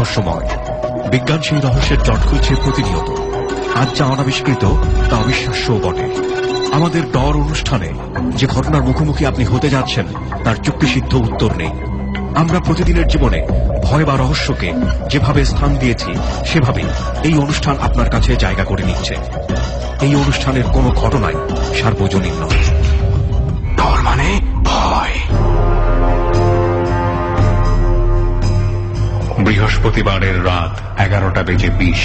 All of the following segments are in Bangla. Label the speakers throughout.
Speaker 1: রহস্যময়। বিজ্ঞান সেই রহস্যের জট খুলছে প্রতিনিয়ত। আজ যা অনাবিষ্কৃত তা অবিশ্বাস্যও বটে। আমাদের ডর অনুষ্ঠানে যে ঘটনার মুখোমুখি আপনি হতে যাচ্ছেন তার যুক্তিসিদ্ধ উত্তর নেই। আমরা প্রতিদিনের জীবনে ভয় বা রহস্যকে যেভাবে স্থান দিয়েছি সেভাবেই এই অনুষ্ঠান আপনার কাছে জায়গা করে নিচ্ছে। এই অনুষ্ঠানের কোনো ঘটনাই সার্বজনীন নয়।
Speaker 2: ডর মানে ভয়।
Speaker 3: বৃহস্পতিবারের রাত 11:20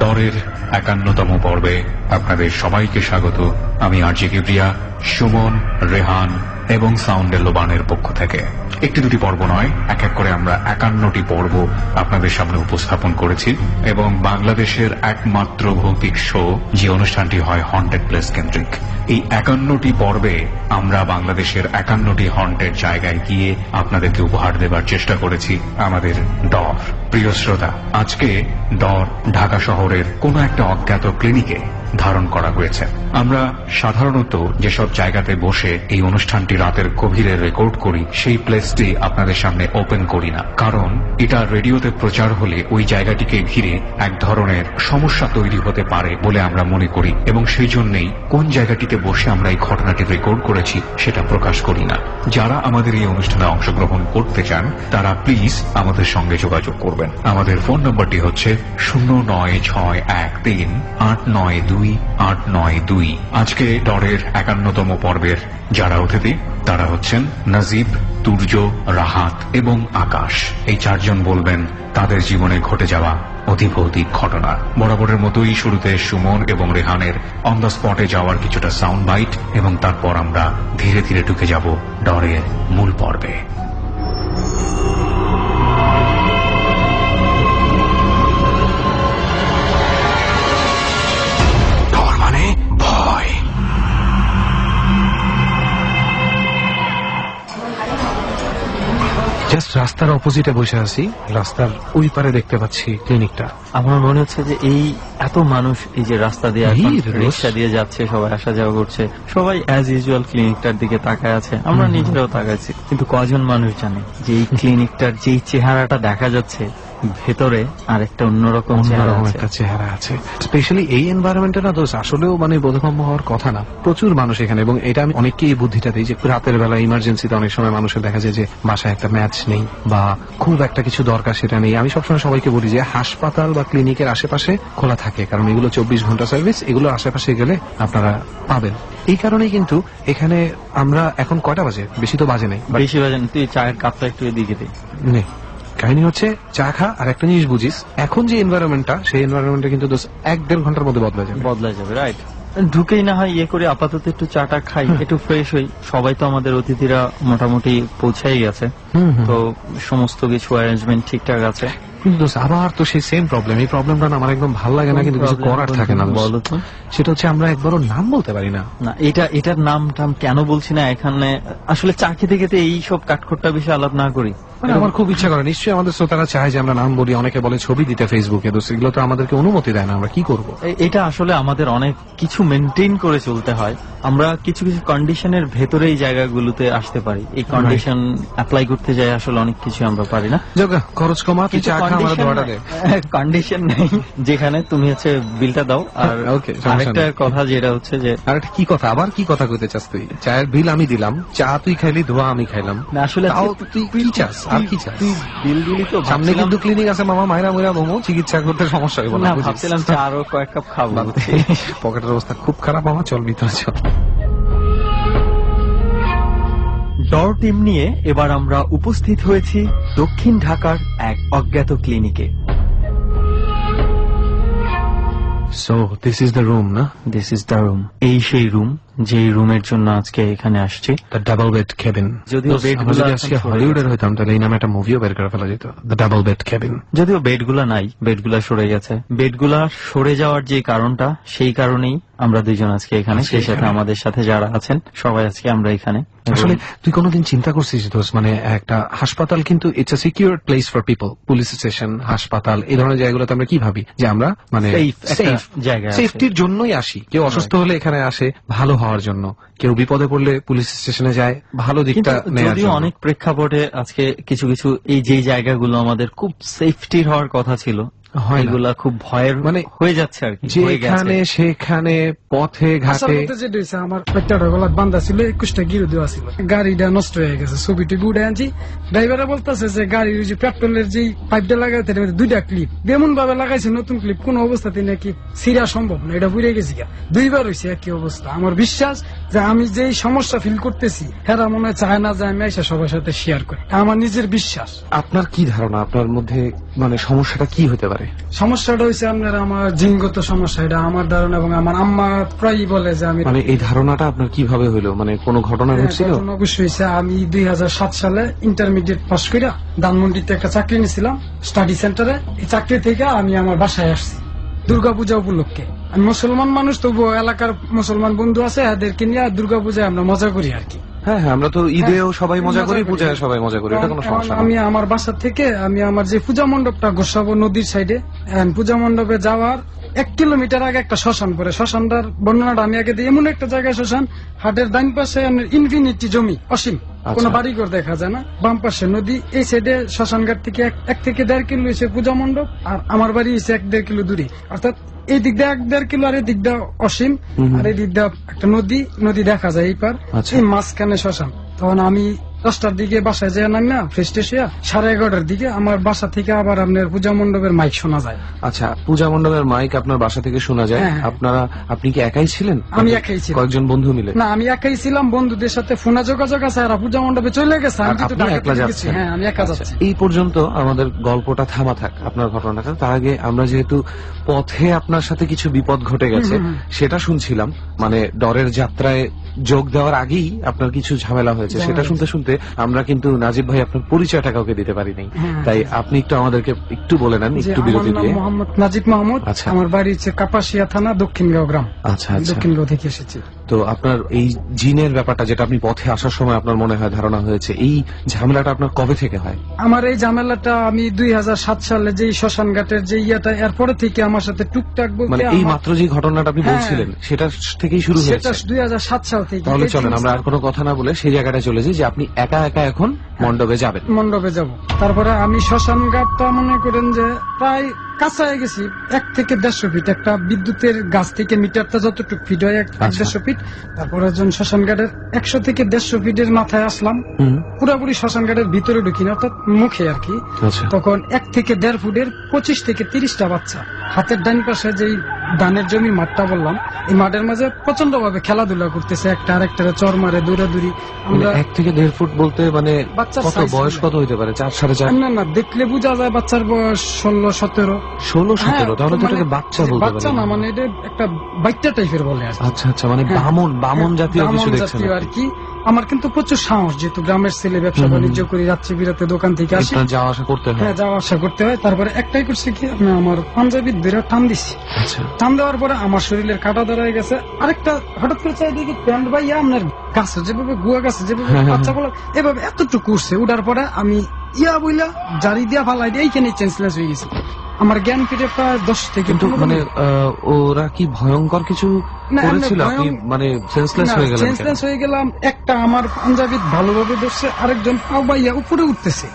Speaker 3: ডরের 51তম পর্বে আপনাদের সবাইকে স্বাগত। আমি আরজে কিবরিয়া, সুমন, রেহান এবং সাউন্ডের লোবানের পক্ষ থেকে। একটি দুটি পর্ব নয়, এক এক করে আমরা 51টি পর্ব আপনাদের সামনে উপস্থাপন করেছি এবং বাংলাদেশের একমাত্র ভৌতিক শো যে অনুষ্ঠানটি হয় হন্টেড প্লেস কেন্দ্রিক। এই 51টি পর্বে আমরা বাংলাদেশের 51টি হন্টেড জায়গায় গিয়ে আপনাদেরকে উপহার দেবার চেষ্টা করেছি আমাদের ডর। প্রিয় শ্রোতা, আজকে ডর ঢাকা শহরের কোনো একটা অজ্ঞাত ক্লিনিকে ধারণ করা হয়েছে। আমরা সাধারণত যেসব জায়গাতে বসে এই অনুষ্ঠানটি রাতের গভীরে রেকর্ড করি সেই প্লেসটি আপনাদের সামনে ওপেন করি না, কারণ এটা রেডিওতে প্রচার হলে ওই জায়গাটিকে ঘিরে এক ধরনের সমস্যা তৈরি হতে পারে বলে আমরা মনে করি এবং সেই জন্যই কোন জায়গাটিতে বসে আমরা এই ঘটনাটি রেকর্ড করেছি সেটা প্রকাশ করি না। যারা আমাদের এই অনুষ্ঠানে অংশগ্রহণ করতে চান তারা প্লিজ আমাদের সঙ্গে যোগাযোগ করবেন। আমাদের ফোন নম্বরটি হচ্ছে 09613892892। আজকে ডরের 51তম পর্বের যারা অতিথি তারা হচ্ছেন নাজিব, তুর্য, রাহাত এবং আকাশ। এই চারজন বলবেন তাদের জীবনে ঘটে যাওয়া অতিভৌতিক ঘটনা। বরাবরের মতোই শুরুতে সুমন এবং রেহানের অন দ্য স্পটে যাওয়ার কিছুটা সাউন্ড বাইট এবং তারপর আমরা ধীরে ধীরে ঢুকে যাব ডরের মূল পর্বে।
Speaker 4: জাস্ট রাস্তার অপোজিটে বসে আছি, রাস্তার ওই পারে দেখতে পাচ্ছি ক্লিনিকটা।
Speaker 5: আমার মনে হচ্ছে যে এই এত মানুষ এই যে রাস্তা দিয়ে রিক্সা দিয়ে যাচ্ছে, সবাই আসা যাওয়া করছে, সবাই অ্যাজ ইউজুয়াল ক্লিনিকটার দিকে তাকায় আছে। আমরা নিজেরাও তাকাচ্ছি, কিন্তু কজন মানুষ জানে যে এই ক্লিনিকটার যেই চেহারাটা দেখা যাচ্ছে ভেতরে আর একটা অন্যরকম
Speaker 4: একটা চেহারা আছে। স্পেশালি এই এনভায়রনমেন্টে না দোষ আসলেও মানে বোধগম্য হওয়ার কথা না। প্রচুর মানুষ এখানে, এবং এটা আমি অনেককেই বুদ্ধিটা দিই যে রাতের বেলা ইমার্জেন্সিতে অনেক সময় মানুষের দেখা যায় যে বাসায় একটা ম্যাচ নেই বা খুব একটা কিছু দরকার সেটা নেই। আমি সবসময় সবাইকে বলি যে হাসপাতাল বা ক্লিনিকের আশেপাশে খোলা থাকে, কারণ এগুলো 24 ঘন্টা সার্ভিস, এগুলো আশেপাশে গেলে আপনারা পাবেন। এই কারণেই কিন্তু এখানে আমরা এখন কয়টা বাজে, বেশি তো বাজে নেই,
Speaker 5: বেশি বাজে না। তুই চায়ের কাপটা একটু এদিকে দে।
Speaker 4: নেই, কাহিনী হচ্ছে চা খা আর একটা জিনিস বুঝিস, এখন যে এনভায়রনমেন্টটা সেই এনভায়রনমেন্টটা কিন্তু 1-1.5 ঘন্টার মধ্যে বদলা যাবে।
Speaker 5: রাইট, ঢুকেই না হয় ইয়ে করে আপাতত একটু চাটা খাই, একটু ফ্রেশ হই। সবাই তো আমাদের অতিথিরা মোটামুটি পৌঁছাই গেছে, তো সমস্ত কিছু অ্যারেঞ্জমেন্ট ঠিকঠাক আছে।
Speaker 4: আবার তো সেই সেম প্রবলেম, এই প্রবলেমটা আমার একদম ভালো লাগে না, কিন্তু কিছু করার থাকে না। বলো তো, সেটা হচ্ছে আমরা একবারও নাম বলতে পারি না।
Speaker 5: না, এটার নাম টাম কেন বলছি না, এখানে আসলে চা খেতে খেতে এই সব কাঠখোট্টা বিষয়ে আলাপ না করি।
Speaker 4: আমার খুব ইচ্ছা করে, নিশ্চয়ই আমাদের শ্রোতারা চায় যে আমরা নাম বলি, অনেকে বলে ছবি দিতে ফেসবুকে, তো সেগুলো তো আমাদেরকে অনুমতি দেয় না, আমরা কি করব?
Speaker 5: এটা আসলে আমাদের অনেক কিছু মেনটেন করে চলতে হয়। আমরা কিছু কিছু কন্ডিশনের ভেতরে এই জায়গাগুলোতে আসতে পারি, এই কন্ডিশন অ্যাপ্লাই করতে যাই আসলে অনেক কিছু আমরা পারি না।
Speaker 4: খরচ কমা,
Speaker 5: কন্ডিশন নেই যেখানে তুমি হচ্ছে বিলটা দাও। আর আরেকটা কথা যেটা হচ্ছে যে,
Speaker 4: আরেকটা কি কথা, আবার কি কথা কইতে চাস তুই? চায়ের বিল আমি দিলাম, চা তুই খাইলি, ধোয়া আমি খাইলাম, আসলে তুই কি চাস? আর কি চাস?
Speaker 5: বিল দিলি তো।
Speaker 4: সামনে কিন্তু ক্লিনিক আছে মামা, মায়েরা মুরা মোমো, চিকিৎসা করতে সমস্যা হইব না।
Speaker 5: ভাবছিলাম যে আরো কয়েক কাপ খাবো।
Speaker 4: পকেটের অবস্থা খুব খারাপ মামা, চল ভিতরে চল।
Speaker 5: ডর টিম নিয়ে এবার আমরা উপস্থিত হয়েছি দক্ষিণ ঢাকার এক অজ্ঞাত ক্লিনিকে।
Speaker 4: So this is the room, না?
Speaker 5: This is the room. এই সেই রুম যে রুমের জন্য আজকে এখানে আসছি।
Speaker 4: The double bed cabin. যদিও বেডগুলো আজকে হলিউডের হইতাম তাহলে এই নামে একটা মুভিও বের করে ফেলা যেত, The double bed cabin.
Speaker 5: যদিও বেডগুলা নাই, বেডগুলা সরে গেছে। বেডগুলা সরে যাওয়ার যে কারণটা, সেই কারণেই আমরা দুইজন আজকে এখানে, সেই সাথে আমাদের সাথে যারা আছেন সবাই আজকে আমরা এখানে।
Speaker 4: আসলে তুই কোনোদিন চিন্তা করছিস দোষ, মানে একটা হাসপাতাল কিন্তু it's a secure place for people, police station, হাসপাতাল, এই ধরনের জায়গাগুলোতে আমরা কি ভাবি যে আমরা মানে
Speaker 5: সেফ জায়গা,
Speaker 4: সেফটির জন্যই আসি। কেউ অসুস্থ হলে এখানে আসে, ভালো হওয়ার পাওয়ার জন্য, কেউ বিপদে পড়লে পুলিশ স্টেশনে যায় ভালো দিকটা
Speaker 5: কিন্তু
Speaker 4: নেওয়ার
Speaker 5: যদিও
Speaker 4: জন্য।
Speaker 5: অনেক প্রেক্ষাপটে আজকে কিছু কিছু এই যে জায়গাগুলো আমাদের খুব সেফটির হওয়ার কথা ছিল,
Speaker 4: হয় না।
Speaker 5: এগুলা খুব ভয়ের
Speaker 4: মানে
Speaker 5: হয়ে যাচ্ছে আর কি, হয়ে
Speaker 4: যেখানে
Speaker 5: গেছে।
Speaker 4: সেখানে পথে ঘাটে
Speaker 6: যেটা হয়েছে, আমার পেটটা গলাত বান্ধা ছিল, 21টা গিরো দেওয়া ছিল, গাড়িটা নষ্ট হয়ে গেছে, ছবিটি উড়ে আনছি। ড্রাইভারে বলতেছে যে গাড়ির ওই যে পেট্রোলের যে পাইপটা লাগাইতে 2টা ক্লিপ এমন ভাবে লাগাইছে, নতুন ক্লিপ কোন অবস্থাতে নাকি ছিঁড়া সম্ভব না, এটা পুড়ে গেছি। 2বার হয়েছে একই অবস্থা। আমার বিশ্বাস যে আমি যে সমস্যা ফিল করতেছি, হেরা মনে হয় চায় না যে আমি এসে সবার সাথে শেয়ার করি, আমার নিজের বিশ্বাস।
Speaker 4: আপনার কি ধারণা আপনার মধ্যে মানে সমস্যাটা কি হতে পারে?
Speaker 6: সমস্যাটা হয়েছে আপনার আমার জিনগত সমস্যা, এটা আমার ধারণা, এবং আমার আম্মা প্রায়ই বলে যে আমি
Speaker 4: মানে এই ধারণাটা আপনার কিভাবে হইলো, মানে কোনো ঘটনা ঘটছিল?
Speaker 6: ঘটনা অবশ্যই হয়েছে। আমি 2007 সালে ইন্টারমিডিয়েট পাস করে ধানমন্ডিতে একটা চাকরি নিয়েছিলাম স্টাডি সেন্টারে। এই চাকরি থেকে আমি আমার বাসায় আসছি দুর্গাপূজা উপলক্ষে। আমি মুসলমান মানুষ, তবু এলাকার মুসলমান বন্ধু আছে, এদেরকে নিয়ে দুর্গাপূজায় আমরা মজা করি আর কি।
Speaker 4: হ্যাঁ হ্যাঁ, আমরা তো ঈদেও সবাই মজা করি,
Speaker 6: মজা করি।
Speaker 4: পূজায় সবাই মজা করি, এটা কোনো সমস্যা না।
Speaker 6: আমি আমার বাসা থেকে আমি আমার যে পূজা মণ্ডপটা গোসাবো নদীর সাইডে, পূজা মণ্ডপে যাওয়ার 1 কিলোমিটার আগে একটা শ্মশান পড়ে। শ্মশানটার বর্ণনাটা আমি আগে দিই। এমন একটা জায়গায় শ্মশান, হাটের ডাইন পাশে ইনফিনিটি জমি, অসীম, কোনো বাড়িঘর দেখা যায় না, বাম পাশে নদী, এই সাইডে শ্মশান ঘাট থেকে 1 থেকে 1.5 কিলো হয়েছে পূজা মণ্ডপ, আর আমার বাড়ি হয়েছে 1-1.5 কিলো দূরে। অর্থাৎ এই দিক দিয়ে 1-1.5 কিলো, আর এই দিক দিয়ে অসীম, আর এই দিক দিয়ে একটা নদী দেখা যায় এই পার,
Speaker 4: আচ্ছা।
Speaker 6: এই মাঝখানে শ্মশান। তখন আমি 10টার দিকে বাসায় যায় নাম না, ফ্রেশ ট্রেশ হইয়া 11:30টার দিকে আমার বাসা থেকে আবার আপনার পূজা মণ্ডপের মাইক শোনা যায়।
Speaker 4: আচ্ছা, পূজা মণ্ডপের মাইক আপনার বাসা থেকে শোনা যায়।
Speaker 6: হ্যাঁ, হ্যাঁ।
Speaker 4: আপনি কি একাই ছিলেন?
Speaker 6: আমি একাই ছিলাম।
Speaker 4: কয়েকজন বন্ধু মিলে?
Speaker 6: না, আমি একাই ছিলাম, বন্ধুদের সাথে ফোনে যোগাযোগ আছে, আর পূজা মণ্ডপে চলে গেছে, আমি
Speaker 4: আর
Speaker 6: কিন্তু
Speaker 4: আপনি
Speaker 6: ঢাকা
Speaker 4: একলা
Speaker 6: থেকে গেছি।
Speaker 4: যাচ্ছেন?
Speaker 6: হ্যাঁ, আমি একা
Speaker 4: আচ্ছা,
Speaker 6: যাচ্ছি।
Speaker 4: এই পর্যন্ত আমাদের গল্পটা থামা থাক, আপনার ঘটনাটা। তার আগে আমরা যেহেতু পথে আপনার সাথে কিছু বিপদ ঘটে গেছে সেটা শুনছিলাম, মানে ডরের যাত্রায় যোগ দেওয়ার আগেই আপনার কিছু ঝামেলা হয়েছে, সেটা শুনতে শুনতে আমরা কিন্তু নাজিব ভাই আপনার পরিচয়টা কাউকে দিতে পারি নাই। তাই আপনি একটু আমাদেরকে একটু বলে নেন,
Speaker 6: যে
Speaker 4: একটু
Speaker 6: আমার
Speaker 4: বিরতি
Speaker 6: নাম
Speaker 4: দিয়ে।
Speaker 6: মোহাম্মদ নাজিব মাহমুদ।
Speaker 4: আচ্ছা।
Speaker 6: আমার বাড়ি হচ্ছে কাপাসিয়া থানা, দক্ষিণগাঁও গ্রাম।
Speaker 4: আচ্ছা আচ্ছা।
Speaker 6: দক্ষিণগাঁও থেকে এসেছি।
Speaker 4: তো আপনার এই জিনের ব্যাপারটা, যেটা আপনি পথে আসার সময় আপনার মনে হয় ধারণা হয়েছে, এই ঝামেলাটা আপনার কবে থেকে হয়?
Speaker 6: আমার এই ঝামেলাটা আমি 2007 সালে যে শ্মশান ঘাটের যে ইয়াটা, এরপরে থেকে আমার সাথে টুকটাক বলতে
Speaker 4: মানে এই মাত্র যে ঘটনাটা আপনি
Speaker 6: হ্যাঁ।
Speaker 4: বলছিলেন সেটা থেকেই শুরু
Speaker 6: সেটা
Speaker 4: হয়েছে?
Speaker 6: 2007 সাল থেকে।
Speaker 4: তাহলে
Speaker 6: এই
Speaker 4: চলেন আমরা
Speaker 6: জিনিসটা-
Speaker 4: আর কোনো কথা না বলে সেই জায়গাটায় চলে যাই, যে আপনি একা একা এখন মণ্ডপে যাবেন।
Speaker 6: মণ্ডপে যাব। তারপরে আমি শ্মশান ঘাটটা মনে করেন যে প্রায় কাছায় গেছি, 1 থেকে 150 ফিট, একটা বিদ্যুতের গাছ থেকে মিটারটা যতটুকু ফিট হয়, 150 ফিট। তারপরে যখন শ্মশান ঘাটের 100 থেকে 150 ফিটের মাথায় আসলাম, পুরোপুরি শ্মশান ঘাটের ভিতরে ঢুকিনি, অর্থাৎ মুখে আর কি।
Speaker 4: আচ্ছা।
Speaker 6: তখন 1 থেকে 1.5 ফুটের 25 থেকে 30টা বাচ্চা, হাতের ডান পাশে যেই ধানের জমি মাঠটা বললাম, এই মাঠের মাঝে প্রচন্ড ভাবে খেলাধুলা করতেছে, একটা আরেকটারে চর মারে, দৌড়াদৌড়ি।
Speaker 4: মানে
Speaker 6: আমরা
Speaker 4: 1 থেকে 1.5 ফুট বলতে মানে
Speaker 6: বাচ্চার
Speaker 4: কত
Speaker 6: size
Speaker 4: বয়স,
Speaker 6: হবে।
Speaker 4: কত হইতে পারে? 4, 4.5?
Speaker 6: না না, দেখলে বোঝা যায় বাচ্চার বয়স 16-17।
Speaker 4: 16-17? তাহলে তো
Speaker 6: মানে
Speaker 4: এটাকে বাচ্চা বলতে
Speaker 6: বাচ্চা
Speaker 4: পারি
Speaker 6: না, মানে এটা একটা বাচ্চা টাইপের বলে আর কি।
Speaker 4: আচ্ছা আচ্ছা, মানে
Speaker 6: হ্যাঁ।
Speaker 4: বামন জাতীয়
Speaker 6: বামন
Speaker 4: কিছু দেখছেন
Speaker 6: জাতীয় আর কি। আমার কিন্তু প্রচুর সাহস, যেহেতু গ্রামের ছেলে, ব্যবসা বাণিজ্য করি, রাত্রি বিরাতে দোকান থেকে আসি,
Speaker 4: আপনার যাওয়া আসা করতে হয়?
Speaker 6: হ্যাঁ, যাওয়া আসা করতে হয়। তারপরে একটাই করছে কি, আমি আমার পাঞ্জাবির ধরে টান দিচ্ছি।
Speaker 4: আচ্ছা।
Speaker 6: টান দেওয়ার পরে আমার শরীরের কাটা দাঁড়ায় গেছে। আরেকটা হঠাৎ করে চাই দেখি প্যান্ট বাইয়া আপনার গাছে যেভাবে গুয়া গাছে যেভাবে বাচ্চাগুলো এভাবে এতটুকু উঠছে, উঠার পরে আমি ইয়া বইলা জারি দিয়া ফালাই দিয়ে এইখানে চেঞ্জলেস হয়ে গেছি। আমার জ্ঞান ফিরে প্রায় 10 থেকে
Speaker 4: কিন্তু
Speaker 6: 15
Speaker 4: মানে
Speaker 6: মিনিট।
Speaker 4: ওরা কি ভয়ঙ্কর কিছু
Speaker 6: না,
Speaker 4: করেছিল?
Speaker 6: এমনি
Speaker 4: আপনি মানে সেন্সলেস হয়ে গেলেন কেন?
Speaker 6: চেঞ্জলেস হয়ে গেলাম। একটা আমার পাঞ্জাবি ভালোভাবে ধরছে, আরেকজন পাও বাইয়া উপরে উঠতেছে,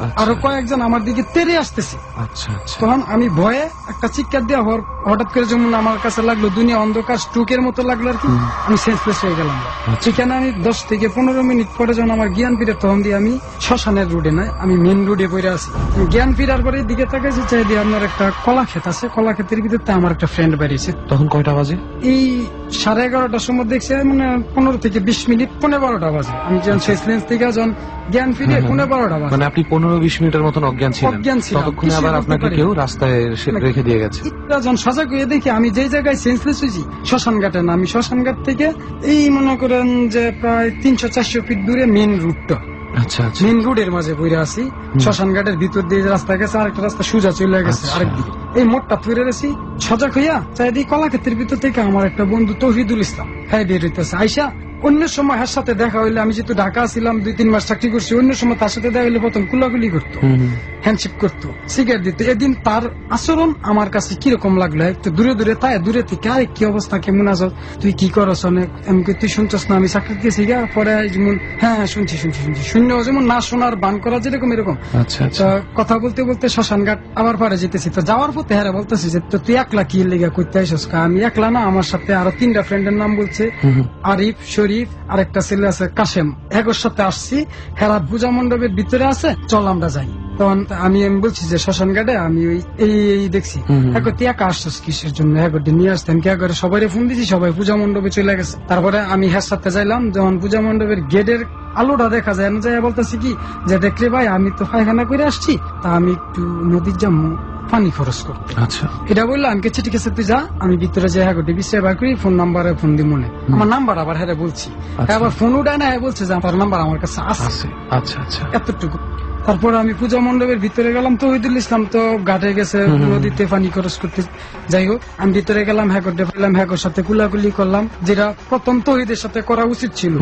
Speaker 4: আচ্ছা।
Speaker 6: আরো কয়েকজন আমার দিকে তেড়ে আসতেছে।
Speaker 4: আচ্ছা আচ্ছা।
Speaker 6: তখন আমি ভয়ে একটা চিৎকার দিয়ে হঠাৎ করে যেমন আমার কাছে লাগলো দুনিয়া অন্ধকার, স্ট্রোকের মতো লাগলো আর কি। আমি সেন্সলেস হয়ে গেলাম। সেখানে আমি 10 থেকে 15 মিনিট পরে যখন আমার জ্ঞান ফিরে, তখন দিয়ে আমি শ্মশানের রোডে নয়, আমি মেন রোডে পড়ে আছি। জ্ঞান ফিরার পরে দিকে তাকাইছি, চাই দিয়ে আপনার একটা কলা ক্ষেত আছে, কলা ক্ষেতের ভিতরে আমার একটা ফ্রেন্ড বেরিয়েছে।
Speaker 4: তখন কয়টা বাজে?
Speaker 6: এই 11:30টার সময় দেখছি, মানে 15 থেকে 20 মিনিট, 12:30টা বাজে। আমি যখন শেষলেন্স থেকে যখন জ্ঞান ফিরে 12:30টা বাজে।
Speaker 4: মানে আপনি 15-20 মিনিটের মতন অজ্ঞান ছিলেন?
Speaker 6: অজ্ঞান ছিলাম।
Speaker 4: ততক্ষণে
Speaker 6: কিছুই
Speaker 4: আবার
Speaker 6: বলতে
Speaker 4: আপনাকে
Speaker 6: পারি
Speaker 4: কেউ
Speaker 6: না।
Speaker 4: রাস্তায় রেখে দিয়ে গেছে?
Speaker 6: এটা যখন সজাগ হয়ে দেখি আমি যেই জায়গায় সেন্সলেস হয়েছি, শ্মশান ঘাটে না, আমি শ্মশান ঘাট থেকে এই মনে করেন যে প্রায় 300-400 ফিট দূরে মেন রুটটা,
Speaker 4: আচ্ছা আচ্ছা।
Speaker 6: মেন রোডের মাঝে পড়ে আছি। শ্মশান ঘাটের ভিতর দিয়ে যে রাস্তা গেছে, আরেকটা রাস্তা সোজা চলে গেছে
Speaker 4: আচ্ছা।
Speaker 6: আরেকদিকে। এই মোড়টা ফিরে গেছি, সজাগ হইয়া চাই দিই কলা ক্ষেতের ভিতর থেকে আমার একটা বন্ধু তৌহিদুল ইসলাম, হ্যাঁ, বের হইতেছে। আইসা অন্য সময় হার সাথে দেখা হইলে, আমি যেহেতু ঢাকা ছিলাম 2-3 মাস চাকরি করছি, অন্য সময় তার সাথে দেখা হইলে প্রথম কুলাকুলি করতো, হ্যান্ডশেক করতো, সিগারেট দিত। এদিন তার আচরণ আমার কাছে কিরকম লাগলো, একটু দূরে দূরে তাই দূরে থেকে, আরে কি অবস্থা, কেমন আছো, তুই কি করছ, অনেক এমনকি তুই শুনছস না আমি চাকরি গেছি গা, পরে যেমন হ্যাঁ শুনছি শূন্য, যেমন না শোনার বান করা যেরকম এরকম।
Speaker 4: আচ্ছা
Speaker 6: তো কথা বলতে বলতে শ্মশান ঘাট আবার পরে যেতেছি, তো যাওয়ার পথে হ্যাঁ বলতেছি যে তো তুই একলা কি লেগে করতে আইসস? আমি একলা না, আমার সাথে আরো 3টা ফ্রেন্ডের নাম বলছে, আরিফ, শরীফ আর একটা ছেলে আছে কাশেম, এগোর সাথে আসছি, হেরা পূজা মণ্ডপের ভিতরে আছে, চল আমরা যাই। তখন আমি বলছি যে শ্মশান ঘাটে আমি ওই এই দেখছি, তুই একা আসছিস কিসের জন্য, একটি নিয়ে আসতেন কি করে, সবাই ফোন দিছি, সবাই পূজা মণ্ডপে চলে গেছে। তারপরে আমি হ্যার সাথে যাইলাম, যখন পূজা মণ্ডপের গেটের আলোটা দেখা যায় না, যাই বলতেছি কি যে দেখলে ভাই আমি তো পায়খানা করে আসছি, তা আমি একটু নদীর যাবো পানি খরচ করতে।
Speaker 4: আচ্ছা,
Speaker 6: এটা বললো আমি ঠিক আছে তুই যা, আমি ভিতরে যে হ্যাঁ গোটি বিষয় বার করি, ফোন নাম্বারে ফোন দি মনে, আমার নাম্বার আবার হ্যাঁ বলছি, আবার ফোন উঠায় না, বলছে যে আমার নাম্বার আমার কাছে আছে।
Speaker 4: আচ্ছা আচ্ছা,
Speaker 6: এতটুকু। তারপর আমি পূজা মণ্ডপের ভিতরে গেলাম, তৌহিদুল ইসলাম তো ঘাটে গেছে নদীতে পানি খরচ করতে। যাই হোক আমি ভিতরে গেলাম, হ্যাকরটা পেলাম, হ্যাকর সাথে কুলাকুলি করলাম, যেটা প্রথম তৌহিদের সাথে করা উচিত ছিল,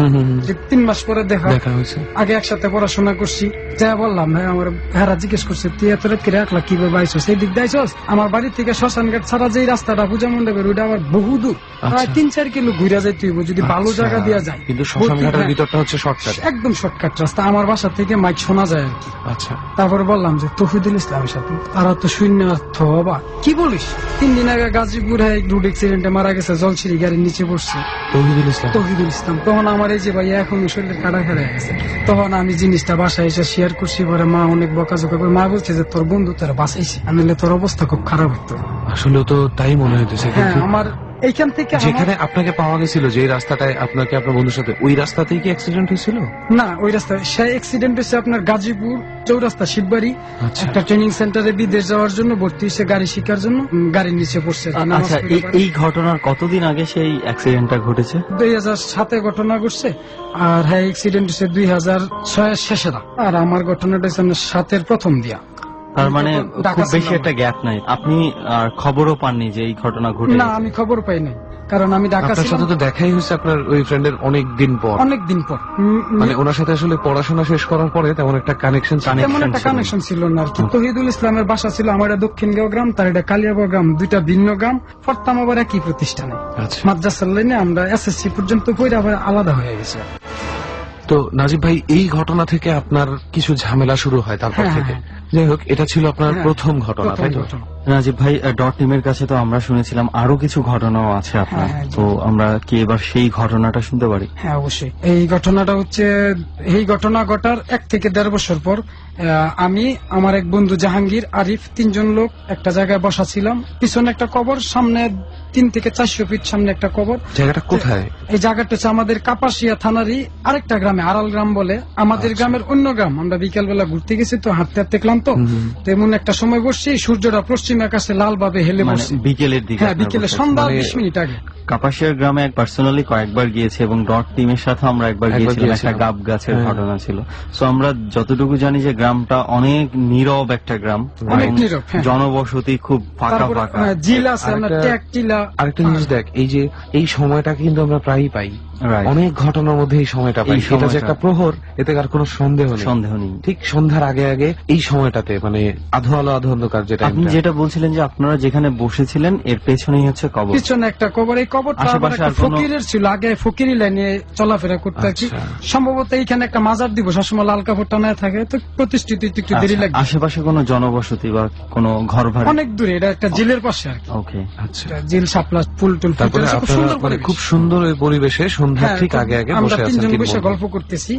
Speaker 6: যে 3 মাস পরে দেখা
Speaker 4: হয়েছে,
Speaker 6: আগে একসাথে পড়াশোনা করছি। যা বললাম হ্যাঁ, আমার হেরা জিজ্ঞেস করছে তুই এত রাত করে একলা কিভাবে আইসস, এই দিক দাইছস? আমার বাড়ি থেকে শ্মশান ঘাট ছাড়া যে রাস্তাটা পূজা মণ্ডপের, ওইটা আবার বহু দূর, প্রায় 3-4 কিলো ঘুরে যাইতে হইব যদি ভালো জায়গা দেওয়া যায়।
Speaker 4: কিন্তু শ্মশান ঘাটের ভিতরটা হচ্ছে শর্টকাট,
Speaker 6: একদম শর্টকাট রাস্তা, আমার বাসা থেকে মাইক শোনা যায় আর কি।
Speaker 4: আচ্ছা,
Speaker 6: তারপরে বললাম যে তৌহিদুল ইসলামের সাথে, তারা তো শূন্যার্থ বাবা, কি বলিস? 3 দিন আগে গাজীপুরে রোড অ্যাক্সিডেন্টে মারা গেছে, জলছিরি গাড়ির নিচে পড়ছে তৌহিদুল ইসলাম। তখন আমার এই যে ভাইয়া এখন শরীরের কাটা খেড়ে গেছে, তখন আমি জিনিসটা বাসায় এসে শেয়ার করছি, পরে মা অনেক বকাঝকা করে, মা বলছে যে তোর বন্ধু তোরা বাঁচাইছে, আনলে তোর অবস্থা খুব খারাপ হতো।
Speaker 4: আসলে তো তাই মনে হইতেছে।
Speaker 6: হ্যাঁ, আমার এইখান থেকে
Speaker 4: যেখানে আপনাকে পাওয়া গেছিল, যে রাস্তাটায় আপনাকে আপনার বন্ধুর সাথে, ওই রাস্তাতেই কি অ্যাক্সিডেন্ট হয়েছিল?
Speaker 6: না, ওই রাস্তা সেই অ্যাক্সিডেন্ট হয়েছে আপনার গাজীপুর চৌরাস্তা শিববাড়ি, একটা ট্রেনিং সেন্টারে বিদেশ যাওয়ার জন্য ভর্তি হয়েছে, গাড়ি শিখার জন্য, গাড়ির নিচে পড়ছে।
Speaker 5: আচ্ছা, এই ঘটনার কতদিন আগে সেই অ্যাক্সিডেন্টটা ঘটেছে?
Speaker 6: 2007-এ ঘটনা ঘটছে, আর হ্যাঁ অ্যাক্সিডেন্ট হচ্ছে 2006-এর শেষের, আর আমার ঘটনাটা হচ্ছে 7-এর প্রথম দিয়া।
Speaker 5: তার মানে খুব বেশি একটা গ্যাপ নাই, আপনি আর খবরও পাননি যে এই ঘটনা ঘটে?
Speaker 6: না, আমি খবর পাই নাই, কারণ আমি ঢাকা
Speaker 4: আপনার সাথে তো দেখাই হয়েছে আপনার ওই ফ্রেন্ডের অনেক দিন পর। মানে ওনার সাথে আসলে পড়াশোনা শেষ করার পরে তেমন একটা কানেকশন
Speaker 6: ছিল না আর কি। তৌহিদুল ইসলামের বাসা ছিল আমার দক্ষিণগাঁও গ্রাম, তার এটা কালিয়াবর গ্রাম, 2টা ভিন্ন গ্রাম, পড়তাম আবার একই প্রতিষ্ঠানে, মাদ্রাসার লাইনে। আমরা এসএসসি পর্যন্ত পড়ে আবার আলাদা হয়ে গেছে।
Speaker 4: তো নাজিব ভাই, এই ঘটনা থেকে আপনার কিছু ঝামেলা শুরু হয় তারপর থেকে। যাই হোক, এটা ছিল আপনার প্রথম ঘটনা, তাই তো?
Speaker 5: নাজিব ভাই, ডট টিমের কাছে তো আমরা শুনেছিলাম আরো কিছু ঘটনাও আছে আপনার, তো আমরা কি এবার সেই ঘটনাটা শুনতে পারি?
Speaker 6: হ্যাঁ, অবশ্যই। এই ঘটনাটা হচ্ছে, এই ঘটনা ঘটার 1 থেকে 1.5 বছর পর আমি, আমার এক বন্ধু জাহাঙ্গীর, আরিফ, 3 জন লোক একটা জায়গায় বসা ছিলাম। পিছনে একটা কবর, সামনে 3 থেকে 400 ফিট সামনে একটা কবর।
Speaker 4: জায়গাটা কোথায়?
Speaker 6: এই জায়গাটা হচ্ছে আমাদের কাপাসিয়া থানারই আরেকটা গ্রামে, আড়াল গ্রাম বলে, আমাদের গ্রামের অন্য গ্রাম। আমরা বিকেল বেলা ঘুরতে গেছি, তো হাঁটতে হাঁটতে ক্লান্ত, তো এমন একটা সময় বসছি, সূর্যটা পশ্চিম আকাশে লাল ভাবে হেলে বসছে।
Speaker 5: বিকেলের দিকে?
Speaker 6: হ্যাঁ, বিকেলে, সন্ধ্যা 20 মিনিট আগে।
Speaker 5: কাপাসিয়া গ্রামে পার্সোনালি কয়েকবার গিয়েছি, এবং ডট টিমের সাথে আমরা একবার গিয়েছিলাম, একটা গাব গাছের ঘটনা ছিল। সো আমরা যতটুকু জানি যে গ্রামটা অনেক নীরব একটা গ্রাম, জনবসতি খুব ফাঁকা ফাঁকা,
Speaker 6: জিল আছে,
Speaker 4: আরেকটা জিনিস দেখ, এই যে এই সময়টা কিন্তু আমরা প্রায়ই পাই, অনেক ঘটনার মধ্যে এই সময়টা পাই, এটা যে একটা প্রহর, এতে আর কোনো সন্দেহ নেই। ঠিক সন্ধ্যার আগে আগে এই সময়টাতে, মানে আধো আলো আধো অন্ধকার, যেটা
Speaker 5: আপনি যেটা বলছিলেন যে আপনারা যেখানে বসেছিলেন এর পেছনেই হচ্ছে কবর,
Speaker 6: পিছনে একটা কবর। এই কবরটা ফকিরের ছিল, আগে ফকিরি লাইনে চলাফেরা করতে আর কি। সম্ভবত এইখানে একটা মাজার দিব, সবসময় লাল কাপড়টা না থাকে, তো প্রতিষ্ঠিত একটু দেরি লাগে।
Speaker 5: আশেপাশে কোনো জনবসতি বা কোনো ঘর ভাড়া?
Speaker 6: অনেক দূরে, এটা একটা জেলের পাশে আর কি।
Speaker 5: ওকে,
Speaker 6: আচ্ছা। জেল, শাপলা, ফুল টুল,
Speaker 4: খুব সুন্দর ওই পরিবেশে সন্ধ্যা ঠিক আগে আগে
Speaker 6: আমরা 3 জন বসে গল্প করতেছি।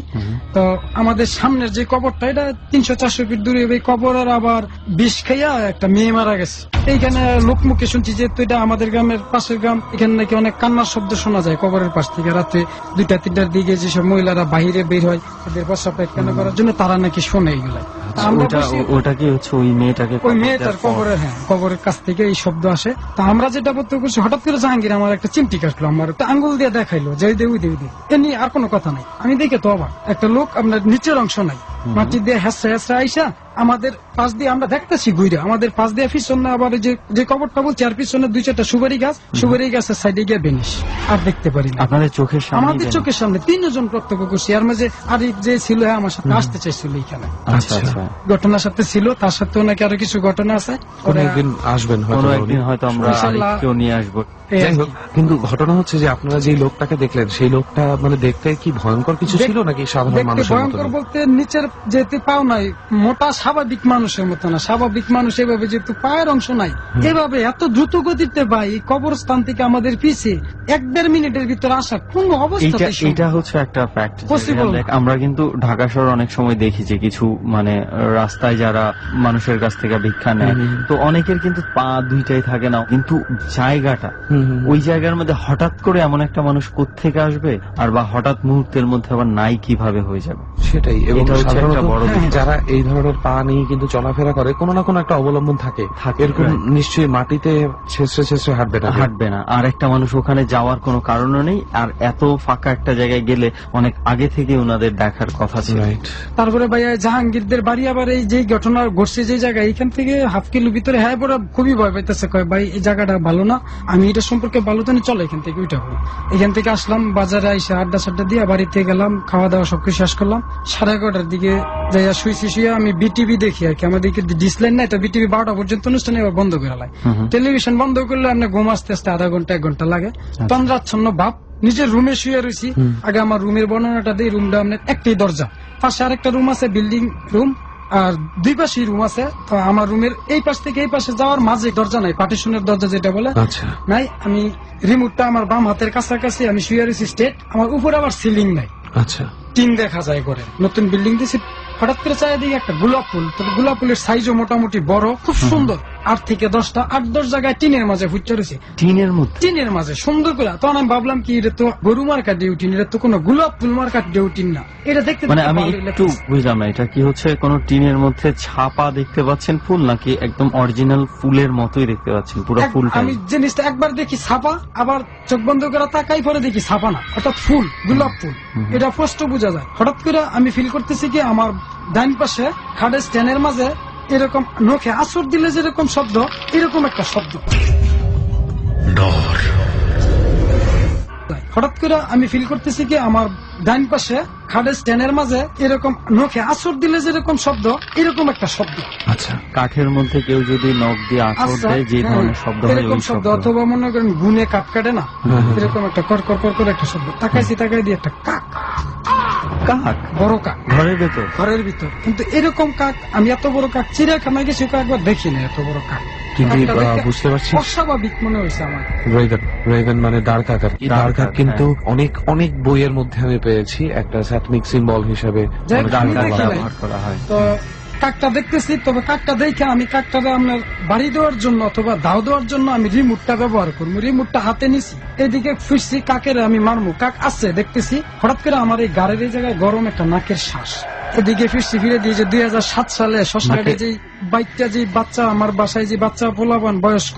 Speaker 6: তো আমাদের সামনের যে কবরটা, এটা 300-400 ফিট দূরে। এই কবরের আবার বিষ খাইয়া একটা মেয়ে মারা গেছে। এইখানে লোকমুখে শুনছি যে এটা আমাদের গ্রামের পাশের গ্রাম, এখানে নাকি অনেক কান্নার শব্দ শোনা যায় কবরের পাশ থেকে। রাতে 2টা-3টার দিকে যেসব মহিলারা বাহিরে বের হয় এদের প্রস্রাব পায়খানা করার জন্য, তারা নাকি শোনে এগুলা।
Speaker 5: ওটা কি হচ্ছে ওই মেয়েটাকে, ওই মেয়েটার
Speaker 6: কবরের, হ্যাঁ, কবরের কাছ থেকে এই শব্দ আসে। তা আমরা যেটা বলতে করছি, হঠাৎ করে জাহাঙ্গীর আমার একটা চিমটি কাটলো, আমার একটা আঙ্গুল দিয়ে দেখাইলো যে ওই দে এ নিয়ে আর কোনো কথা নাই। আমি দেখে তো অবাক, একটা লোক আপনার নিচের অংশ নাই, মাটি দিয়ে হেসরা হেসরা আইসা আমাদের পাশ দিয়ে আমরা দেখতেছি ঘুরে, আমাদের পাশ দিয়ে পিছনে আবার এই যে কবরটা বলছি, আর পিছনে 2-4টা সুপারি গাছের সাইডে গিয়ে বেনিশ, আর দেখতে পারি না।
Speaker 5: আপনাদের চোখের সামনে?
Speaker 6: আমাদের চোখের সামনে 3 জন প্রত্যক্ষ করছি। আর মাঝে আরিফ যে ছিল, আমার সাথে আসতে চাইছিল এখানে,
Speaker 5: আচ্ছা আচ্ছা,
Speaker 6: ঘটনার সাথে ছিল, তার সাথেও নাকি আরো কিছু ঘটনা আছে।
Speaker 4: কোনো একদিন আসবেন
Speaker 5: কোনো
Speaker 4: হয়তো
Speaker 5: একদিন হয়তো আমরা
Speaker 6: ইনশাআল্লাহ।
Speaker 5: আরেককেও নিয়ে আসবো।
Speaker 4: যাই হোক, কিন্তু ঘটনা হচ্ছে যে আপনারা যে লোকটাকে দেখলেন, সেই লোকটা মানে দেখতে কি ভয়ঙ্কর কিছু ছিল নাকি সাধারণ
Speaker 6: দেখতে
Speaker 4: মানুষের মতো?
Speaker 6: ভয়ঙ্কর বলতে নিচের যেতে পাও নাই, মোটা স্বাভাবিক মানুষের মতো না। স্বাভাবিক মানুষ এভাবে যেহেতু পায়ের অংশ নাই, এভাবে এত দ্রুত গতিতে ভাই কবরস্থান থেকে আমাদের পিছিয়ে 1-1.5 মিনিটের ভিতরে আসা কোন অবস্থা?
Speaker 5: এটা হচ্ছে একটা ফ্যাক্ট।
Speaker 6: Possible না।
Speaker 5: আমরা কিন্তু ঢাকা শহর অনেক সময় দেখি যে কিছু মানে রাস্তায় যারা মানুষের কাছ থেকে ভিক্ষা নেয়, তো অনেকের কিন্তু পা দুইটাই থাকে না, কিন্তু জায়গাটা, ওই জায়গার মধ্যে হঠাৎ করে এমন একটা মানুষ কোত্থেকে আসবে, আর বা হঠাৎ মুহূর্তের মধ্যে আবার নাই কিভাবে হয়ে যাবে,
Speaker 4: সেটাই। এবং
Speaker 5: এটা হচ্ছে একটা
Speaker 4: সাধারণত
Speaker 5: বড় বিষয়।
Speaker 4: যারা এই ধরনের পা নিয়ে কিন্তু চলাফেরা করে, কোনো না কোনো একটা অবলম্বন থাকে। এরকম নিশ্চয়ই মাটিতে ছেঁচড়ে হাঁটবে না।
Speaker 5: হাঁটবে না, আর একটা মানুষ ওখানে যাওয়ার কোনো কারণও নেই, আর এত ফাঁকা একটা জায়গায় গেলে অনেক আগে থেকে ওনাদের দেখার কথা ছিল।
Speaker 4: রাইট।
Speaker 6: তারপরে ভাইয়া জাহাঙ্গীরদের বাড়ি আবার এই যে ঘটনা ঘটছে যে জায়গায়, এখান থেকে হাফ কিলো ভিতরে, হ্যাঁ বড় খুবই ভয় পাইতেছে, কয় ভাই এই জায়গাটা ভালো না, আমি এটা সম্পর্কে ভালো তো চলো এখান থেকে ওইটা হলো। এখান থেকে আসলাম, বাজারে আইসা আড্ডা সাড্ডা দিয়ে বাড়িতে গেলাম, খাওয়া দাওয়া সবকিছু শেষ করলাম। 11:30টার দিকে যাইয়া শুয়ে আমি বিটিভি দেখি আর কি, আমাদের ডিসলাইন নাই তো, বিটিভি 12টা পর্যন্ত অনুষ্ঠানে এবার বন্ধ করে লাই। টেলিভিশন বন্ধ করলে আপনার ঘুম আসতে আসতে আধা ঘন্টা 1 ঘন্টা লাগে। তন্দ্রাচ্ছন্ন ভাব, নিজের রুমে শুয়ে রয়েছি। আগে আমার রুমের বর্ণনাটা দিই। রুমটা আপনার একটাই দরজা, পাশে আরেকটা রুম আছে, বিল্ডিং রুম, আর 2 পাশেই রুম আছে। তো আমার রুমের এই পাশ থেকে এই পাশে যাওয়ার মাঝে দরজা নাই, পার্টিশনের দরজা যেটা বলে
Speaker 4: আচ্ছা।
Speaker 6: নাই। আমি রিমোটটা আমার বাম হাতের কাছাকাছি, আমি শুয়ে রয়েছি স্টেট, আমার উপরে আবার সিলিং নাই,
Speaker 4: আচ্ছা।
Speaker 6: টিন দেখা যায় করে, নতুন বিল্ডিং দিয়েছি। হঠাৎ করে চাই দিকে একটা গোলাপ ফুল, তবে গোলাপ ফুলের সাইজও মোটামুটি বড়, খুব সুন্দর। 8 থেকে 10টা 8-10 জায়গায় টিনের মাঝে ফুটে রয়েছে,
Speaker 5: টিনের মধ্যে,
Speaker 6: টিনের মাঝে সুন্দর করে। তখন আমি ভাবলাম কি এটা তো গরু মার্কা ডিউটিন, এটা তো কোনো গোলাপ ফুল মার্কা ডিউটিন না, এটা দেখতে
Speaker 5: মানে আমি
Speaker 6: ভালোই
Speaker 5: একটু
Speaker 6: লাগছে।
Speaker 5: বুঝলাম না, এটা কি হচ্ছে কোন টিনের মধ্যে ছাপা দেখতে পাচ্ছেন ফুল, নাকি একদম অরিজিনাল ফুলের মতোই দেখতে পাচ্ছেন পুরো ফুলটা?
Speaker 6: আমি জিনিসটা একবার দেখি ছাপা, আবার চোখ বন্ধ করে তাকাই, পরে দেখি ছাপা না, অর্থাৎ ফুল, গোলাপ ফুল, এটা স্পষ্ট বোঝা যায়। হঠাৎ করে আমি ফিল করতেছি কি আমার ডাইন পাশে খাটের স্ট্যান্ডের মাঝে এরকম নখে আছর দিলে যেরকম শব্দ, এরকম একটা শব্দ।
Speaker 1: ডর।
Speaker 6: হঠাৎ করে আমি ফিল করতেছি কি আমার ডাইন পাশে খাটের স্ট্যান্ডের মাঝে এরকম নখে আছর দিলে যেরকম শব্দ, এরকম একটা শব্দ।
Speaker 4: আচ্ছা।
Speaker 5: কাঠের মধ্যে কেউ যদি নখ দিয়ে আঁচড়
Speaker 6: আচ্ছা,
Speaker 5: দেয় যে ধরনের শব্দ হয়,
Speaker 6: এরকম
Speaker 5: ওই
Speaker 6: শব্দ,
Speaker 5: শব্দ।
Speaker 6: অথবা মনে করেন গুনে কাঠ কাটে না, এরকম একটা কর কর কর করে একটা শব্দ। তাকাই দিয়ে একটা কাক,
Speaker 5: কাক,
Speaker 6: বড় কাক
Speaker 5: ঘরের ভেতর।
Speaker 6: ঘরের ভিতর। কিন্তু এরকম কাক আমি এত বড় কাক চিড়িয়াখানায় গেছি একবার দেখিনি, এত বড় কাক।
Speaker 4: কিন্তু
Speaker 6: কাকটা দেখে
Speaker 4: বুঝতে পারছি
Speaker 6: অস্বাভাবিক মনে হয়েছে আমার।
Speaker 4: রেভেন মানে দ্বার কাক আর কি। দ্বার কাক কিন্তু অনেক বইয়ের মধ্যে আমি পেয়েছি একটা স্যাটনিক সিম্বল হিসেবে
Speaker 6: যাই হোক,
Speaker 4: অনেক
Speaker 6: আমি
Speaker 4: ব্যবহার
Speaker 6: দেখি নাই।
Speaker 5: ব্যবহার করা হয়।
Speaker 6: তো কাকটা দেখতেছি, তবে কাকটা দেখে আমি কাকটারে আপনার বাড়ি দেওয়ার জন্য অথবা দাও দেওয়ার জন্য আমি রিমোটটা ব্যবহার করবো। রিমোটটা হাতে নিছি, এদিকে ফিরছি, কাকের আমি মারমু, কাক আছে দেখতেছি। হঠাৎ করে আমার এই গাড়ির এই জায়গায় গরম একটা নাকের শ্বাস। এদিকে ফিরছি, ফিরে দিয়ে যে 2007 সালে শ্মশানে যে বাইকটা, যে বাচ্চা আমার বাসায় যে বাচ্চা পোলাবান বয়স্ক,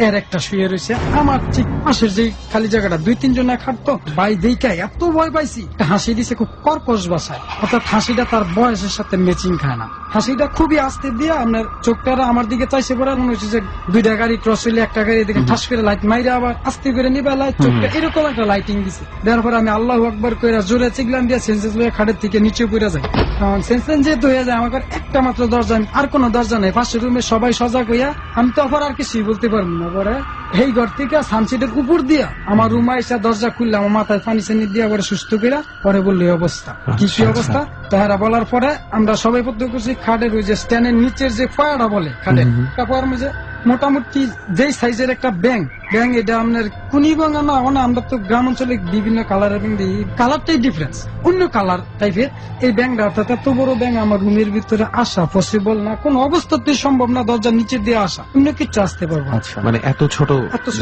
Speaker 6: এর একটা শুয়ে রয়েছে আমার ঠিক পাশের যে খালি জায়গাটা, 2-3 জনে খাটতো। ভাই দেখায় এত ভয় পাইছি, একটা হাসি দিছে খুব কর্কশ বাসায়, অর্থাৎ হাসিটা তার বয়সের সাথে ম্যাচিং খায় না। হাসিটা খুবই আস্তে দিয়ে আপনার চোখটা আমার দিকে চাইছে পড়ে, মনে হচ্ছে যে 2টা গাড়ি ক্রস হইলে একটা গাড়ি এদিকে ঠাস করে লাইট মাইরে আবার আস্তে করে নিবে লাইট, চোখটা এরকম একটা লাইটিং দিছে। দেওয়ার পরে আমি আল্লাহু আকবার কইরা জোরে চিগলাম দিয়ে সেন্সেস লয়ে খাটের থেকে নিচে পড়ে যাই। সেন্সেস যেহেতু হয়ে যায়, আমার একটা মাত্র দরজা, আর কোনো দরজা নেই, পাশের রুমে সবাই সজাগ হইয়া, আমি তো আবার আর কিছুই বলতে পারবো না। পরে এই ঘর থেকে সানসিটের উপর দিয়া আমার রুমে এসে দরজা খুললাম, আমার মাথায় পানি চানি দিয়ে আবার সুস্থ করে পরে বললো এই অবস্থা, কি অবস্থা। তাহারা বলার পরে আমরা সবাই প্রত্যেক করছি খাটের ওই যে স্ট্যান্ডের নিচের যে ফয়াটা বলে খাটের, তারপর যে মোটামুটি যেই সাইজের একটা ব্যাং, এটা আপনার কুনি বাঙা না, আমরা তো গ্রাম অঞ্চলে বিভিন্ন কালারের ব্যাং দিই, কালারটাই ডিফারেন্স, অন্য কালার টাইপের এই ব্যাংটা। অর্থাৎ এত বড় ব্যাং আমার রুমের ভিতরে আসা পসিবল না, কোন অবস্থাতেই সম্ভব না, দরজার নিচে দিয়ে আসা, অন্য কিছু আসতে পারবো না।
Speaker 4: মানে এত ছোট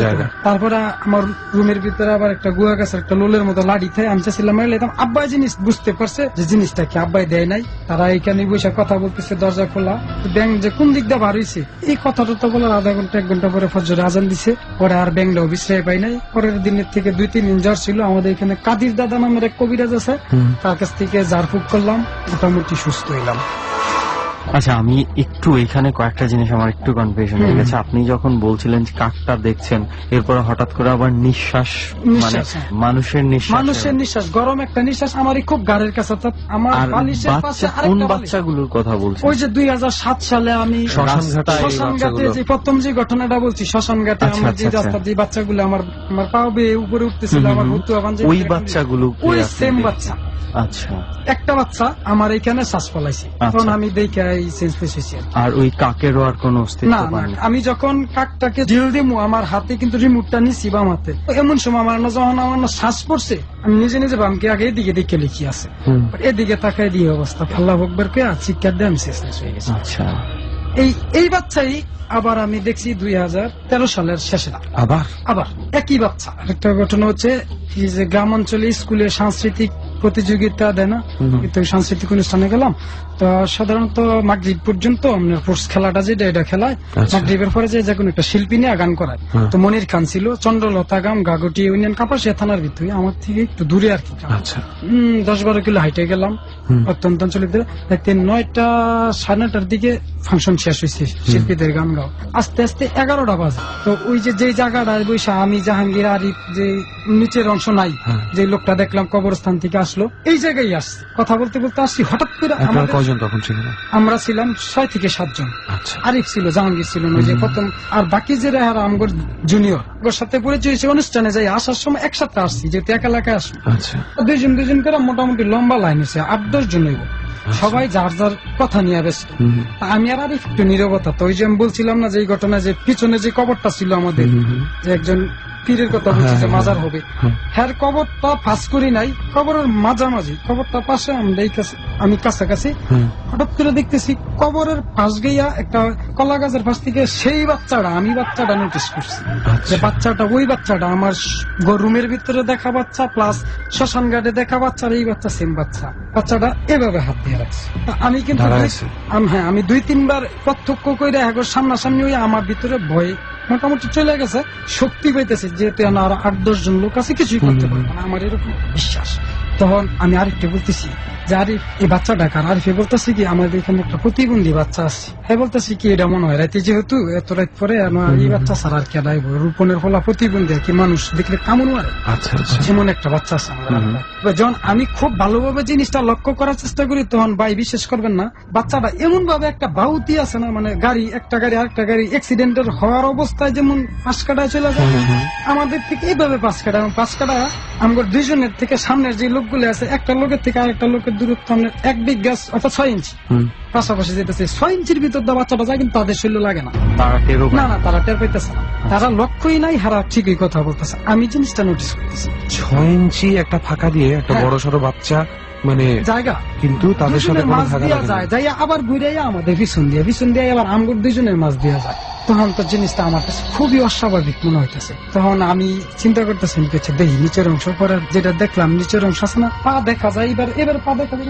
Speaker 4: জায়গা।
Speaker 6: তারপরে আমার রুমের ভিতরে আবার একটা গুয়া গাছের একটা লোলের মতো লাড়ি থাকে, আমি চাচ্ছিলাম আব্বাই জিনিস বুঝতে পারছে যে জিনিসটা কি, আব্বাই দেয় নাই। তারা এখানে বসে কথা বলতেছে, দরজা খোলা, ব্যাং যে কোন দিক দিয়ে বার হয়েছে এই কথাটা তো বলার আধা ঘন্টা 1 ঘন্টা পরে ফজরে আজান দিছে। পরে আর ব্যাংটাও বিশ্রায় পাই নাই। পরের দিনের থেকে 2-3 দিন জ্বর ছিল। আমাদের এখানে কাদির দাদা নামের এক কবিরাজ আছে, তার কাছ থেকে ঝাড়ফুঁক করলাম, মোটামুটি সুস্থ হইলাম।
Speaker 5: আচ্ছা, আমি একটু এখানে কয়েকটা জিনিস আমার একটু কনফিউশন হয়ে গেছে। আপনি যখন বলছিলেন যে কাকটা দেখছেন, এরপর হঠাৎ করে আবার নিঃশ্বাস, মানে মানুষের
Speaker 6: নিঃশ্বাস, গরম একটা নিঃশ্বাস আমারই খুব গাড়ির কাছে, আমার
Speaker 5: আর
Speaker 6: বালিশের পাশে
Speaker 5: কোন
Speaker 6: আরেকটা বালিশ।
Speaker 5: বাচ্চাগুলোর কথা বলছেন?
Speaker 6: ওই যে 2007 সালে আমি শ্মশানঘাটে যে প্রথম যে ঘটনাটা বলছি, শ্মশানঘাটে আমার যে রাস্তা, যে বাচ্চাগুলো আমার পা বেয়ে উপরে উঠতেছিল, আমার
Speaker 5: ওই বাচ্চাগুলো
Speaker 6: ওই সেম বাচ্চা।
Speaker 5: আচ্ছা,
Speaker 6: একটা বাচ্চা আমার এখানে শ্বাস ফলাইছে, তখন আমি দেখে সেন্সলেস হয়েছি।
Speaker 5: আর ওই কাকেরও আর কোনো অস্তিত্ব
Speaker 6: না, আমি যখন কাকটাকে ঢিল দিমু, আমার হাতে কিন্তু রিমোটটা নিছি বাম হাতে। এমন সময় আমার যখন আমার শ্বাস পড়ছে, আমি নিজে নিজে বামকে আগে এদিকে দেখে লিখি আছে, এদিকে তাকাই দিয়ে অবস্থা আল্লাহ আকবার কে চিৎকার দিয়ে আমি সেন্সলেস হয়ে গেছি।
Speaker 5: আচ্ছা,
Speaker 6: এই বাচ্চাই আবার আমি দেখছি 2013 সালের শেষে আবার একই বাচ্চা। একটা ঘটনা হচ্ছে যে গ্রাম অঞ্চলে স্কুলে সাংস্কৃতিক প্রতিযোগিতা দেয় না, কিন্তু সাংস্কৃতিক অনুষ্ঠানে গেলাম। তো সাধারণত মাগরিব পর্যন্ত স্পোর্টস খেলাটা যেটা, এটা খেলায় মাগরিবের পরে যে কোনো একটা শিল্পী নিয়ে গান করায়। তো মনির খান ছিল, চন্দ্রলতা গাম, গাগটি ইউনিয়ন, কাপাসিয়া থানার ভিতরে, আমার থেকে একটু দূরে আর কি। 10-12 কিলো হাইটে গেলাম অত্যন্ত অঞ্চলের দিকে। 9টা 9:30 দিকে ফাংশন শেষ হয়েছে, শিল্পীদের গান গাও। আস্তে আস্তে 11টা বাজে। তো ওই যে জায়গাটায় বৈশা আমি, জাহাঙ্গীর, আরিফ, যে নিচের অংশ নাই, যে লোকটা দেখলাম কবরস্থান থেকে আসলো, এই জায়গায় আসছি, কথা বলতে বলতে আসছি। হঠাৎ করে আমরা ছিলাম 6 থেকে 7 জন। আরিফ ছিল, জাহাঙ্গীর ছিল না, যে প্রথম, আর বাকি যে রেহারা আমগর জুনিয়র, ওর সাথে পরিচয় হয়েছে অনুষ্ঠানে যাই। আসার সময় একসাথে আসছি, যেহেতু এক এলাকায় আসছি। দুজন করে মোটামুটি লম্বা লাইন হয়েছে, 8-10 জন হইব। সবাই যার যার কথা নিয়ে ব্যস্ত। আমি আর আরিফ একটু নীরবতা। তো ওই যে আমি বলছিলাম না যে এই ঘটনা, যে পিছনে যে কবরটা ছিল আমাদের, যে একজন পীরের কথা বলছি যে মাজার হবে, হ্যাঁ কবরটা ফাঁস করি নাই, কবরের মাঝামাঝি, কবরটা পাশে, আমি কাছাকাছি। হঠাৎ করে দেখতেছি কবরের পাশ গিয়া একটা কলা গাছের পাশ থেকে সেই বাচ্চাটা, আমি বাচ্চাটা নোটিস করছি, যে বাচ্চাটা ওই বাচ্চাটা আমার রুমের ভিতরে দেখা বাচ্চা, প্লাস শ্মশান ঘাটে দেখা বাচ্চা, এই বাচ্চা সেম বাচ্চা। বাচ্চাটা এভাবে হাত দিয়ে রাখছে। আমি কিন্তু আমি 2-3 বার প্রত্যক্ষ করে এখন সামনাসামনি হয়ে আমার ভিতরে ভয় মোটামুটি চলে গেছে, শক্তি পাইতেছে, যেহেতু আর 8-10 জন লোক আছে, কিছুই করতে পারবে না, আমার এরকম বিশ্বাস। তখন আমি আরিফকে বলতেছি যে আরিফ, এই বাচ্চাটা কার? আরিফে বলতেছি কি, আমাদের এখানে একটা প্রতিবন্ধী বাচ্চা আছে। হ্যাঁ বলতেছি কি, এটা মনে হয় রাতে, যেহেতু এত রাত পরে এই বাচ্চা ছাড়া আর কে ডাইব, রূপনের ফলা প্রতিবন্ধী আর কি, মানুষ দেখলে কামড় মারে, যেমন একটা বাচ্চা আছে আমার। যখন আমি খুব ভালোভাবে জিনিসটা লক্ষ্য করার চেষ্টা করি, তখন ভাই বিশ্বাস করবেন না, বাচ্চাটা এমন ভাবে একটা বাউতি আছে না, মানে একটা গাড়ি আরেকটা গাড়ি অ্যাক্সিডেন্টের হওয়ার অবস্থায় যেমন পাশ কাটায় চলে যায়, আমাদের থেকে এইভাবে পাশ কাটায়। আমার 2 জনের থেকে সামনের যে লোকগুলো আছে, একটা লোকের থেকে আরেকটা লোকের দূরত্ব 1 বিঘ গাছ, অর্থাৎ 6 ইঞ্চি পাশাপাশি যেতেছে। 6 ইঞ্চির ভিতর দিয়ে বাচ্চাটা যায়, কিন্তু তাদের শরীর লাগে না, তারা টের পাইতেছে না, তারা লক্ষ্যই নাই, হারা ঠিকই কথা বলতেছে। আমি জিনিসটা নোটিস করতেছি,
Speaker 4: 6 ইঞ্চি একটা ফাঁকা দিয়ে একটা বড় সড়ো বাচ্চা মানে জায়গা, কিন্তু তাদের সাথে
Speaker 6: মাছ দিয়া যায়, আবার ঘুরে আমাদের পিছন দিয়ে আবার আমগুর 2 জনের মাছ দিয়া যায়। তখন তো জিনিসটা আমার কাছে খুবই অস্বাভাবিক মনে হইতেছে। তখন আমি চিন্তা করতেছি, দেখি নিচের অংশ পরে যেটা দেখলাম, নিচের অংশ আছে না, পা দেখা যায়, এবার পা দেখা যায়,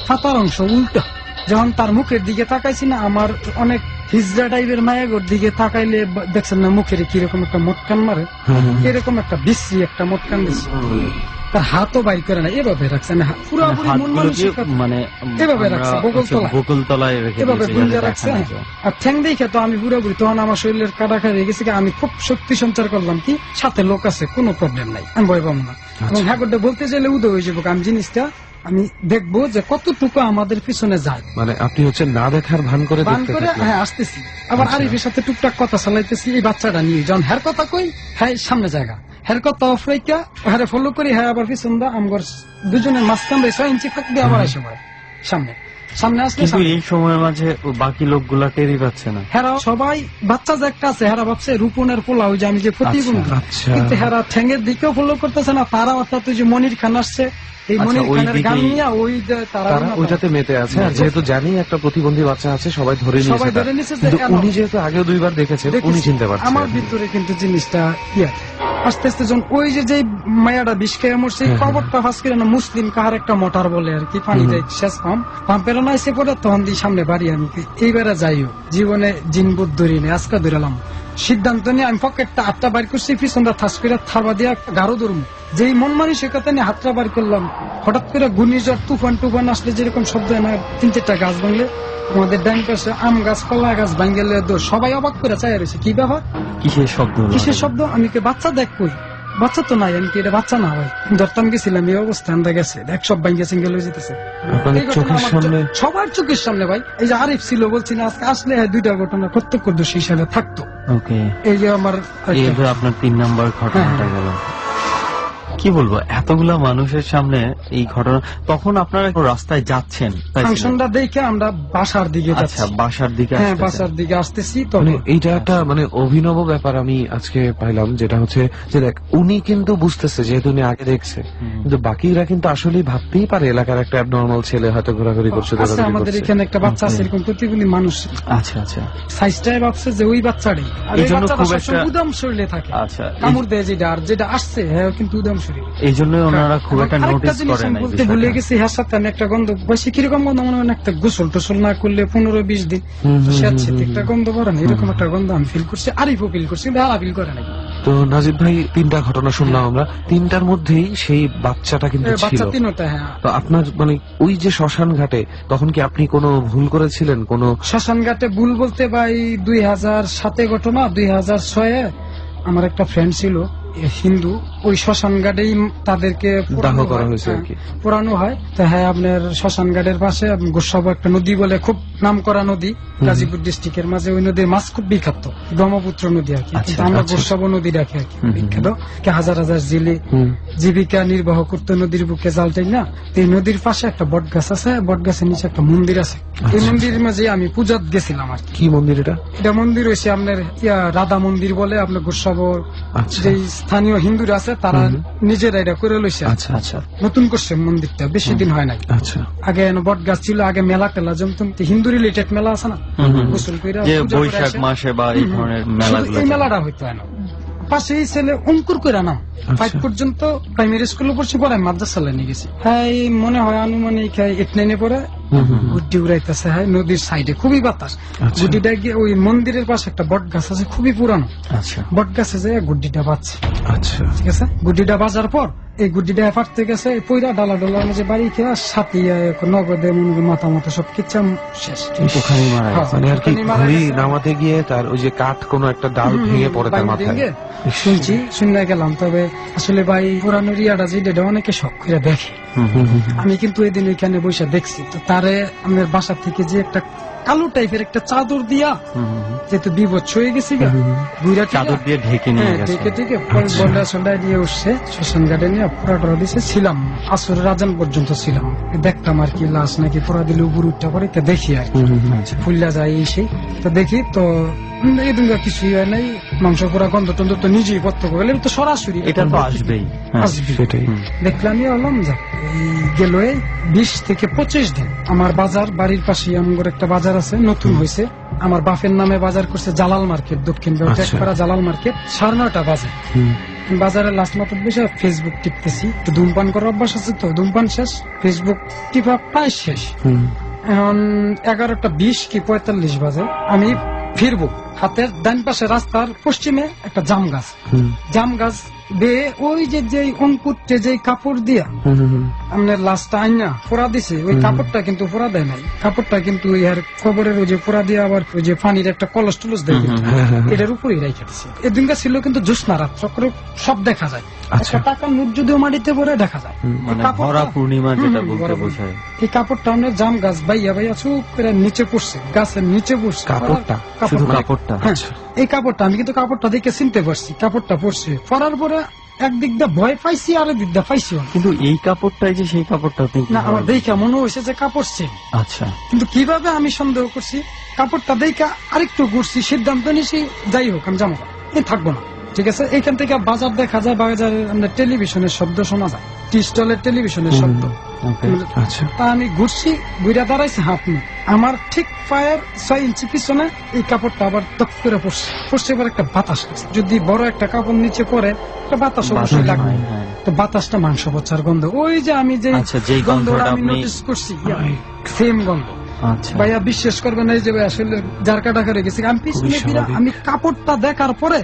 Speaker 6: খাতার অংশ উল্টা। যখন তার মুখের দিকে তাকাইছি না, আমার অনেক হিজড়া টাইপের মায়াগোর দিকে তাকাইলে দেখছেন না, মুখের কিরকম একটা মোটকান মারে, এরকম একটা বিশ্রী একটা মোটকান দিচ্ছে। তার হাতও বাইর করে না, এভাবে রাখছে, পুরোপুরি মানে এভাবে রাখছে, বকুলতলায় এভাবে গুঞ্জা রাখছে। আর ঠ্যাং দেখে তো আমি পুরোপুরি, তখন আমার শরীরের কাটাখা হয়ে গেছে, আমি খুব শক্তি সঞ্চার করলাম, কি সাথে লোক আছে, কোনো প্রবলেম নাই, আমি ভয় পাবো না। এবং হ্যাঁ বলতে চাইলে উদয় হয়ে যাবো, আমি জিনিসটা আমি দেখবো যে কতটুকু আমাদের পিছনে যায়।
Speaker 4: মানে আপনি হচ্ছে না দেখার ভান করে
Speaker 6: হ্যাঁ আসতেছি, আবার আরিফের সাথে টুকটাক কথা চালাইতেছি এই বাচ্চাটা নিয়ে। যখন হ্যার কথা কই, হ্যাঁ সামনে জায়গা, হ্যার কথা অফ রাইকা হ্যাঁ ফলো করি, হ্যাঁ আবার পিছন দা আমার 2 জনের মাঝখান 6 ইঞ্চি ফাঁক দিয়ে আবার এসে পড়ে সামনে আসলে।
Speaker 5: এই সময়ের মাঝে বাকি লোকগুলা টেরই পাচ্ছে না,
Speaker 6: হেরা সবাই বাচ্চা যে একটা আছে, হেরা ভাবছে রূপনের পোলা, ওই যে আমি যে প্রতিবন্ধী, কিন্তু হেরা ঠ্যাঙের দিকেও ফলো করতেছে না তারা, অর্থাৎ ওই যে মনির খান আসছে, এই মনির খানের গান নিয়ে তারা
Speaker 4: ওইটাতে মেতে আছে। আর যেহেতু জানি একটা প্রতিবন্ধী বাচ্চা আছে, সবাই ধরে নিয়েছে, উনি যেহেতু আগেও 2 বার দেখেছেন, উনি চিনতে পারছেন।
Speaker 6: আমার ভিতরে কিন্তু জিনিসটা আস্তে আস্তে যখন ওই যে মায়াটা বিষ খেয়ে মরছে, কবরটা ফাঁস করে না, মুসলিম কাহার একটা মোটর বলে আর কি, পানি দেয় শেষ পাম্পের না এসে পড়ে, তখন দিয়ে সামনে বাড়ি। আমি এইবারে যাইও জীবনে জিনবুত ধরি নেই, আজকে ধরালাম। সিদ্ধান্ত নিয়ে আমি পকেটটা হাতটা বাইর করছি, পিছনটা থাস করে থাবা দিয়ে গাঢ় ধরুন, যেই মন মানসিকতা নিয়ে হাতটা বাইর করলাম, হঠাৎ করে ঘূর্ণিঝড় তুফান আসলে যেরকম শব্দ হয় না, 3-4টা গাছ ভাঙলে, আমাদের ডান পাশে আম গাছ কলা গাছ ভাঙ্গেলে সবাই অবাক করে চাই রয়েছে, কি ব্যাপার,
Speaker 5: কিসের শব্দ হলো?
Speaker 6: কিসের শব্দ? আমি কি বাচ্চা দেখ কই, বাচ্চা তো নাই, আমি কি এটা বাচ্চা না হয়, ধরতাম গেছিলাম এই অবস্থা, আমরা গেছে দেখ সব ভাঙ্গে সিঙ্গেল হয়ে যেতেছে।
Speaker 4: আপনাদের
Speaker 6: এই ঘটনা
Speaker 4: চোখের
Speaker 6: আমার
Speaker 4: সামনে?
Speaker 6: সবার চোখের সামনে ভাই। এই যে আরিফ ছিল বলছি না, আজকে আসলে 2টা ঘটনা প্রত্যক্ষদর্শী হিসাবে থাকতো।
Speaker 5: ওকে,
Speaker 6: এই যে আমার
Speaker 5: এই যে আপনার 3 নম্বর ঘটনাটা গেল। কি বলবো, এতগুলা মানুষের সামনে এই ঘটনা, তখন আপনারা রাস্তায় যাচ্ছেন তাই ছিল?
Speaker 6: ফাংশনটা দেখে আমরা বাসার দিকে
Speaker 5: আচ্ছা,
Speaker 6: যাচ্ছি।
Speaker 5: বাসার দিকে
Speaker 6: হ্যাঁ,
Speaker 5: আসতেছেন।
Speaker 6: বাসার দিকে আসতেছি। তো
Speaker 4: মানে এইটা একটা মানে অভিনব ব্যাপার আমি আজকে পাইলাম, যেটা হচ্ছে যে দেখ উনি কিন্তু বুঝতেছে যেহেতু উনি আগে দেখছে, কিন্তু বাকিরা কিন্তু আসলেই ভাবতেই পারে এলাকার একটা অ্যাবনর্মাল ছেলে হয়তো ঘোরাঘুরি করছে,
Speaker 6: আছে
Speaker 4: দৌড়াদৌড়ি
Speaker 6: আমাদের
Speaker 4: করছে।
Speaker 6: এখানে একটা বাচ্চা আছে, এরকম প্রতিবন্ধী মানুষ,
Speaker 5: আচ্ছা আচ্ছা
Speaker 6: সাইজটাই ভাবছে যে ওই বাচ্চাটাই, আর
Speaker 5: এই
Speaker 6: এই
Speaker 5: জন্য
Speaker 6: বাচ্চাটা
Speaker 5: খুব
Speaker 6: সবসময়
Speaker 5: একটা-
Speaker 6: উদাম শরীরে থাকে,
Speaker 5: আচ্ছা,
Speaker 6: কামড় দেয় যেটা, আর যেটা আসছে হ্যাঁ কিন্তু উদাম শরীর।
Speaker 5: এই জন্য ওনারা খুব একটা
Speaker 6: আরেকটা
Speaker 5: নোটিস
Speaker 6: জিনিস
Speaker 5: করেন
Speaker 6: আমি
Speaker 5: এই
Speaker 6: বলতে ভুলে
Speaker 5: বিষয়টা।
Speaker 6: গেছি, হ্যাঁ সাথে আমি একটা গন্ধ পাইছি, কিরকম গন্ধ মনে হয় না, একটা গোসল টোসল না করলে 15-20 দিন তো স্যাঁতসেঁতে একটা গন্ধ পড়ে না, এরকম একটা গন্ধ আমি ফিল করছি, আরিফও ফিল করছি, কিন্তু আলা ফিল করে নাই।
Speaker 4: তো নাজিব ভাই 3টা ঘটনা শুনলাম আমরা, 3টার মধ্যেই সেই বাচ্চাটা কিন্তু ছিল।
Speaker 6: বাচ্চা তিনটা, হ্যাঁ।
Speaker 4: তো আপনার মানে ওই যে শ্মশান ঘাটে তখন কি আপনি কোনো ভুল করেছিলেন কোনো?
Speaker 6: শ্মশান ঘাটে ভুল বলতে ভাই 2007 ঘটনা, 2006 আমার একটা ফ্রেন্ড ছিল হিন্দু, ওই শ্মশান ঘাটেই তাদেরকে
Speaker 4: দাহ
Speaker 6: পোড়ানো
Speaker 4: করা
Speaker 6: হয়,
Speaker 4: হয়েছে আর
Speaker 6: হ্যাঁ,
Speaker 4: কি।
Speaker 6: পোড়ানো হয়। তো হ্যাঁ, আপনার শ্মশান ঘাটের পাশে গোসাবো একটা নদী বলে, খুব নাম করা নদী গাজীপুর ডিস্ট্রিক্টের মাঝে, ওই নদীর মাছ খুব বিখ্যাত, ব্রহ্মপুত্র নদী আর কি,
Speaker 4: আচ্ছা,
Speaker 6: কিন্তু আমরা
Speaker 4: আচ্ছা।
Speaker 6: গোসাবো নদী রাখি আর কি বিখ্যাত। হাজার হাজার জেলে জীবিকা নির্বাহ করতে নদীর বুকে জাল টাই না। তো এই নদীর পাশে একটা বট গাছ আছে, বট গাছের নিচে একটা মন্দির আছে, এই মন্দিরের মাঝে আমি পূজাত গেছিলাম আর কি।
Speaker 4: কি মন্দির এটা?
Speaker 6: এটা মন্দির হয়েছে আপনার রাধা মন্দির বলে, আপনার গোসাবর
Speaker 4: আচ্ছা
Speaker 6: যে স্থানীয় হিন্দুরা আছে তারা নিজেরা এটা করে লইছে,
Speaker 4: আচ্ছা আচ্ছা
Speaker 6: নতুন করছে মন্দিরটা, বেশি দিন হয় নাই।
Speaker 4: আচ্ছা
Speaker 6: আগে বট গাছ ছিল, আগে মেলা টেলা জমতম, হিন্দু রিলেটেড মেলা আছে না, গোসল কইরা
Speaker 5: যে
Speaker 6: পূজা করে
Speaker 5: বৈশাখ
Speaker 6: আসে।
Speaker 5: মাসে বা এই ধরনের
Speaker 6: শুধু
Speaker 5: মেলাগুলো
Speaker 6: এই মেলাটা হইতো না। পাশে এই ছেলে অঙ্কুর কইরা নাম 5 পর্যন্ত প্রাইমারি স্কুলে পড়ছি, পরে মাদ্রাসা লাইনে গেছি। হ্যাঁ, এই মনে হয় আনুমানিক 8-9 পরে গুড্ডি উড়াইতেছে, হ্যাঁ নদীর সাইডে খুবই বাতাস,
Speaker 4: আচ্ছা।
Speaker 6: গুড্ডিটা গিয়ে ওই মন্দিরের পাশে একটা বট গাছ আছে খুবই পুরানো,
Speaker 5: আচ্ছা
Speaker 6: বট গাছে যায় গুড্ডিটা বাজছে,
Speaker 4: আচ্ছা
Speaker 6: ঠিক আছে। গুড্ডিটা বাজার পর এই গুড্ডিটা ফাটতে গেছে, এই পয়রা ডালা ডলার মাঝে বাড়ি খেয়ে সাথিয়া নগদে মাথা মাথা সব কিচ্ছা শেষ।
Speaker 5: ওখানে মারা গেছে।
Speaker 4: মানে আর কি
Speaker 6: ওখানেই মারা
Speaker 4: ঘুড়ি
Speaker 6: গেছে।
Speaker 4: নামাতে গিয়ে তার ওই যে কাঠ কোনো একটা ডাল ভেঙে পড়ে তার মাথায়।
Speaker 6: ভেঙে শুনছি, শুনে গেলাম। তবে আসলে ভাই পুরানো রিয়াটা যেটা অনেকে শখ করে দেখে, আমি কিন্তু এদিন ওইখানে বসে দেখছি। তো তারে আমার বাসা থেকে যে একটা কালো টাইপের একটা চাদর দিয়া, যেহেতু বিভৎস হয়ে গেছি গা, বুইরা টিরা,
Speaker 5: চাদর দিয়ে ঢেকে নিয়ে
Speaker 6: হ্যাঁ,
Speaker 5: গেছে।
Speaker 6: ঢেকে ঢেকে বন্ডা সন্ডা দিয়ে উঠছে, শ্মশান ঘাটে নিয়ে পুরা টরা দিছে। ছিলাম আসরের আজান পর্যন্ত ছিলাম, দেখতাম আর কি লাশ নাকি পুরা দিলে উপর উঠটা পরে তা দেখি আর কি, ফুল্লা যায় এই সেই। তো দেখি তো এই দুর্গা কিছুই হয় নাই, মাংস পুরা গন্ধ টন্ধ তো নিজেই প্রত্যক্ষ করলে তো সরাসরি
Speaker 5: এটা তো আসবেই, হ্যাঁ।
Speaker 6: আসবে।
Speaker 4: সেটাই।
Speaker 6: দেখলাম হলাম যা এই গেল 20 থেকে 25 দিন। আমার বাজার বাড়ির পাশে আমার একটা বাজার আছে, নতুন হয়েছে, আমার বাপের নামে বাজার করছে জালাল মার্কেট, দক্ষিণ
Speaker 4: আচ্ছা।
Speaker 6: জালাল মার্কেট, 9:30 বাজে। বাজারে লাস্ট মাত্র বসে ফেসবুক টিপতেছি, তো ধূমপান করার অভ্যাস আছে, তো ধূমপান শেষ, ফেসবুক টিপা প্রায় শেষ। এখন 11:20 কি 45 বাজে, আমি ফিরবো, হাতের ডান পাশে রাস্তার পশ্চিমে একটা জাম গাছ বেয়ে ওই যে অঙ্কুরটে যে কাপড় দিয়া আপনার লাশটা আইনা ফোড়া দিছে, ওই কাপড়টা কিন্তু ফোড়া দেয় নাই, কাপড়টা কিন্তু ইয়ার কবরের ওই যে ফোড়া দিয়ে আবার ওই যে পানির একটা কলস টলস দেয় কিন্তু, এটার উপরেই রেখে দিছে। এদিনকার ছিল কিন্তু জ্যোৎস্না রাত, চক্রে সব দেখা যায়,
Speaker 4: আচ্ছা।
Speaker 6: একটা টাকার নোট যদিও মাটিতে পরে দেখা যায়।
Speaker 5: মানে
Speaker 6: এই কাপড়টা-
Speaker 5: ভরা পূর্ণিমা যেটা
Speaker 6: হুম,
Speaker 5: বলতে
Speaker 6: ভরা
Speaker 5: বোঝায়।
Speaker 6: এই কাপড়টা আপনার জাম গাছ বাইয়া চুপ করে নিচে পড়ছে, গাছের নিচে পড়ছে
Speaker 4: কাপড়টা?
Speaker 5: শুধু
Speaker 6: কাপড়টা।
Speaker 5: কাপড়টা?
Speaker 6: হ্যাঁ, এই কাপড়টা আমি কিন্তু কাপড়টা দেখে চিনতে পারছি, কাপড়টা পড়ছে। পরার পরে একদিক দিয়ে ভয় পাইছি, আর দিক দিয়ে পাইছি না।
Speaker 5: কিন্তু এই কাপড়টাই যে সেই কাপড়টা আপনি
Speaker 6: না, আমার
Speaker 5: কিভাবে-
Speaker 6: দেখে মনে হয়েছে যে কাপড় চেন,
Speaker 5: আচ্ছা
Speaker 6: কিন্তু কিভাবে আমি সন্দেহ করছি, কাপড়টা দেখে আরেকটু ঘুরছি, সিদ্ধান্ত নিছি যাই হোক আমি যাবো, এই থাকবো না, ঠিক আছে। এখান থেকে বাজার দেখা যায়, বাজারের আমরা টেলিভিশনের শব্দ শোনা যায়, টি স্টলের টেলিভিশনের শব্দ।
Speaker 5: ওকে
Speaker 4: আচ্ছা
Speaker 6: তা আমি ঘুরছি, ঘুরে দাঁড়াইছি, হাত নিয়ে আমার ঠিক পায়ের 6 ইঞ্চি পিছনে এই কাপড়টা আবার তক করে পড়ছে এবার একটা বাতাস লাগছে। যদি বড় একটা কাপড় নিচে পরে একটা বাতাস অবশ্যই
Speaker 5: বাতাস
Speaker 6: লাগবে,
Speaker 5: হয়, হ্যাঁ।
Speaker 6: তো বাতাসটা মাংস পচার গন্ধ, ওই যে আমি যে
Speaker 5: আচ্ছা, যেই
Speaker 6: গন্ধটা
Speaker 5: গন্ধটা
Speaker 6: আমি
Speaker 5: আপনি-
Speaker 6: নোটিস করছি সেম গন্ধ।
Speaker 5: আচ্ছা।
Speaker 6: ভাইয়া বিশ্বাস করবেন না, এই যে ভাই আসলে যার কাটা করে গেছে, আমি পিছনে ফিরে আমি কাপড়টা দেখার পরে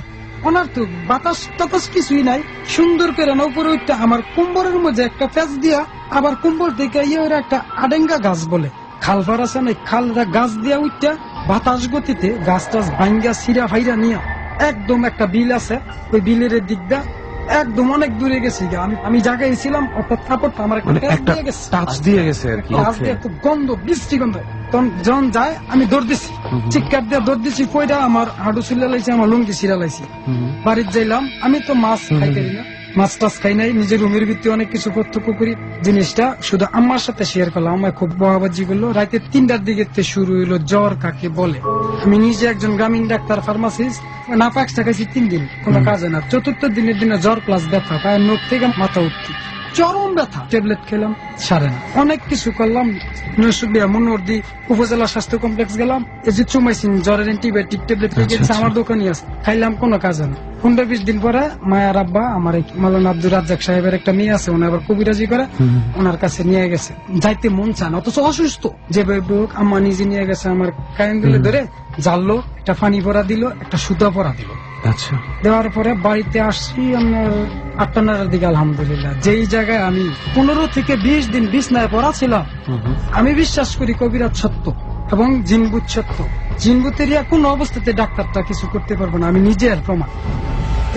Speaker 6: ওনার তো বাতাস টাতাস কিছুই নাই, সুন্দর করে না উপরে উঠতে আমার কুম্বরের মধ্যে একটা প্যাচ দিয়া, আবার কুম্বর থেকে ওরা একটা আডেঙ্গা গাছ বলে খাল ফার আছে না, খালটা গাছ দিয়া উঠতে বাতাস গতিতে গাছ টাছ ভাঙ্গা সিরা ফাইরা নিয়ে একদম একটা বিল আছে, ওই বিলের দিকটা একদম অনেক দূরে গেছি। আমি জায়গায় ছিলাম, অর্থাৎ কাপড়টা আমার
Speaker 4: একটা টাচ দিয়ে গেছে আর কি।
Speaker 6: একটু গন্ধ, বৃষ্টি গন্ধ। তখন যখন যায় আমি দৌড় দিছি, চিৎকার দিয়ে দৌড় দিছি, কইরা আমার হাঁটু ছিলা লাইছি, আমার লুঙ্গি ছিলা লাইছি। বাড়িতে যাইলাম, আমি তো মাছ খাইতে না, মাছ টাছ খাই নাই, নিজের রুমের ভিতরে অনেক কিছু প্রত্যক্ষ করি। জিনিসটা শুধু আম্মার সাথে শেয়ার করলাম, আমার খুব বহাবাজি করলো। রাতে 3টার দিকে শুরু হইলো জ্বর কাকে বলে। আমি নিজে একজন গ্রামীণ ডাক্তার, ফার্মাসিস্ট, নাপাক্সটা খাইছি 3 দিন, কোনো কাজে না। 4র্থ দিনের দিনে জ্বর প্লাস ব্যথা, পায়ের নখ থেকে মাথা উঠতি, চরম ব্যথা। ট্যাবলেট খেলাম, সারে না, অনেক কিছু করলাম। নরসিংদী মনোহরদী উপজেলা স্বাস্থ্য কমপ্লেক্স গেলাম, এজিথ্রোমাইসিন জ্বরের অ্যান্টিবায়োটিক ট্যাবলেট খেয়েছি, আমার দোকানই আছে, খাইলাম, কোনো কাজে না। 15-20 দিন পরে মায়ের আব্বা, আমার মাওলানা আব্দুর রাজ্জাক সাহেবের একটা মেয়ে আছে, উনি আবার কবিরাজি করে, ওনার কাছে নিয়ে গেছে। যাইতে মন চান, অথচ অসুস্থ। যে আম্মা নিজে নিয়ে গেছে, আমার কায়েন গুলো ধরে জানলো, একটা ফানি পরা দিল, একটা সুতা পরা দিল।
Speaker 4: আচ্ছা,
Speaker 6: দেওয়ার পরে বাড়িতে আসছি আমার 8টার দিকে। আলহামদুলিল্লাহ, যেই জায়গায় আমি 15 থেকে 20 দিন বিছনায় পড়া ছিলাম, আমি বিশ্বাস করি কবিরাজ সত্য এবং জিনভূত সত্য। জিনভূতের কোনো অবস্থাতে ডাক্তারটা কিছু করতে পারবো না, আমি নিজে এর প্রমাণ।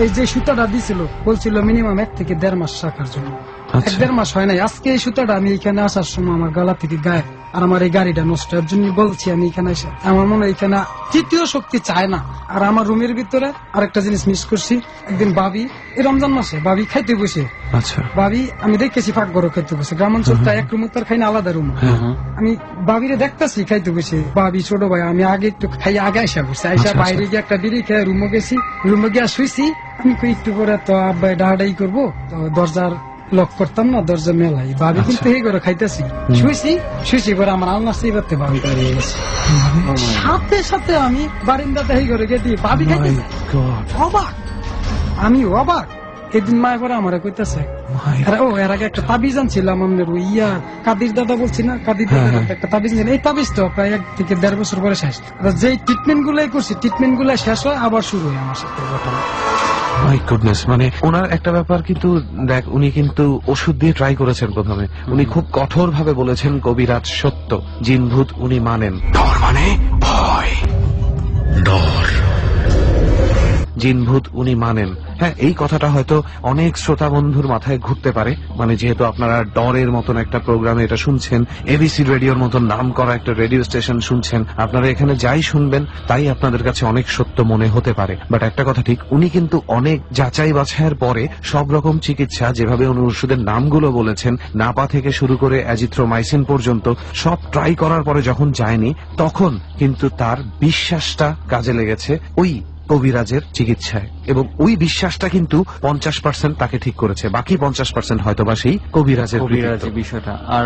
Speaker 6: এই যে সুতাটা দিছিল, বলছিল মিনিমাম 1 থেকে 1.5 মাস রাখার জন্য। 1-1.5 মাস হয় নাই। আজকে এই সুতাটা আমি এখানে আসার সময় আমার গলা থেকে গায়ে, আর আমার এই গাড়িটা নষ্ট, এর জন্য বলছি আমি এখানে এসে। আমার মনে হয় এখানে তৃতীয় শক্তি চায় না। আর আমার রুমের ভিতরে আরেকটা জিনিস মিস করছি। একদিন ভাবি, এই রমজান মাসে ভাবি খাইতে বসে,
Speaker 4: আচ্ছা,
Speaker 6: ভাবি আমি দেখেছি পাকঘরও খাইতে বসে। গ্রামাঞ্চলটা এক রুম তার খাই না, আলাদা রুম। আমি ভাবিরে দেখতেছি খাইতে বসে, ভাবি ছোট ভাই, আমি আগে একটু খাই, আগে আইসা বসে, আইসা বাইরে গিয়ে একটা বিড়ি খেয়ে রুমে গেছি। রুমে গিয়ে শুইছি, আমি একটু পরে তো আব্বাই ডাহাডাই করবো, তো দরজার লক করতাম না, দরজা মেলাই। ভাবি কিন্তু এই করে খাইতেছি, শুইছি পরে আমার আলনা সিবাতে ভাবি দাঁড়িয়ে গেছে। সাথে সাথে আমি বারিন্দাতে এই করে গেছি, ভাবি খাইতেছে, অবাক, আমি অবাক। এদিন মায়ের পরে আমার কইতেছে, এর আগে একটা তাবিজ আনছিলাম, আমাদের কাদির দাদা বলছি না, কাদির দাদা একটা তাবিজ নিল। এই তাবিজটা প্রায় 1 থেকে 1.5 বছর পরে শেষ। যেই ট্রিটমেন্ট গুলাই করছি, ট্রিটমেন্ট গুলাই শেষ হয়, আবার শুরু হয় আমার সাথে ঘটনা।
Speaker 4: মাই গুডনেস, মানে ওনার একটা ব্যাপার কিন্তু দেখ, উনি কিন্তু ওষুধ দিয়ে ট্রাই করেছেন প্রথমে। উনি খুব কঠোর ভাবে বলেছেন কবিরাজ সত্য, জিনভূত উনি মানেন।
Speaker 2: ডর মানে ভয়।
Speaker 1: ডর,
Speaker 4: জিনভূত উনি মানেন। হ্যাঁ, এই কথাটা হয়তো অনেক শ্রোতা বন্ধুর মাথায় ঘুরতে পারে, মানে যেহেতু আপনারা ডরের মতন একটা প্রোগ্রামে এটা শুনছেন, এবিসি রেডিওর মতন নাম করা একটা রেডিও স্টেশন শুনছেন, আপনারা এখানে যাই শুনবেন তাই আপনাদের কাছে অনেক সত্য মনে হতে পারে। বাট একটা কথা ঠিক, উনি কিন্তু অনেক যাচাই বাছাইয়ের পরে সব রকম চিকিৎসা, যেভাবে উনি ওষুধের নামগুলো বলেছেন, নাপা থেকে শুরু করে অ্যাজিথ্রোমাইসিন পর্যন্ত সব ট্রাই করার পরে যখন যায়নি, তখন কিন্তু তার বিশ্বাসটা কাজে লেগেছে ওই কবিরাজের চিকিৎসায়, এবং ওই বিশ্বাসটা কিন্তু 50% তাকে ঠিক করেছে, বাকি 50% হয়তো বা সেই কবিরাজের
Speaker 5: বিষয়টা। আর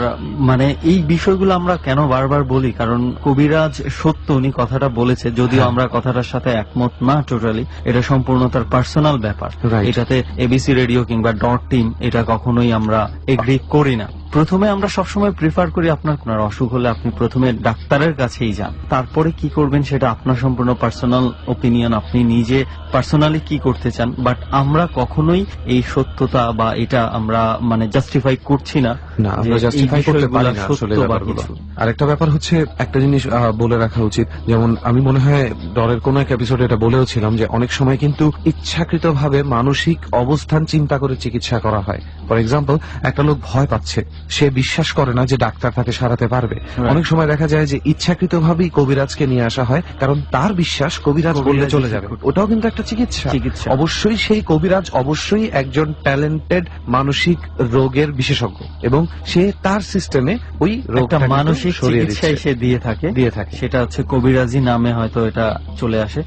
Speaker 5: মানে এই বিষয়গুলো আমরা কেন বারবার বলি, কারণ কবিরাজ সত্য উনি কথাটা বলেছে, যদিও আমরা কথাটার সাথে একমত না টোটালি, এটা সম্পূর্ণ তার পার্সোনাল ব্যাপার। এটাতে এবিসি রেডিও কিংবা ডট টিম এটা কখনোই আমরা এগ্রি করি না। প্রথমে আমরা সবসময় প্রিফার করি, আপনার অসুখ হলে আপনি প্রথমে ডাক্তারের কাছেই যান, তারপরে কি করবেন সেটা আপনার সম্পূর্ণ পার্সোনাল ওপিনিয়ন, আপনি নিজে পার্সোনালি কি করতে চান। বাট আমরা কখনোই এই সত্যতা বা এটা আমরা মানে জাস্টিফাই করছি না,
Speaker 4: আমরা জাস্টিফাই করতে পারি না আসলে ব্যাপারগুলো। আরেকটা ব্যাপার হচ্ছে, একটা জিনিস বলে রাখা উচিত, যেমন আমি মনে হয় ডরের কোন এক এপিসোডে এটা বলেও ছিলাম, যে অনেক সময় কিন্তু ইচ্ছাকৃতভাবে মানসিক অবস্থান চিন্তা করে চিকিৎসা করা হয়। ফর এক্সাম্পল, একটা লোক ভয় পাচ্ছে, সে বিশ্বাস করে না যে ডাক্তার তাকে সারাতে পারবে। অনেক সময় দেখা যায় যে ইচ্ছাকৃতভাবেই কবিরাজকে নিয়ে আসা হয়, কারণ তার বিশ্বাস কবিরাজ বললে চলে যাবে। ওটাও কিন্তু একটা চিকিৎসা। অবশ্যই সেই কবিরাজ অবশ্যই একজন ট্যালেন্টেড মানসিক রোগের বিশেষজ্ঞ, এবং সে তার সিস্টেমে ওই রোগটা
Speaker 5: মানসিক চিকিৎসাই সে দিয়ে থাকে, সেটা হচ্ছে কবিরাজি নামে হয়তো এটা চলে আসে।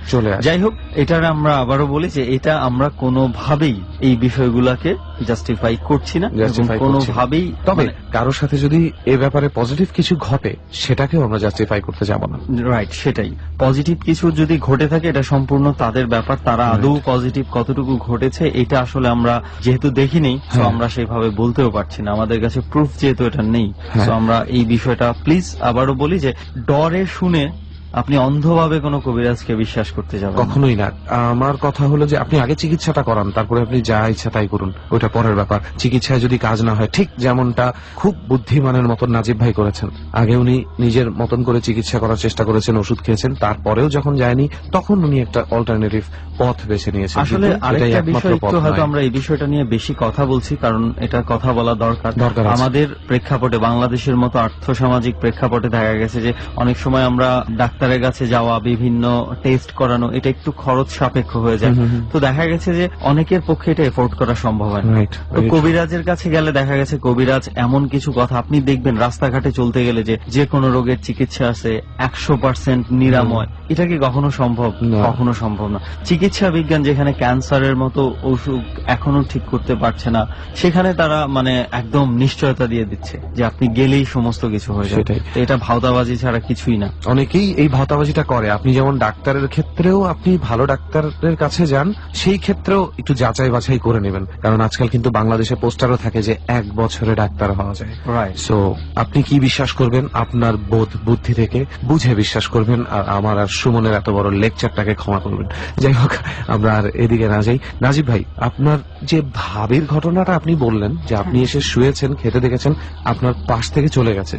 Speaker 5: যাই হোক, এটার আমরা আবারও বলি যে এটা আমরা কোনোভাবেই এই বিষয়গুলোকে জাস্টিফাই করছি না,
Speaker 4: Justify করছি না।
Speaker 5: কোনোভাবেই।
Speaker 4: তবে কারোর সাথে যদি এ ব্যাপারে পজিটিভ কিছু ঘটে সেটাকেও আমরা জাস্টিফাই করতে যাব না।
Speaker 5: রাইট, সেটাই। পজিটিভ কিছু যদি ঘটে থাকে এটা সম্পূর্ণ তাদের ব্যাপার, তারা আদৌ পজিটিভ কতটুকু ঘটেছে এটা আসলে আমরা যেহেতু দেখিনি, তো আমরা সেইভাবে বলতেও পারছি না, আমাদের কাছে প্রুফ যেহেতু এটা নেই। তো আমরা এই বিষয়টা প্লিজ আবারও বলি যে ডরে শুনে আপনি অন্ধভাবে কোনো কবিরাজকে বিশ্বাস করতে যাবেন না।
Speaker 4: কখনোই না। আমার কথা হলো যে আপনি আগে চিকিৎসাটা করান, তারপরে আপনি যা ইচ্ছা তাই করুন, ওইটা পরের ব্যাপার। চিকিৎসায় যদি কাজ না হয়, ঠিক যেমনটা খুব বুদ্ধিমানের মতন নাজিব ভাই করেছেন, আগে উনি নিজের মতন করে চিকিৎসা করার চেষ্টা করেছেন, ওষুধ খেয়েছেন, তারপরেও যখন যায়নি তখন উনি একটা অল্টারনেটিভ পথ বেছে নিয়েছেন।
Speaker 5: আসলে
Speaker 4: কিন্তু এটাই
Speaker 5: আরেকটা
Speaker 4: একমাত্র
Speaker 5: বিষয়,
Speaker 4: পথ
Speaker 5: একটু হয়তো
Speaker 4: নয়।
Speaker 5: আমরা এই বিষয়টা নিয়ে বেশি কথা বলছি, কারণ এটা কথা বলা দরকার।
Speaker 4: আছে।
Speaker 5: আমাদের প্রেক্ষাপটে, বাংলাদেশের মতো আর্থসামাজিক প্রেক্ষাপটে দেখা গেছে যে অনেক সময় আমরা ডাক্তারের কাছে যাওয়া, বিভিন্ন টেস্ট করানো, এটা একটু খরচ সাপেক্ষ হয়ে যায়। তো দেখা গেছে যে অনেকের পক্ষে এটা এফোর্ড করা সম্ভব হয় না।
Speaker 4: Right.
Speaker 5: তো কবিরাজের কাছে গেলে দেখা গেছে কবিরাজ এমন কিছু কথা, আপনি দেখবেন রাস্তাঘাটে চলতে গেলে যে কোনো রোগের চিকিৎসা আছে 100% নিরাময়, এটা কি কখনো সম্ভব?
Speaker 4: না।
Speaker 5: কখনো সম্ভব না। চিকিৎসা বিজ্ঞান যেখানে ক্যান্সারের মতো অসুখ এখনো ঠিক করতে পারছে না, সেখানে তারা মানে একদম নিশ্চয়তা দিয়ে দিচ্ছে যে আপনি গেলেই সমস্ত কিছু হয়ে যাবে।
Speaker 4: সেটাই।
Speaker 5: তো এটা ভাওতাবাজি ছাড়া কিছুই না।
Speaker 4: অনেকেই এই ভাওতাবাজিটা করে। আপনি যেমন ডাক্তারের ক্ষেত্রেও আপনি ভালো ডাক্তারের কাছে যান, সেই ক্ষেত্রেও একটু যাচাই বাছাই করে নেবেন, কারণ আজকাল কিন্তু বাংলাদেশে পোস্টারও থাকে যে 1 বছরে ডাক্তার হওয়া যায়।
Speaker 5: রাইট।
Speaker 4: সো আপনি কি বিশ্বাস করবেন আপনার বোধ বুদ্ধি থেকে বুঝে বিশ্বাস করবেন, আর আমার আর সুমনের এত বড় লেকচারটাকে ক্ষমা করবেন। যাই হোক, আমরা আর এদিকে না যাই। নাজিব ভাই, আপনার যে ভাবির ঘটনাটা আপনি বললেন যে আপনি এসে শুয়েছেন, খেতে দেখেছেন, আপনার পাশ থেকে চলে গেছে,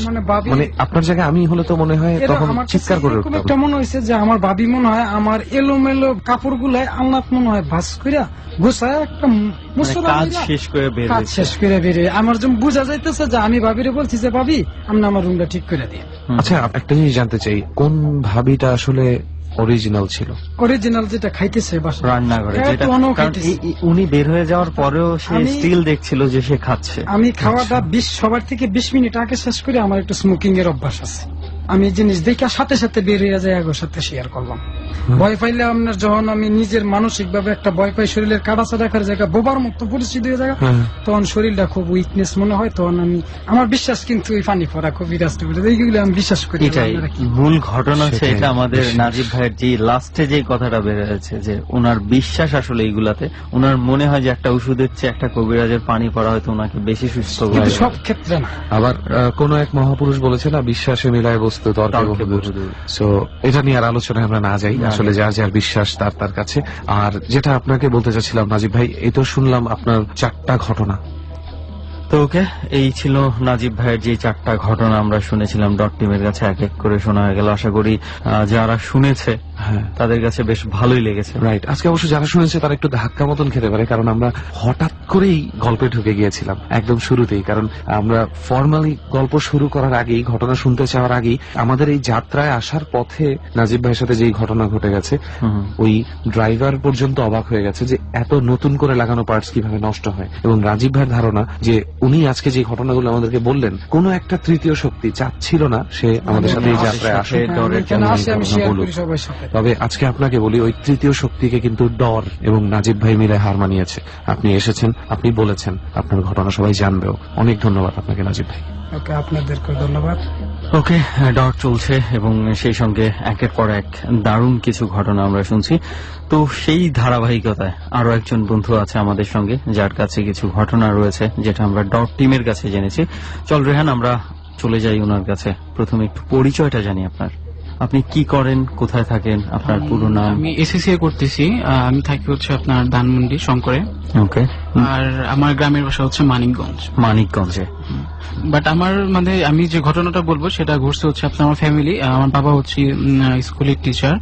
Speaker 6: মানে ভাবি,
Speaker 4: মানে আপনার জায়গায় আমি হলে তো মনে হয়
Speaker 6: এটা
Speaker 4: তখন
Speaker 6: আমার কাছে
Speaker 4: চিৎকার করে
Speaker 6: এরকম
Speaker 4: উঠতাম।
Speaker 6: একটা মনে হয়েছে যে আমার ভাবি মনে হয় আমার এলোমেলো কাপড় গুলায় আল্লাহ মনে হয় ভাস কইরা গোছায় একটা
Speaker 5: মানে
Speaker 6: মুসরা
Speaker 5: কাজ
Speaker 6: দিলা,
Speaker 5: শেষ করে বের
Speaker 6: কাজ
Speaker 5: হয়েছে।
Speaker 6: শেষ করে বেরিয়ে আমার যেমন বোঝা যাইতেছে যে আমি ভাবিরে বলছি যে ভাবি আপনি আমার রুমটা ঠিক করে দিয়ে।
Speaker 4: আচ্ছা, একটা জিনিস জানতে চাই, কোন ভাবিটা আসলে অরিজিনাল ছিল?
Speaker 6: অরিজিনাল যেটা খাইতেছে বাসা
Speaker 5: রান্নাঘরে,
Speaker 6: এটা
Speaker 5: যেটা
Speaker 6: তো অন্য
Speaker 5: কারণ
Speaker 6: খাইতেছে।
Speaker 5: উনি বের হয়ে যাওয়ার পরেও সে
Speaker 6: আমি-
Speaker 5: স্টিল দেখছিল যে সে খাচ্ছে।
Speaker 6: আমি খাওয়াটা 20 সবার থেকে 20 মিনিট আগে শেষ করে আমার একটু স্মোকিং এর অভ্যাস আছে। আমি এই জিনিস দেখে সাথে সাথে বের হয়ে যায়, আগের সাথে শেয়ার করলাম। ভয় পাইলে আপনার যখন আমি নিজের মানসিক ভাবে একটা ভয় পাই, শরীরের কাটাছা দেখার জায়গা বোবার মতো পরিস্থিতি হয়ে যায়, তখন শরীরটা খুব উইকনেস মনে হয়, তখন আমি আমার বিশ্বাস কিন্তু ওই পানি পড়া খুব বিরাস্ত করে এইগুলো আমি বিশ্বাস করি।
Speaker 5: এটাই
Speaker 6: আপনারা কি?
Speaker 5: মূল ঘটনা হচ্ছে
Speaker 4: সেটাই।
Speaker 5: এটা আমাদের নাজিব ভাইয়ের যে লাস্টে যে কথাটা বের হয়েছে যে ওনার বিশ্বাস আসলে এইগুলাতে, ওনার মনে হয় যে একটা ওষুধের চেয়ে একটা কবিরাজের পানি পড়া হয়তো ওনাকে বেশি সুস্থ করে।
Speaker 6: কিন্তু সব ক্ষেত্রে না।
Speaker 4: আবার কোন এক মহাপুরুষ বলেছে না, বিশ্বাসে মিলায় বস্তু তর্কে
Speaker 5: তর্কে
Speaker 4: বহুদূর।
Speaker 5: বহুদূর।
Speaker 4: সো এটা নিয়ে আর আলোচনায় আমরা না যাই,
Speaker 5: না
Speaker 4: আসলে
Speaker 5: যাই।
Speaker 4: যার যার বিশ্বাস তার তার কাছে। আর যেটা আপনাকে বলতে চাচ্ছিলাম নাজিব ভাই, এই তো শুনলাম আপনার 4টা ঘটনা।
Speaker 5: তো ওকে, এই ছিল নাজিব ভাইয়ের যে 4টা ঘটনা আমরা শুনেছিলাম ডট টিমের কাছে, এক এক করে শোনা হয়ে গেল। আশা করি যারা শুনেছে
Speaker 4: হ্যাঁ,
Speaker 5: তাদের কাছে বেশ ভালোই লেগেছে।
Speaker 4: রাইট। আজকে অবশ্য যারা শুনেছে তারা একটু ধাক্কা মতন খেতে পারে, কারণ আমরা হঠাৎ করেই গল্পে ঢুকে গিয়েছিলাম একদম শুরুতেই। কারণ আমরা ফর্মালি গল্প শুরু করার আগেই, ঘটনা শুনতে চাওয়ার আগেই, আমাদের এই যাত্রায় আসার পথে নাজিব ভাইয়ের সাথে যেই ঘটনা ঘটে গেছে, ওই ড্রাইভার পর্যন্ত অবাক হয়ে গেছে যে এত নতুন করে লাগানো পার্টস কিভাবে নষ্ট হয়। এবং রাজীব ভাইয়ের ধারণা যে উনি আজকে যে ঘটনাগুলো আমাদেরকে বললেন, কোনো একটা তৃতীয় শক্তি চাচ্ছিল না সে আমাদের সাথে এই যাত্রায় আসে,
Speaker 5: ডরের
Speaker 6: এখানে
Speaker 4: কেমন
Speaker 6: আসে আমি
Speaker 4: ঘটনা
Speaker 6: শেয়ার
Speaker 4: বলুক।
Speaker 6: করি সবার সাথে।
Speaker 4: তবে আজকে আপনাকে বলি, ওই তৃতীয় শক্তিকে কিন্তু ডর এবং নাজিব ভাই মিলে হার মানিয়েছে। আপনি এসেছেন, আপনি বলেছেন, আপনার ঘটনা সবাই জানবেও। অনেক ধন্যবাদ আপনাকে নাজিব ভাই।
Speaker 6: ওকে, আপনাদেরকে ধন্যবাদ।
Speaker 5: ওকে, ডট চলছে এবং সেই সঙ্গে একের পর এক দারুণ কিছু ঘটনা আমরা শুনছি। তো সেই ধারাবাহিকতায় আরো একজন বন্ধু আছে আমাদের সঙ্গে, যার কাছে কিছু ঘটনা রয়েছে যেটা আমরা ডট টিমের কাছে জেনেছি। চল রেহান, আমরা চলে যাই ওনার কাছে। প্রথমে একটু পরিচয়টা জানি আপনার। আপনি কি করেন, কোথায় থাকেন, আপনার পুরো নাম?
Speaker 7: আমি এসএসসি করতেছি। আমি থাকি হচ্ছে আপনার ধানমন্ডি শঙ্করে।
Speaker 5: ওকে।
Speaker 7: আর আমার গ্রামের বাসা হচ্ছে মানিকগঞ্জ।
Speaker 5: মানিকগঞ্জে।
Speaker 7: বাট আমার মানে আমি যে ঘটনাটা বলবো সেটা ঘটছে হচ্ছে আপনার আমার ফ্যামিলি। আমার বাবা হচ্ছে স্কুলের টিচার।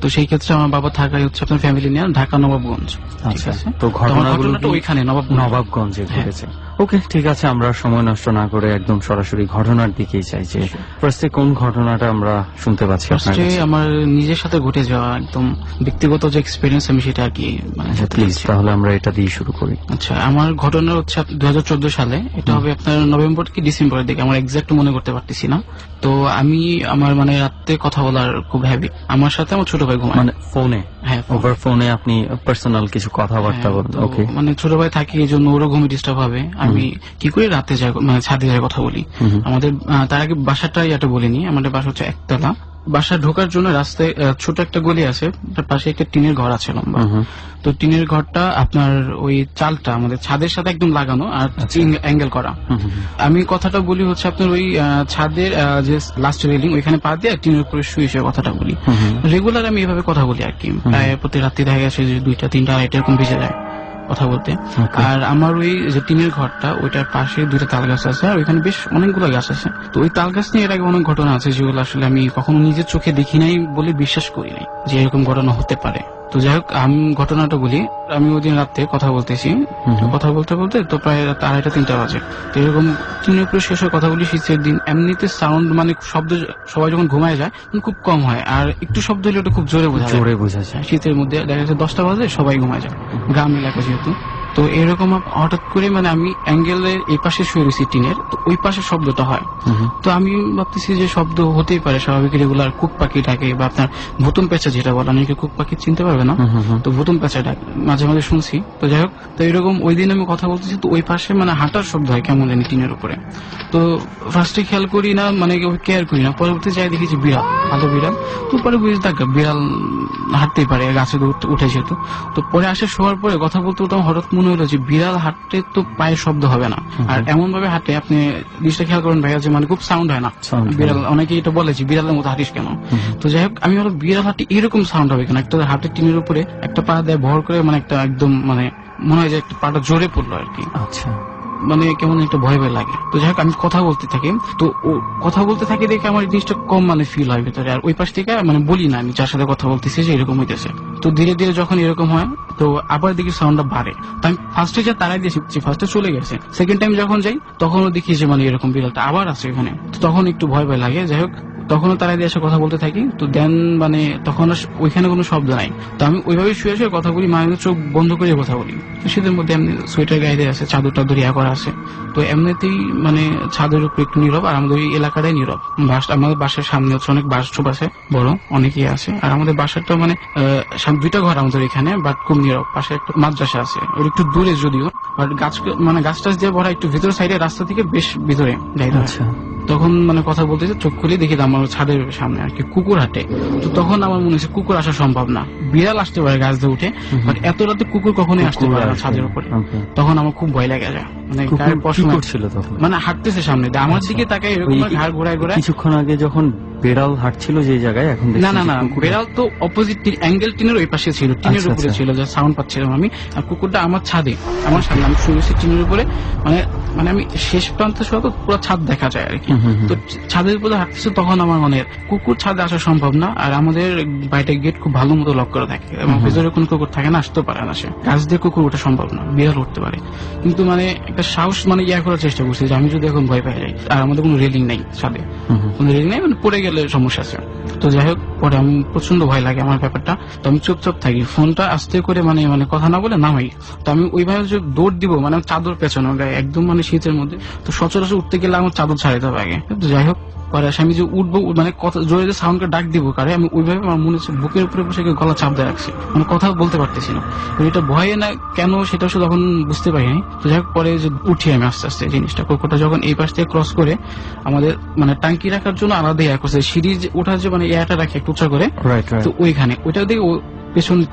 Speaker 7: তো সেই ক্ষেত্রে আমার বাবা থাকাই হচ্ছে আপনার ফ্যামিলি নিয়ে ঢাকা নবাবগঞ্জ। ঠিক
Speaker 5: আচ্ছা,
Speaker 7: আছে।
Speaker 5: তো
Speaker 7: তো আমার
Speaker 5: ঘটনাগুলো
Speaker 7: ঘটনাটা
Speaker 5: কি
Speaker 7: ওইখানে
Speaker 5: নবাবগঞ্জে
Speaker 7: হ্যাঁ।
Speaker 5: ঘটেছে। ওকে, ঠিক আছে, আমরা সময় নষ্ট না করে একদম সরাসরি ঘটনার দিকেই চাই যে ফার্স্টে কোন ঘটনাটা আমরা শুনতে পাচ্ছি আপনার
Speaker 7: ফার্স্টে
Speaker 5: কাছে?
Speaker 7: আমার নিজের সাথে ঘটে যাওয়া একদম ব্যক্তিগত যে এক্সপিরিয়েন্স আমি সেটা আর কি মানে
Speaker 5: আচ্ছা,
Speaker 7: বলতে
Speaker 5: প্লিজ
Speaker 7: চাচ্ছি।
Speaker 5: তাহলে আমরা এটা দিয়ে শুরু করি।
Speaker 7: আচ্ছা, আমার ঘটনা হচ্ছে 2014 সালে, এটা হবে আপনার নভেম্বর কি ডিসেম্বরের দিকে, আমার এক্সাক্ট মনে করতে পারতেছি না। তো আমি আমার মানে রাতে কথা বলার খুব হ্যাবি, আমার সাথে আমার ছোট ভাই ঘুমায়।
Speaker 5: মানে ফোনে?
Speaker 7: হ্যাঁ, phone।
Speaker 5: ওভার ফোনে আপনি পার্সোনাল কিছু কথাবার্তা
Speaker 7: হ্যাঁ,
Speaker 5: বলেন?
Speaker 7: তো
Speaker 5: ওকে।
Speaker 7: মানে ছোট ভাই থাকি এই জন্য ওরও ঘুমে ডিস্টার্ব হবে, আমি কি করে রাতে যাই মানে ছাদে যাই কথা বলি। আমাদের তার আগে বাসাটা এটা বলিনি, আমাদের বাসা হচ্ছে একতলা। বাসা ঢোকার জন্য রাস্তায় ছোট একটা গলি আছে, তার পাশে একটা টিনের ঘর আছে লম্বা। তো টিনের ঘরটা আপনার ওই চালটা আমাদের ছাদের সাথে একদম লাগানো আর অ্যাঙ্গেল করা। আমি কথাটা বলি হচ্ছে আপনার ওই ছাদের যে লাস্ট রেলিং ওইখানে পা দিয়ে টিনের উপরে শুয়ে শুয়ে কথাটা বলি। রেগুলার আমি এভাবে কথা বলি আর কি, প্রায় প্রতি রাত্রি দেখা গেছে যে 2টা 3টা 2:30 এরকম বেজে যায় কথা বলতে। আর আমার ওই যে টিনের ঘরটা ওইটার পাশে 2টা তাল গাছ আছে, আর ওইখানে বেশ অনেকগুলো গাছ আছে। তো ওই তাল গাছ নিয়ে এর আগে অনেক ঘটনা আছে যেগুলো আসলে আমি কখনো নিজের চোখে দেখি নাই বলে বিশ্বাস করি নাই যে এরকম ঘটনা হতে পারে। তো যাই হোক, আমি ঘটনাটা বলি। আমি ওই দিন রাতে কথা বলতেছি, তো কথা বলতে বলতে তো প্রায় 2:30 3টা বাজে। তো এরকম টিনের উপরে শেষ হয়ে কথা বলি শীতের দিন। এমনিতে সাউন্ড মানে শব্দ সবাই যখন ঘুমায় যায় খুব কম হয়, আর একটু শব্দ হলে ওটা খুব জোরে বোঝা যায়। শীতের মধ্যে দেখা যাচ্ছে 10টা বাজে সবাই ঘুমায় যায়, গ্রাম এলাকা যেহেতু। তো এরকম হঠাৎ করে মানে আমি অ্যাঙ্গেলের এই পাশে শুয়ে রয়েছি টিনের, তো ওই পাশে শব্দটা হয়। তো আমি ভাবতেছি যে শব্দ হতেই পারে স্বাভাবিক, রেগুলার কুক পাখি ডাকে বা আপনার ভুতুম পেঁচা যেটা বলে, অনেকে কুক পাখি চিনতে পারবে না, তো ভুতুম পেঁচা ডাক মাঝে মাঝে শুনছি। তো যাই হোক, তো এরকম ওই দিন আমি কথা বলতেছি, তো ওই পাশে মানে হাঁটার শব্দ হয় কেমন জানি টিনের উপরে। তো ফার্স্টে খেয়াল করি না, মানে কেয়ার করি না, পরবর্তী যাই দেখি যে বিড়াল, ভালো বিড়াল। তো পরে বুঝতে থাকা বিড়াল হাঁটতেই পারে, গাছে উঠে যেহেতু। তো পরে আসে শোয়ার পরে কথা বলতে বলতে হঠাৎ মনে হলো যে বিড়াল হাঁটতে তো পায়ের শব্দ হবে না, আর এমন ভাবে হাঁটে, আপনি জিনিসটা খেয়াল করেন ভাইয়া, যে মানে খুব সাউন্ড হয় না বিড়াল। অনেকে এটা বলে যে বিড়ালের মতো হাঁটিস কেন। তো যাই হোক, আমি হলো বিড়াল হাঁটি এরকম সাউন্ড হবে কেন, একটা হাতের টিনের উপরে একটা পা দেয় ভর করে, মানে একটা একদম মানে মনে হয় যে একটা পাটা জোরে পড়লো আর কি।
Speaker 5: আচ্ছা,
Speaker 7: মানে কেমন একটা ভয় ভয় লাগে। তো যাই হোক, আমি কথা বলতে থাকি, তো কথা বলতে থাকি দেখে আমার এই জিনিসটা কম মানে ফিল হয় ভেতরে। আর ওই পাশ থেকে মানে বলি না আমি যার সাথে কথা বলতেছি যে এরকম হইতেছে। তো ধীরে ধীরে যখন এরকম হয়, তো আবার দেখি সাউন্ডটা বাড়ে। তো আমি ফার্স্টে যা তারাই দিয়েছি, ফার্স্টে চলে গেছে, সেকেন্ড টাইম যখন যাই তখনও দেখি যে মানে এরকম বিড়ালটা আবার আছে এখানে। তো তখন একটু ভয় ভয় লাগে। যাই হোক, তখনও তারা দিয়ে এসে কথা বলতে থাকি। তো দেন মানে তখন ওইখানে কোনো শব্দ নাই, তো আমি ওইভাবে শুয়ে শুয়ে কথা বলি, মাঝে চোখ বন্ধ করে কথা বলি। তো শীতের মধ্যে এমনি সোয়েটার গায়ে দিয়ে আছে, চাদর টাদর ইয়া করা আছে। তো এমনিতেই মানে ছাদের উপর একটু নীরব, আর আমাদের ওই এলাকাটাই নীরব। আমাদের বাসার সামনে হচ্ছে অনেক বাস ছোপ আছে, বড় অনেকেই আছে। আর আমাদের বাসাটা মানে 2টা ঘর আমাদের এখানে, বাট খুব নীরব। পাশে একটা মাদ্রাসা আছে, ওর একটু দূরে যদিও, বাট গাছ মানে গাছ টাছ দিয়ে ভরা, একটু ভিতর সাইডে, রাস্তা থেকে বেশ ভিতরে যাইতে হয়। তখন মানে কথা বলতেছে, চোখ খুলে দেখি আমার ছাদের সামনে আর কি কুকুর হাঁটে। তো তখন আমার মনে হচ্ছে কুকুর আসা সম্ভব না, বিড়াল আসতে পারে গাছ দিয়ে উঠে, বাট এত রাতে কুকুর কখনোই আসতে পারে না ছাদের উপরে। তখন আমার খুব ভয় লেগে যায়, মানে গায়ের পশম
Speaker 5: ছিল তখন,
Speaker 7: মানে হাঁটতেছে সামনে দিয়ে, আমার দিকে তাকায় এরকম ঘাড় ঘোরায় ঘোরায়।
Speaker 5: কিছুক্ষণ আগে যখন বেড়াল হাঁটছিল যে জায়গায়, এখন
Speaker 7: না না না, বেড়াল তো অপোজিট অ্যাঙ্গেল টিনের ওই পাশে ছিল, টিনের উপরে ছিল, যা সাউন্ড পাচ্ছিলাম আমি। আর কুকুরটা আমার ছাদে, আমার সামনে, আমি শুয়েছি টিনের উপরে, মানে মানে আমি শেষ প্রান্তে শোয়া, তো পুরো ছাদ দেখা যায় আর কি। তো ছাদের উপরে হাঁটতেছে, তখন আমার মনে কুকুর ছাদে আসা সম্ভব না। আর আমাদের বাইরের গেট খুব ভালো মতো লক করা থাকে, এবং ভেতরে কোন কুকুর থাকে না, আসতে পারে না। সে গাছ দিয়ে কুকুর ওঠা সম্ভব না, বিড়াল উঠতে পারে। কিন্তু মানে একটা সাহস মানে ইয়া করার চেষ্টা করছি যে আমি যদি এখন ভয় পেয়ে যাই, আর আমাদের কোনো রেলিং নেই ছাদে, কোনো রেলিং নেই, মানে পড়ে গেলে সমস্যা আছে। তো যাই হোক, পরে আমি প্রচন্ড ভয় লাগে আমার ব্যাপারটা। তো আমি চুপচাপ থাকি, ফোনটা আস্তে করে মানে মানে কথা না বলে নামাই। তো আমি ওইভাবে যে দৌড় দিব, মানে চাদর পেছানো গায়ে একদম, মানে শীতের মধ্যে, তো সচরাচর উঠতে গেলে আমার চাদর ছাড়াইতে হবে আগে। তো যাই হোক, পরে আমি যে উঠবো, মানে কথা জোরে যে সাউন্ডকে ডাক দিব কারে, আমি ওইভাবে আমার মনে হচ্ছে বুকের উপরে বসে গলা চাপ দিয়ে রাখছি, মানে কথা বলতে পারতেছি না। এটা ভয়ে না কেন সেটা শুধু তখন বুঝতে পারিনি। তো যাই হোক, পরে যে উঠি আমি আস্তে আস্তে জিনিসটা, কুকুরটা যখন এই পাশ থেকে ক্রস করে আমাদের মানে টাঙ্কি রাখার জন্য আলাদা ইয়া করছে, সিঁড়ি ওঠার যে মানে ইয়াটা রাখে একটু উঁচা করে, তো ওইখানে ওইটা দিয়ে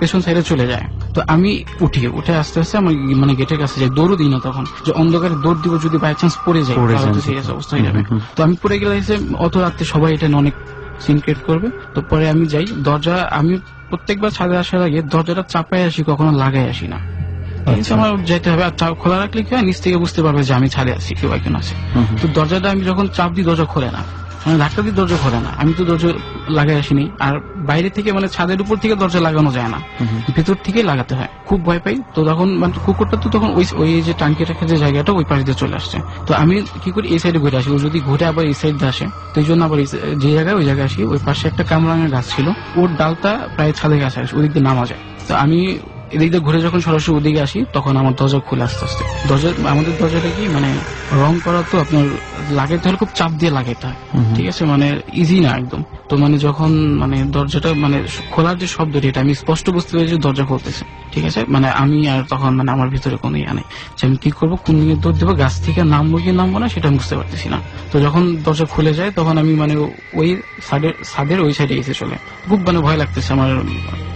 Speaker 7: পেছন সাইডে চলে যায়। তো আমি উঠে আস্তে আস্তে আমার মানে গেটের কাছে যাই, দৌড়ও দিই না তখন, যে অন্ধকারে দৌড় দিব যদি বাই চান্স পড়ে যায় সিরিয়াস অবস্থা হয়ে যাবে। তো আমি পড়ে গেলে অত রাত্রে সবাই এটা অনেক সিন ক্রিয়েট করবে। তো পরে আমি যাই, দরজা আমি প্রত্যেকবার ছাদে আসার আগে দরজাটা চাপাই আসি, কখনো লাগাই আসি না। আমার যেতে হবে, আর খোলা রাখলে কি হয়, নিচ থেকে বুঝতে পারবে যে আমি ছাদে আছি, কেউ একজন আছে। তো দরজাটা আমি যখন চাপ দিই দরজা খোলে না, মানে ধাক্কা দিয়ে দরজা খোলে না। আমি তো দরজা লাগাই আসিনি, আর বাইরে থেকে মানে ছাদের উপর থেকে দরজা লাগানো যায় না, ভেতর থেকে লাগাতে হয়। খুব ভয় পাই। তো তখন মানে কুকুরটা তো তখন ওই যে টাঙ্কি রাখার যে জায়গাটা ওই পাশ দিয়ে চলে আসছে। তো আমি কি করি, এই সাইডে ঘুরে আসি। ও যদি ঘুরে আবার এই সাইড দিয়ে আসে, তো এই জন্য আবার যে জায়গায় ওই জায়গায় আসি। ওই পাশে একটা কামরাঙের গাছ ছিল, ওর ডালটা প্রায় ছাদের কাছে আসে, ওদিক দিয়ে নামা যায়। তো আমি এদিক দিয়ে ঘুরে যখন সরাসরি ওদিকে আসি, তখন আমার দরজা খুলে আস্তে আস্তে। আমাদের দরজাটা কি মানে রং করা, তো আপনার লাগাইতে হলে খুব চাপ দিয়ে লাগাইতে হয়, ঠিক আছে, মানে ইজি না একদম। তো মানে যখন মানে দরজাটা মানে খোলার যে শব্দটি, এটা আমি স্পষ্ট বুঝতে পারি যে দরজা খুলতেছে, ঠিক আছে। মানে আমি আর তখন মানে আমার ভিতরে কোনো ইয়া নেই যে আমি কি করবো, কোন দিকে দৌড় দেবো, গাছ থেকে নামবো কি নামবো না সেটা বুঝতে পারতেছি না। তো যখন দরজা খুলে যায়, তখন আমি মানে ওই ছাদের ওই সাইডে এসে চলে, খুব মানে ভয় লাগতেছে আমার,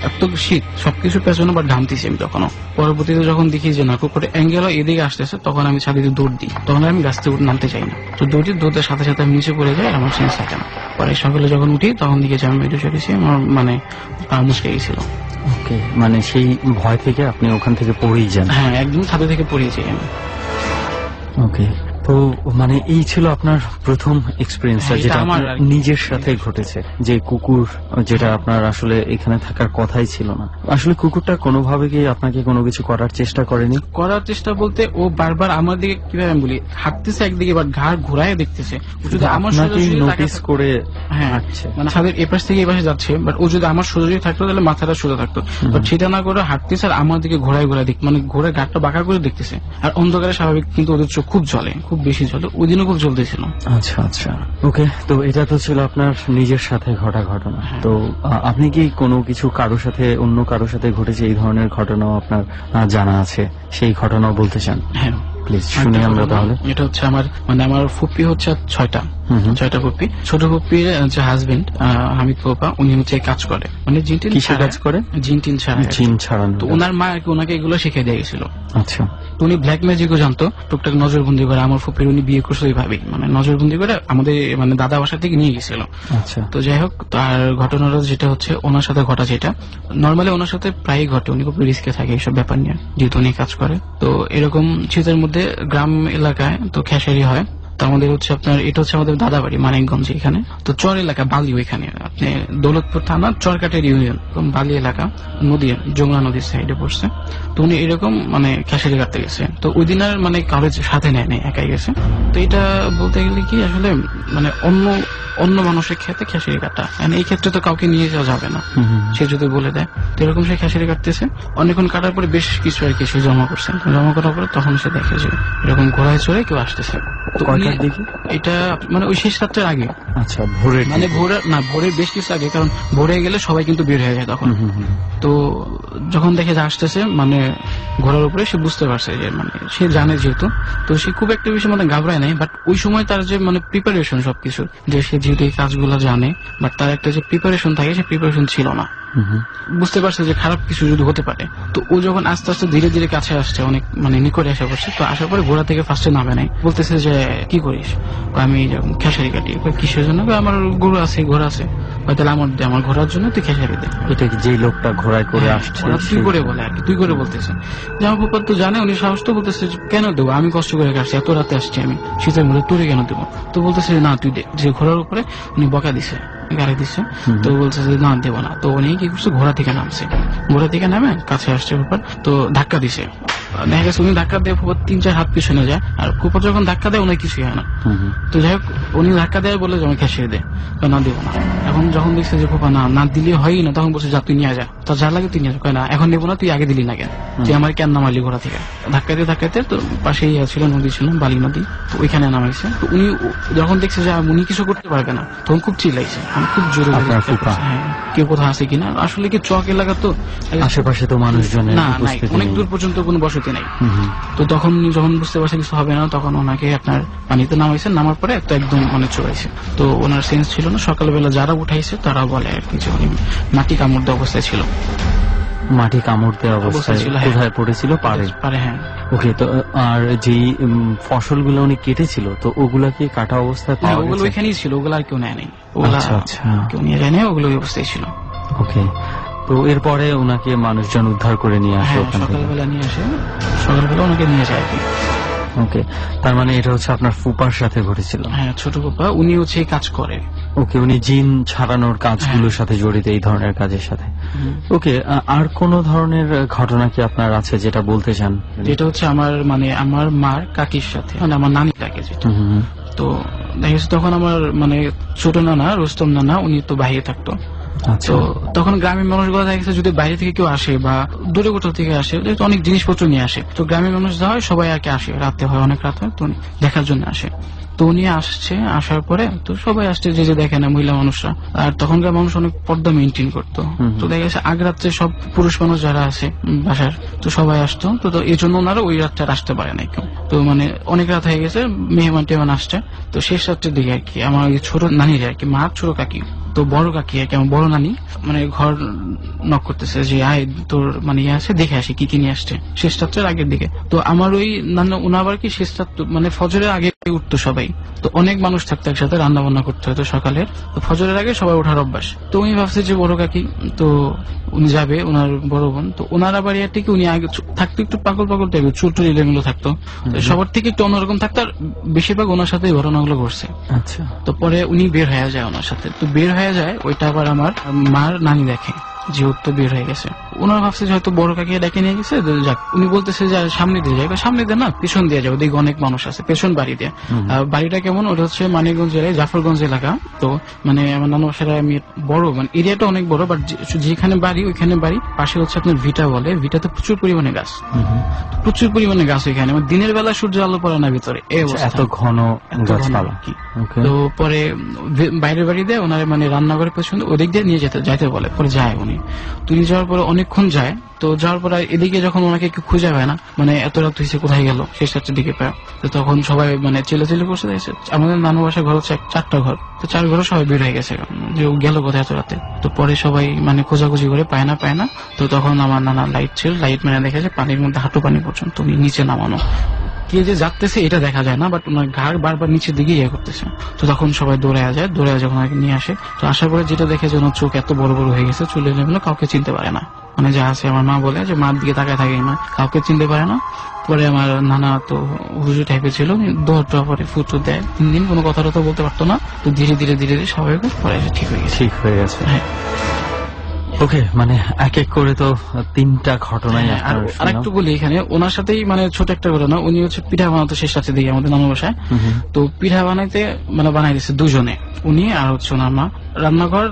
Speaker 7: এত শীত, সবকিছু পেছনে বা ঘামতেছি আমি তখনও। পরবর্তীতে যখন দেখি যে না কুকুরের অ্যাঙ্গেল এদিকে আসতেছে, তখন আমি ছাদে দৌড় দিই। তখন আমি গাছ থেকে নামতে চাই না, তো দৌড়ের সাথে সাথে আমি নিচে পড়ে যাই, আর আমার সেন্স থাকে না। পরে সকালে যখন উঠি, তখন দেখেছি আমি মেডিকেল এসেছি, আমার মানে মুশকিল গেছিল।
Speaker 5: ওকে, মানে সেই ভয় থেকে আপনি ওখান থেকে পড়েই যান?
Speaker 7: হ্যাঁ, একদম ছাদে থেকে পড়ে যাই আমি।
Speaker 5: ওকে, তো মানে এই ছিল আপনার প্রথম এক্সপিরিয়েন্সটা, যেটা আমার নিজের সাথে ঘটেছে, যে কুকুর যেটা আপনার আসলে এখানে থাকার কথাই ছিল না। আসলে কুকুরটা কোনোভাবে কি আপনাকে কোনো কিছু করার চেষ্টা করেনি?
Speaker 7: করার চেষ্টা বলতে, ও বারবার আমার দিকে, কিভাবে আমি বলি, হাঁটতেছে একদিকে, এবার ঘাড় ঘুরায় দেখতেছে। যদি আমার
Speaker 5: নোটিস করে,
Speaker 7: হ্যাঁ, মানে ছাদের এপাশ থেকে এই পাশে যাচ্ছে, বাট ও যদি আমার সোজা থাকতো তাহলে মাথাটা সোজা থাকতো, বাট সেটা না করে হাঁটতেছে, আর আমার দিকে ঘোরায় দেখ, মানে ঘোরে ঘাটটা বাঁকা করে দেখতেছে। আর অন্ধকারে স্বাভাবিক, কিন্তু ওদের চোখ খুব জ্বলে, খুব বেশি জ্বলে, ওই দিনও খুব জ্বলতেছিল।
Speaker 5: আচ্ছা আচ্ছা, ওকে। তো এটা তো ছিল আপনার নিজের সাথে ঘটা ঘটনা। তো আপনি কি কোনো কিছু অন্য কারোর সাথে ঘটেছে এই ধরনের ঘটনাও আপনার জানা আছে? সেই ঘটনাও বলতে চান?
Speaker 7: হ্যাঁ,
Speaker 5: প্লিজ শুনি আমরা তাহলে।
Speaker 7: এটা হচ্ছে আমার ফুপ্পি হচ্ছে 6টা ফুপ্পি। ছোট ফুপ্পির যে হাজবেন্ড হামিদ পোপা, উনি হচ্ছে কাজ করে, মানে
Speaker 5: কিসের কাজ করে?
Speaker 7: জিন ছাড়ানো। তো ওনার মা ওনাকে এগুলো শিখিয়ে দিয়ে গেছিল।
Speaker 5: আচ্ছা।
Speaker 7: তো উনি ব্ল্যাক ম্যাজিকও জানতো, টুকটাক নজরবন্দি করে। আমার ফুপ্পির উনি বিয়ে করছে ওইভাবেই, মানে নজরবন্দি করে আমাদের মানে দাদা বাসা থেকে নিয়ে গেছিল।
Speaker 5: আচ্ছা।
Speaker 7: তো যাই হোক, তার ঘটনাটা যেটা হচ্ছে ওনার সাথে ঘটা, যেটা নর্মালি ওনার সাথে প্রায়ই ঘটে, উনি খুব রিস্কে থাকে এইসব ব্যাপার নিয়ে, যেহেতু উনি কাজ করে। তো এরকম শীতের মধ্যে গ্রাম এলাকায় তো খেসারি হয়। তো আমাদের হচ্ছে আপনার, এটা হচ্ছে আমাদের দাদা বাড়ি মানিকগঞ্জ, এখানে তো চর এলাকা, বালি, ওইখানে আপনি দৌলতপুর থানা চরকাটের ইউনিয়ন, বালি এলাকা, নদী, যমুনা নদীর সাইডে পড়ছে। তো উনি এরকম মানে খেসারি কাটতে গেছে। তো ওই দিন আর মানে কারো সাথে নেয়, একাই গেছে। তো এটা বলতে গেলে কি আসলে মানে অন্য মানুষের খেতে খেসারি কাটা, মানে এই ক্ষেত্রে তো কাউকে নিয়ে যাওয়া যাবে না, সে যদি বলে দেয়। তো এরকম সে খেসারি কাটতেছে, অনেকক্ষণ কাটার পরে বেশ কিছু আর কি সে জমা করছে। জমা করার পরে তখন সে দেখে যে এরকম ঘোড়ায় চড়ে কেউ আসতেছে। তো এটা মানে ওই শেষ রাত্রের আগে।
Speaker 5: আচ্ছা, ভোরে,
Speaker 7: মানে ভোরের বেশ কিছু আগে, কারণ ভোরে গেলে সবাই কিন্তু বের হয়ে যায় তখন। তো যখন দেখে যে আসতেছে মানে ঘোড়ার উপরে, সে বুঝতে পারছে যে মানে সে জানে যেহেতু, তো সে খুব একটা বেশি মানে ঘাবড়ায় নাই। বাট ওই সময় তার যে মানে প্রিপারেশন সবকিছু, যে সে যেহেতু এই কাজগুলো জানে, বাট তার একটা যে প্রিপারেশন থাকে, সে প্রিপারেশন ছিল না। বুঝতে পারছে যে খারাপ কিছু যদি হতে পারে। তো ও যখন আস্তে আস্তে ধীরে ধীরে কাছে আসছে, অনেক মানে নিকটে আসা করছে, তো আসার পরে ঘোড়া থেকে ফার্স্টে নামে নাই, বলতেছে যে কি করিস? আমি খেসারি কাটি। কিসের জন্য? আমার গরু আছে, ঘোড়া আছে। তাহলে আমার ঘোড়ার জন্য তুই খেসারি দে।
Speaker 5: এটা যে লোকটা ঘোড়ায় করে আসছে
Speaker 7: তুই করে বলে আর কি, তুই করে বলতেছে। যে আমার ফুপার তো জানে, উনি সাহস তো, বলতেছে কেন দেবো, আমি কষ্ট করে কাটছি, এত রাতে আসছি আমি, শীতের মধ্যে তোরে কেন দেবো? তো বলতেছে না তুই দে। যে ঘোড়ার উপরে উনি বকা দিছে, গাড়ি দিচ্ছে। তো বলছে যে না দেবো না। তো উনি কি করছে, ঘোড়া থেকে নামছে। ঘোড়া থেকে নামে কাছে আসছে ফুপার, তো ধাক্কা দিছে। দেখা গেছে উনি ধাক্কা দিয়ে ফুপার 3-4 হাত পিছনে যায়, আর ফুপার যখন ধাক্কা দেয় উনি কিছুই হয় না। তো যাই হোক, উনি ধাক্কা দেয় বলে যে আমি খেসিয়ে দে, না দেবো না। এখন যখন দেখছে যে ফুপা না দিলে হয়ই না, তখন বলছে যা তুই নিয়ে যা, তার যা লাগে তুই নিয়ে যা। না এখন নেবো না, তুই আগে দিলি না কেন, তুই আমার কেন নামালি ঘোড়া থেকে? ধাক্কাতে তো পাশেই ছিল নদী, ছিল বালি নদী, তো ওইখানে নামাইছে। তো উনি যখন দেখছে যে উনি কিছু করতে পারবে না, তখন খুব চিল্লাইছে, আমি খুব জোরে, কেউ কোথাও আছে কিনা। আসলে কি চক এলাকা, তো
Speaker 5: আশেপাশে তো মানুষজন
Speaker 7: না নাই, অনেক দূর পর্যন্ত কোনো বসতি নাই। তো তখন যখন বুঝতে পারছে কিছু হবে না, তখন ওনাকে আপনার পানিতে নামাইছে। নামার পরে তো একদম মানে চড়াইছে। তো ওনার সেন্স ছিল না। সকালবেলা যারা উঠাইছে তারা বলে আর কি যে উনি মাটি কামড় দেওয়া অবস্থায় ছিল।
Speaker 5: মাটি কামড় দেওয়া অবস্থায় কোথায় পড়েছিল? পারে। হ্যাঁ, ওকে। তো আর যেই ফসলগুলো উনি কেটেছিল, তো ওগুলা কি কাটা অবস্থায় পাওয়া গেছে?
Speaker 7: ওগুলো ওইখানেই ছিল, ওগুলো আর কেউ নেয় নাই, ওগুলা কেউ নিয়ে যায় নাই, ওগুলো ওই অবস্থায় ছিল।
Speaker 5: ওকে। তো এরপরে ওনাকে মানুষজন উদ্ধার করে নিয়ে আসে,
Speaker 7: সকালবেলা নিয়ে আসে, সকালবেলা ওনাকে নিয়ে যায় আর কি।
Speaker 5: ওকে, তার মানে এটা হচ্ছে আপনার ফুপার সাথে ঘটেছিল।
Speaker 7: হ্যাঁ, ছোট ফুপা, উনি হচ্ছে এই কাজ করে।
Speaker 5: ওকে, উনি জিন ছাড়ানোর কাজগুলোর সাথে জড়িত, এই ধরনের কাজের সাথে। ওকে, আর কোন ধরনের ঘটনা কি আপনার আছে যেটা বলতে চান?
Speaker 7: যেটা হচ্ছে আমার মার কাকির সাথে, মানে আমার নানি থাকে যেটা। তো দেখা গেছে তখন আমার ছোট নানা রুস্তম নানা, উনি তো বাইরে থাকতো। তো তখন গ্রামের মানুষগুলো দেখা গেছে যদি বাইরে থেকে কেউ আসে বা দূরে কোথাও থেকে আসে, যেহেতু অনেক জিনিসপত্র নিয়ে আসে, তো গ্রামের মানুষ যা হয় সবাই আর কি আসে, রাতে হয়, অনেক রাত হয়, তো দেখার জন্য আসে। তো উনি আসছে, আসার পরে তো সবাই আসছে, যে দেখে না মহিলা মানুষরা। আর তখনকার মানুষ অনেক পর্দা মেনটেন করতো। তো দেখা গেছে আগ রাত্রে সব পুরুষ মানুষ যারা আছে বাসার, তো সবাই আসতো। তো এই জন্য ওনারা ওই রাতটা আসতে পারে নাই কেউ। তো অনেক রাত হয়ে গেছে, মেহমান টেহমান আসছে। তো শেষ রাত্রের দিকে আর কি আমার ছোট নানিরা আর কি, মা ছোট কাকি, তো বড় কাকি আর কি, আমার বড় নানি ঘর নক করতেছে যে আয় তোর ইয়ে আছে, দেখে আসে কি নিয়ে আসছে, শেষ রাত্রের আগের দিকে। তো আমার ওই নানা উনি আবার কি শেষ রাত্র ফজরের আগে উঠতো সবাই। তো অনেক মানুষ থাকতো একসাথে, রান্না বান্না করতে হতো সকালের। তো ফজরের আগে সবাই ওঠার অভ্যাস। তো উনি ভাবছে যে বড় কাকি, তো উনি যাবে, ওনার বড় বোন। তো ওনার আবার ইয়ার থেকে উনি আগে থাকতো একটু পাগল পাগল টাইপের, চুল টুল এলোমেলো থাকতো, সবার থেকে একটু অন্যরকম থাকতো। আর বেশিরভাগ ওনার সাথে ঘটনাগুলো ঘটছে।
Speaker 5: আচ্ছা।
Speaker 7: তো পরে উনি বের হয়ে যায় ওনার সাথে। তো বের হয়ে যায়, ওইটা আবার আমার মার নানি দেখে যে ওর তো বের হয়ে গেছে। ওনার ভাবছে যে হয়তো বড় কাকিয়া ডেকে নিয়ে গেছে, যাক। উনি বলতেছে যে সামনে দিয়ে যায়, সামনে দিয়ে না পেছন দিয়ে যাবে, দেখি অনেক মানুষ আছে, পেছন বাড়ি দিয়ে। বাড়িটা কেমন, ওটা হচ্ছে মানিকগঞ্জ জেলায় জাফরগঞ্জ এলাকা। তো আমার নানু বাসায় আমি বড়, এরিয়াটা অনেক বড়, বাট যেখানে বাড়ি ওইখানে বাড়ি পাশে হচ্ছে আপনার ভিটা বলে, ভিটাতে প্রচুর পরিমাণে গাছ, প্রচুর পরিমাণে গাছ ওইখানে। দিনের বেলা সূর্য আলো পড়ে না ভিতরে, এত ঘন গাছপালা। তো পরে বাইরের বাড়ি দিয়ে ওনার রান্নাঘরের পেছনে ওদিক দিয়ে নিয়ে যাইতে বলে। পরে যায় উনি। তুই যাওয়ার পরে অনেকক্ষণ যায়। তো যাওয়ার পরে এদিকে যখন ওনাকে একটু খুঁজে পায় না, এত রাত হয়েছে, কোথায় গেল, শেষ রাত্রের দিকে পায়। তো তখন সবাই চেলে করছে। আমাদের নানু বাসার ঘর হচ্ছে 4টা ঘর, তো 4 ঘরে সবাই বের হয়ে গেছে যে ও গেল কোথায় এত রাতে। তো পরে সবাই খোঁজাখুঁজি করে পায় না। তো তখন আমার নানা লাইট ছিল, লাইট দেখেছে পানির মধ্যে হাঁটু পানি পর্যন্ত উনি নিচে নামানো। কে যে যাচ্ছে এটা দেখা যায় না, বাট ওনার ঘাড় বারবার নিচের দিকে ইয়ে করতেছে। তো তখন সবাই দৌড়ে যখন ওনাকে নিয়ে আসে, তো আসার পরে যেটা দেখে যে ওনার চোখ এত বড় বড় হয়ে গেছে, চুল এলোমেলো, কাউকে চিনতে পারে না। যা আছে আমার মা বলে যে মার দিকে তাকায় থাকে, কাউকে চিনতে পারে না। পরে আমার নানা তো হুজুর টাইপের ছিল, দৌড়টা পরে ফুটো দেয়। 3 দিন কোনো কথা তো বলতে পারতো না। তো ধীরে ধীরে সবাই পরে ঠিক হয়ে গেছে। হ্যাঁ।
Speaker 5: ওকে, এক এক করে তো 3টা ঘটনাই।
Speaker 7: আর একটু বলি এখানে, ওনার সাথেই ছোট একটা ঘটনা। উনি হচ্ছে পিঠা বানাতো শেষ রাতে দিকে আমাদের নানু বাসায়। তো পিঠা বানাইতে বানাই দিচ্ছে দুজনে, উনি আর হচ্ছে ওনার মা। রান্নাঘর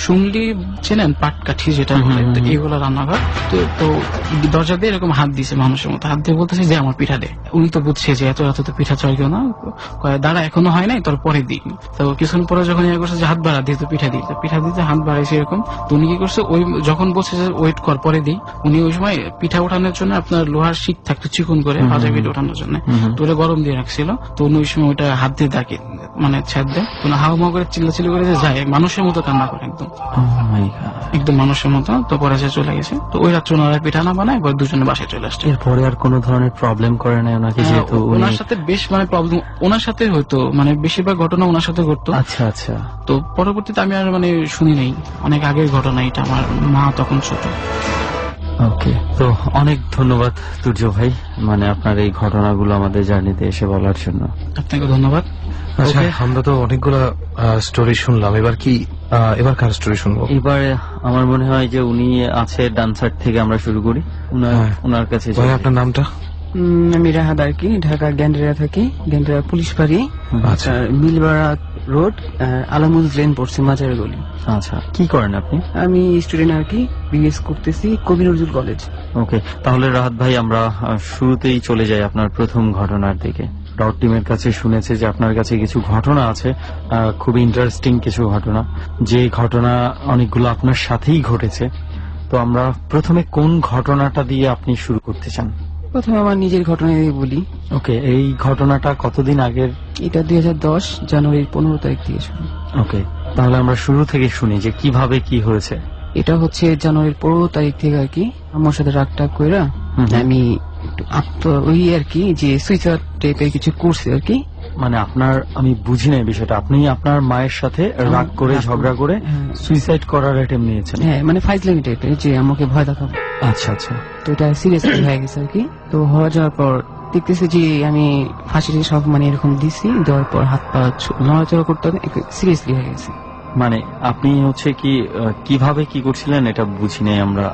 Speaker 7: শুনলি চেনেন, পাটকাঠি যেটা বলে, তো এইগুলো রান্নাঘর। তো দরজা দিয়ে এরকম হাত দিয়েছে, মানুষের মতো হাত দিয়ে বলতেছে যে আমার পিঠা দে। উনি তো বুঝছে যে এত রাতে তো পিঠা চাই কেউ না, দাঁড়া এখনো হয় নাই, তোর পরে দিই। তো কিছুক্ষণ পরে যখন ইয়ে করছে যে হাত বাড়া দিয়ে, তো পিঠা দিতে হাত বাড়াইছে এরকম। তো উনি কি করছে, ওই যখন বলছে যে ওয়েট কর পরে দিই, উনি ওই সময় পিঠা ওঠানোর জন্য আপনার লোহার শিক থাকতো চিকন করে ভাজা পিঠা ওঠানোর জন্য, তো ওটা গরম দিয়ে রাখছিল। তো উনি ওই সময় ওইটা হাত দিয়ে ডাকে, ছাদ দেয়, হাওয়া করে চিল্লাচিল্লি করে যায়, মানুষের মতো কান্না করে, একদম মানুষের মতো। তো পরে চলে গেছে। তো ওই রাত্রে ওনারা পিঠা না বানায়, এবার দুজনে বাসায় চলে আসছে।
Speaker 5: এরপরে আর কোনো ধরনের প্রবলেম করে নাই ওনাকে? যেহেতু
Speaker 7: ওনার সাথে বেশ প্রবলেম ওনার সাথে হতো, বেশিরভাগ ঘটনা ওনার সাথে ঘটতো।
Speaker 5: আচ্ছা আচ্ছা।
Speaker 7: তো পরবর্তীতে আমি আর শুনি নাই, অনেক আগের ঘটনা এটা, আমার মা তখন ছোট।
Speaker 5: ওকে, তো অনেক ধন্যবাদ তুর্য ভাই, আপনার এই ঘটনাগুলো আমাদের জার্নিতে এসে বলার জন্য।
Speaker 7: আপনাকে ধন্যবাদ।
Speaker 4: আচ্ছা, আমরা তো অনেকগুলো স্টোরি শুনলাম, এবার কার স্টোরি শুনবো?
Speaker 5: এবার আমার মনে হয় যে উনি আছে ডান্সার থেকে, আমরা শুরু করি। ওনার কাছে
Speaker 4: আপনার নামটা?
Speaker 8: আমি রাহাত আর কি, ঢাকা গ্যান্ডারিয়া থাকি, গ্যান্ডারিয়া পুলিশ বাড়ি, মিলবাড়া রোড, আলামুল লেন পড়ছে, মাজার গলি।
Speaker 5: আচ্ছা, কি করেন আপনি?
Speaker 8: আমি স্টুডেন্ট আর কি, বিএস করতেছি কবি নজরুল কলেজ।
Speaker 5: ওকে, তাহলে রাহাত ভাই আমরা শুরুতেই চলে যাই আপনার প্রথম ঘটনার দিকে। ডট টিমের কাছে শুনেছে যে আপনার কাছে কিছু ঘটনা আছে, খুব ইন্টারেস্টিং কিছু ঘটনা, যে ঘটনা অনেকগুলো আপনার সাথেই ঘটেছে। তো আমরা প্রথমে কোন ঘটনাটা দিয়ে আপনি শুরু করতে চান?
Speaker 8: প্রথমে আমার নিজের ঘটনা দিয়ে বলি।
Speaker 5: ওকে, এই ঘটনাটা কতদিন আগের?
Speaker 8: এটা 2010 জানুয়ারির 15 তারিখ থেকে শুরু।
Speaker 5: ওকে, তাহলে আমরা শুরু থেকে শুনি যে কিভাবে কি হয়েছে।
Speaker 8: এটা হচ্ছে জানুয়ারির 15 তারিখ থেকে আর কি, আমার সাথে রাগ টাগ কইরা আমি ওই আর কি যে সুইসাইড টাইপের কিছু করছে আর কি।
Speaker 5: আপনার, আমি বুঝি না বিষয়টা, আপনি আপনার মায়ের সাথে রাগ করে ঝগড়া করে সুইসাইড করার অ্যাটেম্প নিয়েছেন?
Speaker 8: হ্যাঁ, ফাইজলামি টাইপের, যে আমাকে ভয় দেখাবো।
Speaker 5: আচ্ছা আচ্ছা।
Speaker 8: তো এটা সিরিয়াস হয়ে গেছে আর কি। তো হওয়া যাওয়ার পর দেখতেছে যে আমি ফাঁসির সব মানে এরকম দিছি, দেওয়ার পর হাত পা নড়াচড়া করতে সিরিয়াসলি হয়ে গেছে।
Speaker 5: মানে আপনি হচ্ছে কি কিভাবে কি করছিলেন এটা বুঝি নাই আমরা।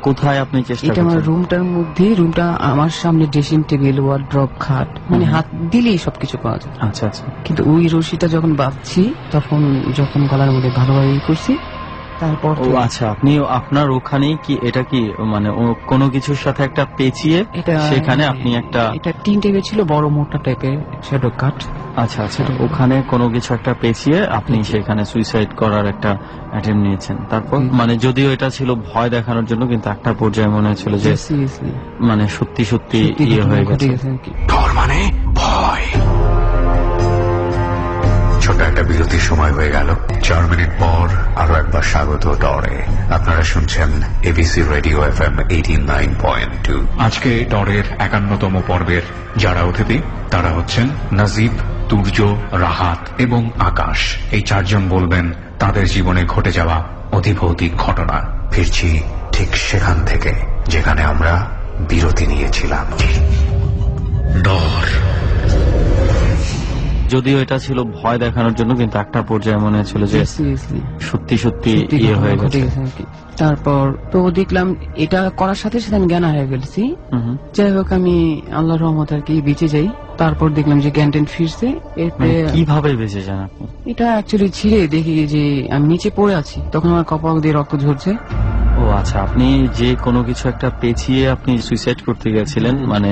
Speaker 5: কোথায় আপনি চেষ্টা
Speaker 8: এটা আমার
Speaker 5: করছেন?
Speaker 8: রুমটার মধ্যে, রুমটা আমার সামনে ড্রেসিং টেবিল, ওয়ার্ড্রপ, খাট, মানে হাত দিলেই সবকিছু পাওয়া যায়।
Speaker 5: আচ্ছা আচ্ছা।
Speaker 8: কিন্তু ওই রশিটা যখন বাঁধছি তখন যখন গলার মধ্যে ভালোভাবে করছি, তারপর
Speaker 5: ও আচ্ছা, আপনি আপনার ওখানেই কি এটা কি মানে কোনো কিছুর সাথে একটা পেঁচিয়ে
Speaker 8: এটা
Speaker 5: সেখানে আপনি একটা
Speaker 8: এটা টিন টাইপের ছিল, বড় মোটা টাইপের শ্যাডো কাট।
Speaker 5: আচ্ছা আচ্ছা, ওখানে কোনো কিছু একটা পেঁচিয়ে আপনি সেখানে সুইসাইড করার একটা অ্যাটেম্প নিয়েছেন। তারপর মানে যদিও এটা ছিল ভয় দেখানোর জন্য, কিন্তু একটা পর্যায়ে মনে হচ্ছিল যে
Speaker 8: সিরিয়াসলি
Speaker 5: মানে সত্যি সত্যি ইয়ে হয়ে গেছে।
Speaker 2: ডর মানে ভয়। ছোট একটা বিরতির সময় হয়ে গেল। 4 মিনিট পর আরো একবার স্বাগত ডরে। আপনারা শুনছেন এবিসি রেডিও FM 89.2।
Speaker 3: আজকে ডরের 51তম পর্বের যারা অতিথি তারা হচ্ছেন নাজিব, তুর্য, রাহাত এবং আকাশ। এই 4 জন বলবেন তাদের জীবনে ঘটে যাওয়া অধিভৌতিক ঘটনা।
Speaker 2: ফিরছি ঠিক সেখান থেকে যেখানে আমরা বিরতি নিয়েছিলাম।
Speaker 1: ডর।
Speaker 5: যদিও এটা ছিল ভয় দেখানোর জন্য, কিন্তু একটা পর্যায়ে মনে হচ্ছিল যে
Speaker 8: সিরিয়াসলি
Speaker 5: সত্যি সত্যি ইয়ে হয়ে গেছে।
Speaker 8: তারপর তো দেখলাম এটা করার সাথে সাথে আমি জ্ঞান হারিয়ে ফেলছি। যাই হোক, আমি আল্লাহর রহমত আর কি বেঁচে যাই। তারপর দেখলাম যে জ্ঞান ট্যান ফিরছে। এরপরে
Speaker 5: কিভাবে বেঁচে যান আপনি?
Speaker 8: এটা অ্যাকচুয়ালি ছিঁড়ে দেখি যে আমি নিচে পড়ে আছি, তখন আমার কপাল দিয়ে রক্ত ঝরছে।
Speaker 5: ও আচ্ছা, আপনি যে কোনো কিছু একটা পেঁচিয়ে আপনি সুইসাইড করতে গেছিলেন, মানে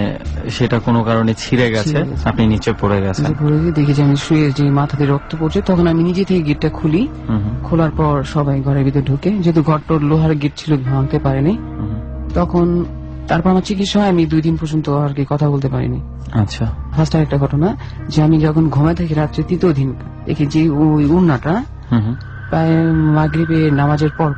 Speaker 5: সেটা কোনো কারণে ছিঁড়ে গেছে, আপনি নিচে পড়ে গেছেন।
Speaker 8: দেখি যে আমি শুয়ে যে মাথা দিয়ে রক্ত পড়ছে, তখন আমি নিজে থেকে গেটটা খুলি। খোলার পর সবাই ঘরের ভিতরে ঢুকে, যেহেতু ঘরটোর লোহার গেট ছিল, ভাঙতে পারেনি। তখন তারপর আমার চিকিৎসা হয়, আমি 2 দিন পর্যন্ত আর কি কথা বলতে পারিনি।
Speaker 5: আচ্ছা।
Speaker 8: ফার্স্ট আর একটা ঘটনা যে আমি যখন ঘুমায় থাকি রাত্রে 3য় দিন, দেখি যে ওই উন্নাটা প্রায় মাগরিবে নামাজের পর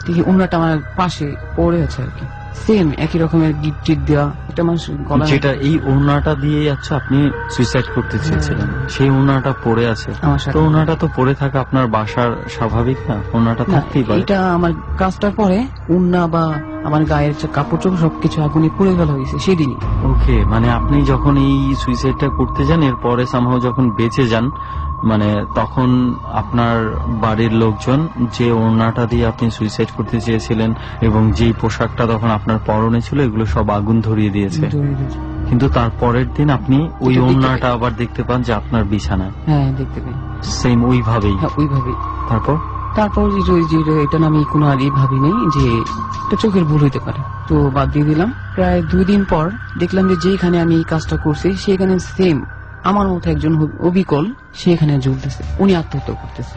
Speaker 8: দেখি উন্নাটা আমার পাশে পড়ে আছে আর কি, সেম একই রকমের গিট টিট দেওয়া। এটা মানুষ গলা,
Speaker 5: যেটা এই ওড়নাটা দিয়ে আচ্ছা আপনি সুইসাইড করতে চেয়েছিলেন, সেই ওড়নাটা পড়ে আছে। তো ওড়নাটা তো পড়ে থাকা আপনার বাসার স্বাভাবিক না? ওড়নাটা থাকতেই পারে।
Speaker 8: এটা আমার কাজটার পরে উন্না বা আমার গায়ের যে কাপড় চোপড় সবকিছু আগুনে পুড়ে ফেলা হয়েছে সেদিনই।
Speaker 5: ওকে, মানে আপনি যখন এই সুইসাইডটা করতে যান, এরপরে সামহাও যখন বেঁচে যান, মানে তখন আপনার বাড়ির লোকজন যে ওড়নাটা দিয়ে আপনি সুইসাইড করতে চেয়েছিলেন এবং যেই পোশাকটা তখন আপনার পরনে ছিল, এগুলো সব আগুন ধরিয়ে দিয়েছে। কিন্তু তার পরের দিন আপনি ওই ওড়নাটা আবার দেখতে পান যে আপনার বিছানায়।
Speaker 8: হ্যাঁ, দেখতে পাই
Speaker 5: সেম ওইভাবেই।
Speaker 8: ওইভাবেই।
Speaker 5: তারপর
Speaker 8: এটা আমি কোনো আর ভাবিনি যে এটা চোখের ভুল হইতে পারে, তো বাদ দিয়ে দিলাম। প্রায় 2 দিন পর দেখলাম যে যেখানে আমি এই কাজটা করছি সেখানে সেম আমার মতো একজন অবিকল সেখানে ঝুলতেছে, উনি আত্মহত্যা করতেছে।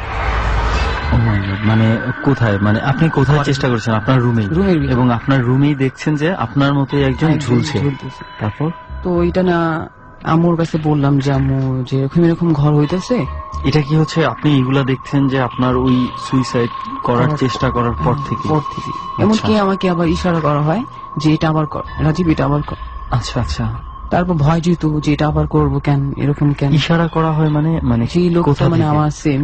Speaker 5: মানে কোথায়, মানে আপনি কোথায় চেষ্টা করছেন? আপনার রুমেই? এবং আপনার রুমেই দেখছেন যে আপনার মতোই একজন ঝুলছে। তারপর
Speaker 8: তো এটা না আম্মুর কাছে বললাম যে আম্মু যে এরকম ঘর হইতেছে।
Speaker 5: এটা কি হচ্ছে আপনি এগুলা দেখছেন যে আপনার ওই সুইসাইড করার চেষ্টা করার পর থেকে?
Speaker 8: এমনকি আমাকে আবার ইশারা করা হয় যে এটা আবার কর রাজীব, এটা আবার কর।
Speaker 5: আচ্ছা আচ্ছা।
Speaker 8: তারপর ভয় যেত যে এটা আবার করবো কেন, এরকম কেন
Speaker 5: ইশারা করা হয়? মানে
Speaker 8: সেই লোকটা মানে আমার সেম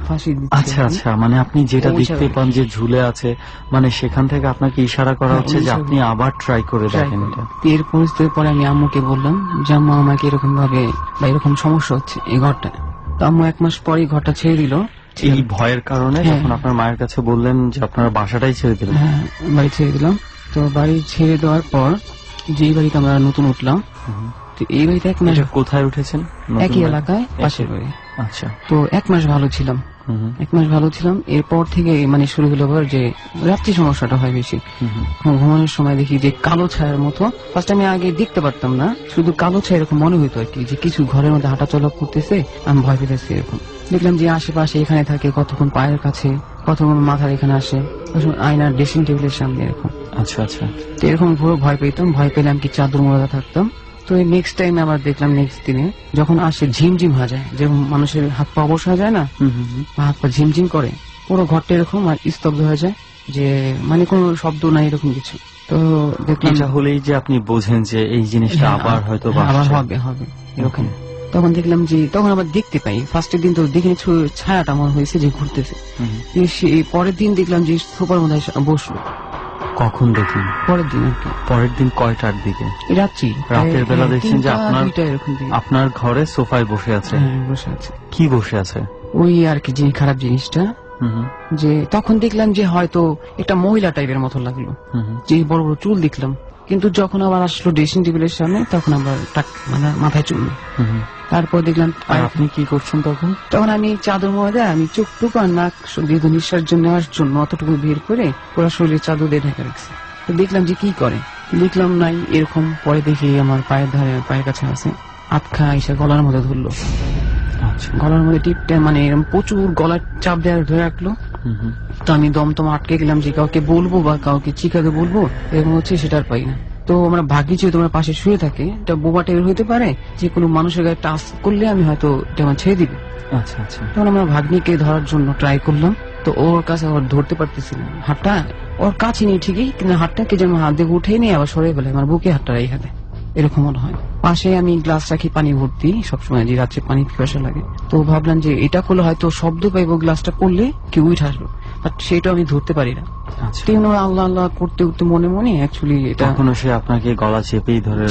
Speaker 8: ফাঁসি দিচ্ছে।
Speaker 5: আচ্ছা আচ্ছা, মানে আপনি যেটা দেখতে পান যে ঝুলে আছে, মানে সেখান থেকে আপনাকে ইশারা করা হচ্ছে যে আপনি আবার ট্রাই করে দেখেন এটা।
Speaker 8: এর পরিস্থিতির পরে আমি আম্মুকে বললাম যে আম্মু আমাকে এরকম ভাবে বা এরকম সমস্যা হচ্ছে এই ঘরটা। তো আম্মু 1 মাস পরেই ঘরটা ছেড়ে দিল।
Speaker 5: এই ভয়ের কারণে যখন আপনার মায়ের কাছে বললেন যে আপনার বাসাটাই ছেড়ে দিলেন?
Speaker 8: হ্যাঁ, বাড়ি ছেড়ে দিলাম। তো বাড়ি ছেড়ে দেওয়ার পর যেই বাড়িতে আমরা নতুন উঠলাম, তো এই বাড়িতে 1 মাস।
Speaker 5: কোথায় উঠেছেন?
Speaker 8: একই এলাকায়, পাশের বাড়ি।
Speaker 5: আচ্ছা।
Speaker 8: তো 1 মাস ভালো ছিলাম। 1 মাস ভালো ছিলাম। এরপর থেকে মানে শুরু হলো আবার যে রাত্রি সমস্যাটা হয় বেশি। ঘুমানোর সময় দেখি যে কালো ছায়ার মতো। ফার্স্ট আমি আগে দেখতে পারতাম না, শুধু কালো ছায়া এরকম মনে হইতো আর কি, যে কিছু ঘরের মধ্যে হাঁটাচলা করতেছে, আমি ভয় পেতেছি এরকম। দেখলাম যে আশেপাশে এখানে থাকে, কতক্ষণ পায়ের কাছে, কতক্ষণ মাথার এখানে আসে, আয়নার ড্রেসিং টেবিলের সামনে এরকম।
Speaker 5: আচ্ছা আচ্ছা।
Speaker 8: তো এরকম পুরো ভয় পেতাম। ভয় পেলে আমি কি চাদর মোড়া থাকতাম। তো নেক্সট টাইম আবার দেখলাম নেক্সট দিনে যখন আসে ঝিমঝিম হয়ে যায়, যে মানুষের হাত পা অবশ হয়ে যায় না, হাত পা ঝিমঝিম করে, পুরো ঘরটা এরকম আর স্তব্ধ হয়ে যায়, যে মানে কোনো শব্দ নাই এরকম কিছু। তো দেখলাম
Speaker 5: এটা হলেই যে আপনি বোঝেন যে এই জিনিসটা আবার হয়তো
Speaker 8: আবার হবে এরকম। তখন দেখলাম যে তখন আবার দেখতে পাই, ফার্স্টের দিন তো দেখিনি ছায়াটা মনে হয়েছে যে ঘুরতেছে। পরের দিন দেখলাম যে সোফার মধ্যে বসলো,
Speaker 5: কখন দেখলেন?
Speaker 8: পরের দিন আর কি,
Speaker 5: পরের দিন কয়টার দিকে?
Speaker 8: রাত্রি
Speaker 5: রাতের বেলা দেখছেন যে
Speaker 8: 3টা এরকম দিকে।
Speaker 5: আপনার ঘরে সোফায় বসে আছে?
Speaker 8: হ্যাঁ, বসে আছে।
Speaker 5: কি বসে আছে?
Speaker 8: ওই আর কি যে খারাপ জিনিসটা, যে তখন দেখলাম যে হয়তো একটা মহিলা টাইপের মতো লাগলো, যে বড় বড় চুল দেখলাম, কিন্তু যখন আবার আসলো ড্রেসিং টেবিলের সামনে তখন আবার মানে মাথায় চুল। তারপর দেখলাম।
Speaker 5: আর আপনি কি করছেন তখন?
Speaker 8: তখন আমি চাদর মধ্যে আমি চোখটুকু আর নাক যেহেতু নিঃশ্বাস জন্য নেওয়ার জন্য অতটুকু বের করে পুরো শরীরে চাদর দিয়ে ঢেকে রাখছি। তো দেখলাম যে কি করে, দেখলাম নাই এরকম। পরে দেখি আমার পায়ের কাছে আছে, আটখা এসে গলার মধ্যে ধরলো। গলার মধ্যে টিপটা মানে এরকম প্রচুর গলার চাপ দেওয়ার ধরে রাখলো। তো আমি দমদম আটকে গেলাম যে কাউকে বলবো বা কাউকে চিকাকে বলবো, এরকম হচ্ছে সেটা আর পাই না। তো আমরা ভাগ্যি যে তোমার পাশে শুয়ে থাকে, এটা বোবা টেবিল হইতে পারে, যে কোনো মানুষের গায়ে টাচ করলে আমি হয়তো এটা আমার ছেড়ে দিবে।
Speaker 5: আচ্ছা আচ্ছা।
Speaker 8: তখন আমরা ভাগ্নিকে ধরার জন্য ট্রাই করলাম, তো ওর কাছে আবার ধরতে পারতেছিলাম। হাতটা ওর কাছে নেই ঠিকই, কিন্তু হাতটাকে যেন হাত দিয়ে উঠে নিয়ে আবার সরে ফেলে আমার বুকে হাতটা রেখে দেয়, এরকম মনে হয়। পাশে আমি গ্লাস রাখি পানি ভর্তি সবসময়, যে রাত্রে পানি পিপাসা লাগে। তো ভাবলাম যে এটা করলে হয়তো শব্দ পাইবো, গ্লাসটা পড়লে কেউ উঠে আসবে, বাট সেটা আমি ধরতে পারি না। আল্লাহ আল্লাহ করতে করতে মনে মনে অ্যাকচুয়ালি এটা
Speaker 5: এখনো সে আপনাকে গলা চেপেই ধরে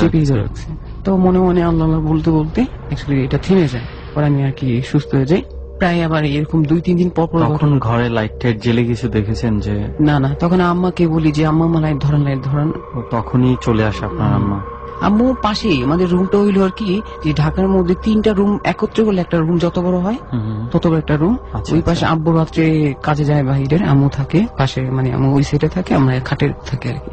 Speaker 8: রাখছে। তো মনে মনে আল্লাহ আল্লাহ বলতে বলতে অ্যাকচুয়ালি এটা থেমে যায়, পরে আমি আর কি সুস্থ হয়ে যাই। প্রায় আবার এরকম 2-3 দিন পর পর।
Speaker 5: তখন ঘরে লাইট টাইট জেলে কিছু দেখেছেন? যে
Speaker 8: না, তখন আম্মাকে বলি যে আম্মা লাইট ধরান।
Speaker 5: তখনই চলে আসে আপনার আম্মা?
Speaker 8: আম্মুর পাশে আমাদের রুমটা হইলো আর কি, যে ঢাকার মধ্যে 3টা রুম একত্রে করলে একটা রুম যত বড় হয় তত বড় একটা রুম। ওই পাশে আব্বু রাত্রে কাজে যায় বাহিরের, আম্মু থাকে পাশে, মানে আম্মু ওই সাইডে থাকে, আমরা খাটের থাকি আর কি।